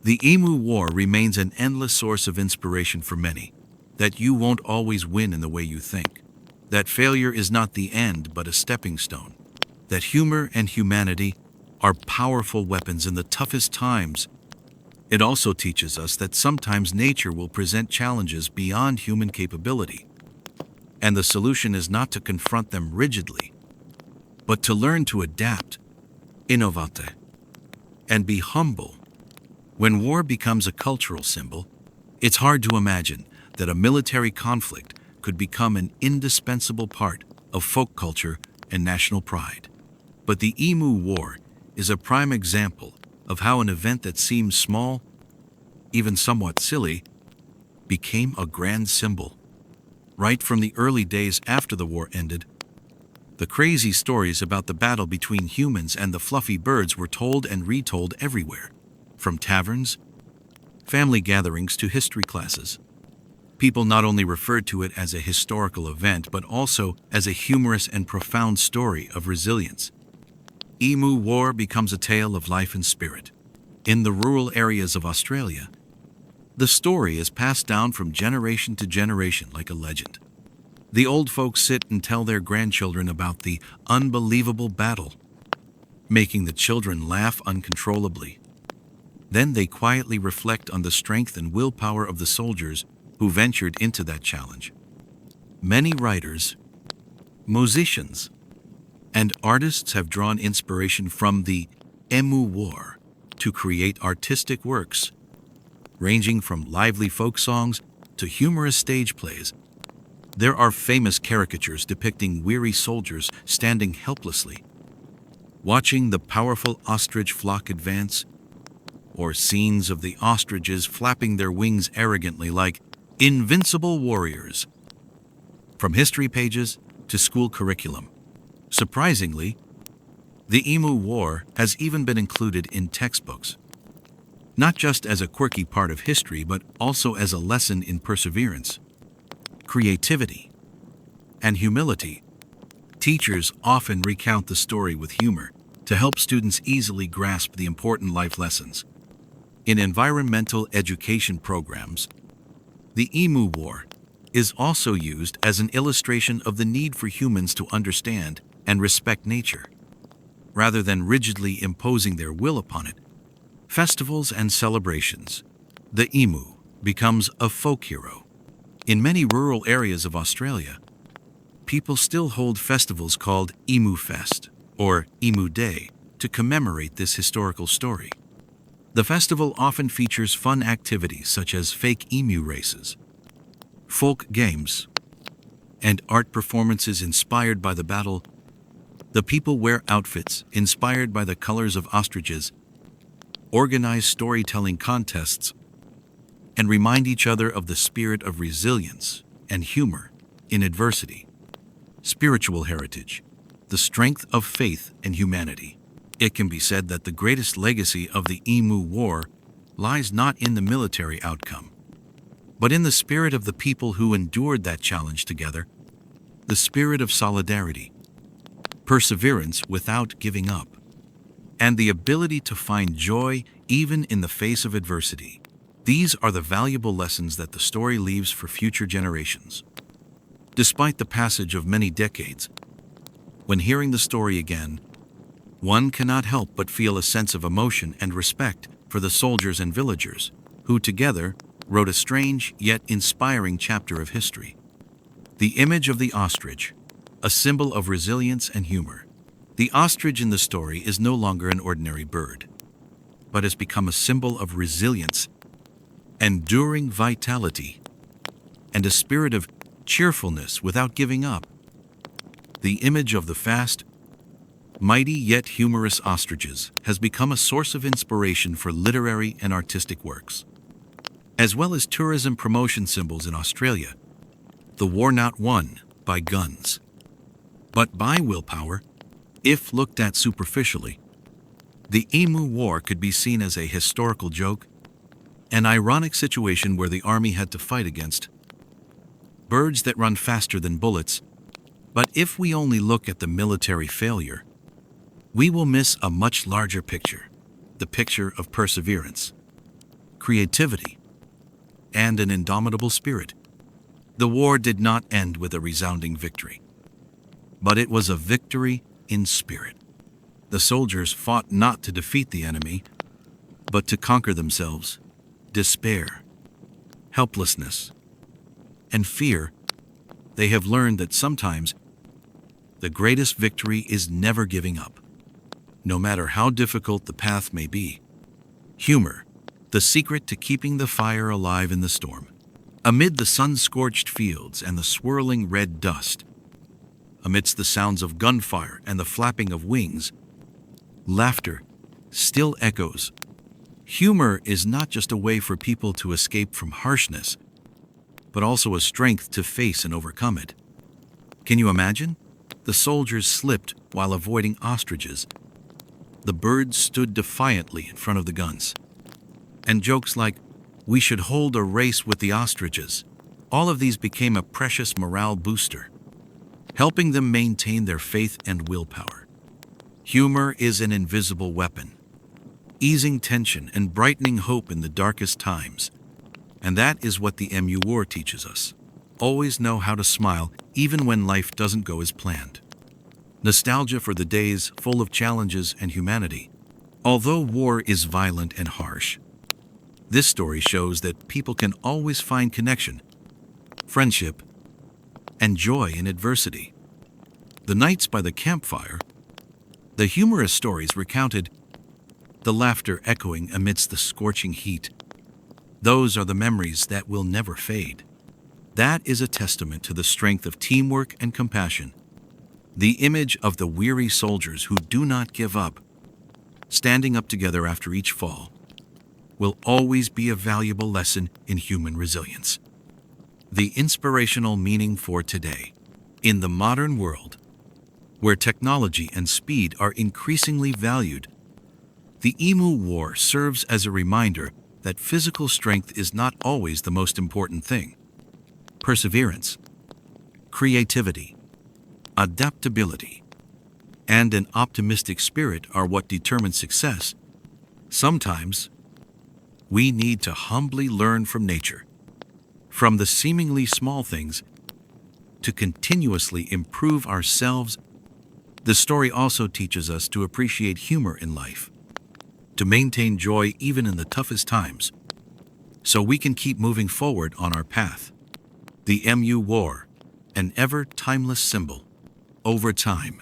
the Emu War remains an endless source of inspiration for many, that you won't always win in the way you think, that failure is not the end but a stepping stone, that humor and humanity are powerful weapons in the toughest times. It also teaches us that sometimes nature will present challenges beyond human capability, and the solution is not to confront them rigidly, but to learn to adapt, innovate, and be humble. When war becomes a cultural symbol, it's hard to imagine that a military conflict could become an indispensable part of folk culture and national pride. But the Emu War is a prime example of how an event that seems small, even somewhat silly, became a grand symbol. Right from the early days after the war ended, the crazy stories about the battle between humans and the fluffy birds were told and retold everywhere, from taverns, family gatherings to history classes. People not only referred to it as a historical event but also as a humorous and profound story of resilience. Emu War becomes a tale of life and spirit. In the rural areas of Australia, the story is passed down from generation to generation like a legend. The old folks sit and tell their grandchildren about the unbelievable battle, making the children laugh uncontrollably. Then they quietly reflect on the strength and willpower of the soldiers who ventured into that challenge. Many writers, musicians, and artists have drawn inspiration from the Emu War to create artistic works, ranging from lively folk songs to humorous stage plays. There are famous caricatures depicting weary soldiers standing helplessly, watching the powerful ostrich flock advance, or scenes of the ostriches flapping their wings arrogantly like invincible warriors. From history pages to school curriculum, surprisingly, the Emu War has even been included in textbooks, not just as a quirky part of history but also as a lesson in perseverance, creativity, and humility. Teachers often recount the story with humor to help students easily grasp the important life lessons. In environmental education programs, the Emu War is also used as an illustration of the need for humans to understand and respect nature, rather than rigidly imposing their will upon it. Festivals and celebrations, the emu becomes a folk hero. In many rural areas of Australia, people still hold festivals called Emu Fest or Emu Day to commemorate this historical story. The festival often features fun activities such as fake emu races, folk games, and art performances inspired by the battle. The people wear outfits inspired by the colors of ostriches, organize storytelling contests, and remind each other of the spirit of resilience and humor in adversity. Spiritual heritage, the strength of faith and humanity. It can be said that the greatest legacy of the Emu War lies not in the military outcome, but in the spirit of the people who endured that challenge together, the spirit of solidarity, perseverance without giving up, and the ability to find joy even in the face of adversity. These are the valuable lessons that the story leaves for future generations. Despite the passage of many decades, when hearing the story again, one cannot help but feel a sense of emotion and respect for the soldiers and villagers, who together wrote a strange yet inspiring chapter of history. The image of the ostrich, a symbol of resilience and humor. The ostrich in the story is no longer an ordinary bird, but has become a symbol of resilience, enduring vitality, and a spirit of cheerfulness without giving up. The image of the fast, mighty yet humorous ostriches has become a source of inspiration for literary and artistic works. As well as tourism promotion symbols in Australia, the war not won by guns, but by willpower. If looked at superficially, the Emu War could be seen as a historical joke, an ironic situation where the army had to fight against birds that run faster than bullets. But if we only look at the military failure, we will miss a much larger picture, the picture of perseverance, creativity, and an indomitable spirit. The war did not end with a resounding victory, but it was a victory in spirit. The soldiers fought not to defeat the enemy, but to conquer themselves, despair, helplessness, and fear. They have learned that sometimes the greatest victory is never giving up, no matter how difficult the path may be. Humor, the secret to keeping the fire alive in the storm. Amid the sun-scorched fields and the swirling red dust, amidst the sounds of gunfire and the flapping of wings, laughter still echoes. Humor is not just a way for people to escape from harshness, but also a strength to face and overcome it. Can you imagine? The soldiers slipped while avoiding ostriches. The birds stood defiantly in front of the guns. And jokes like, "We should hold a race with the ostriches," all of these became a precious morale booster, helping them maintain their faith and willpower. Humor is an invisible weapon, easing tension and brightening hope in the darkest times. And that is what the Emu War teaches us. Always know how to smile even when life doesn't go as planned. Nostalgia for the days full of challenges and humanity. Although war is violent and harsh, this story shows that people can always find connection, friendship, and joy in adversity. The nights by the campfire, the humorous stories recounted, the laughter echoing amidst the scorching heat. Those are the memories that will never fade. That is a testament to the strength of teamwork and compassion. The image of the weary soldiers who do not give up, standing up together after each fall, will always be a valuable lesson in human resilience. The inspirational meaning for today. In the modern world, where technology and speed are increasingly valued, the Emu War serves as a reminder that physical strength is not always the most important thing. Perseverance, creativity, adaptability, and an optimistic spirit are what determine success. Sometimes, we need to humbly learn from nature, from the seemingly small things, to continuously improve ourselves. The story also teaches us to appreciate humor in life, to maintain joy even in the toughest times, so we can keep moving forward on our path. The Emu War, an ever-timeless symbol. Over time,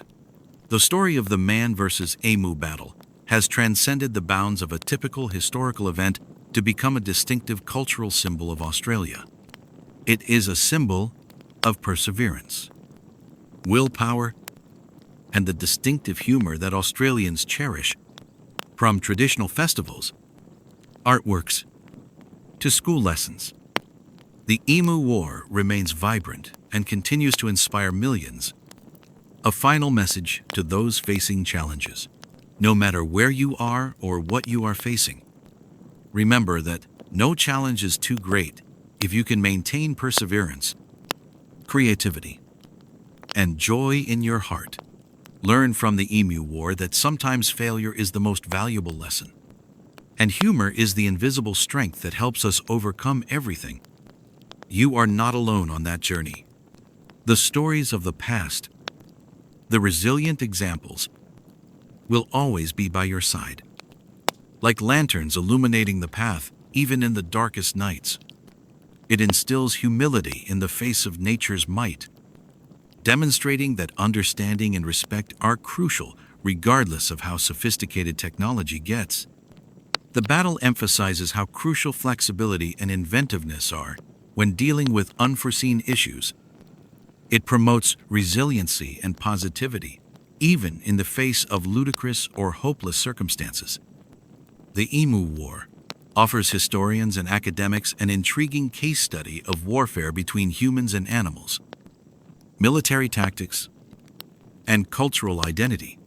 the story of the man versus emu battle has transcended the bounds of a typical historical event to become a distinctive cultural symbol of Australia. It is a symbol of perseverance, willpower, and the distinctive humor that Australians cherish. From traditional festivals, artworks, to school lessons, the Emu War remains vibrant and continues to inspire millions. A final message to those facing challenges. No matter where you are or what you are facing, remember that no challenge is too great if you can maintain perseverance, creativity, and joy in your heart. Learn from the Emu War that sometimes failure is the most valuable lesson, and humor is the invisible strength that helps us overcome everything. You are not alone on that journey. The stories of the past, the resilient examples, will always be by your side, like lanterns illuminating the path even in the darkest nights. It instills humility in the face of nature's might, demonstrating that understanding and respect are crucial regardless of how sophisticated technology gets. The battle emphasizes how crucial flexibility and inventiveness are when dealing with unforeseen issues, It promotes resiliency and positivity, even in the face of ludicrous or hopeless circumstances. The Emu War offers historians and academics an intriguing case study of warfare between humans and animals, military tactics, and cultural identity.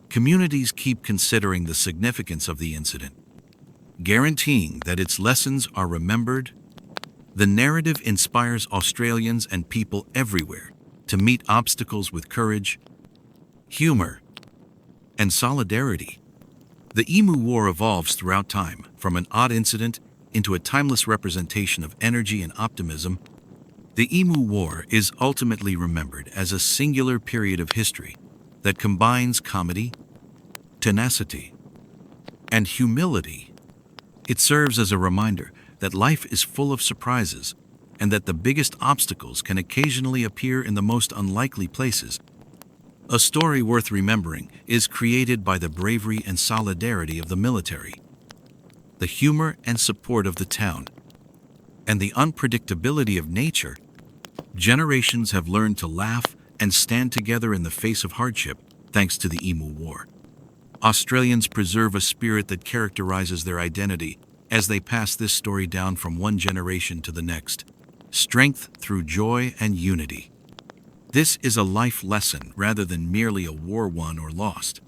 Communities keep considering the significance of the incident, guaranteeing that its lessons are remembered. The narrative inspires Australians and people everywhere to meet obstacles with courage, humor, and solidarity. The Emu War evolves throughout time, from an odd incident into a timeless representation of energy and optimism. The Emu War is ultimately remembered as a singular period of history that combines comedy, tenacity, and humility. It serves as a reminder that life is full of surprises and that the biggest obstacles can occasionally appear in the most unlikely places. A story worth remembering is created by the bravery and solidarity of the military, the humor and support of the town, and the unpredictability of nature. Generations have learned to laugh and stand together in the face of hardship thanks to the Emu War. Australians preserve a spirit that characterizes their identity as they pass this story down from one generation to the next. Strength through joy and unity. This is a life lesson rather than merely a war won or lost.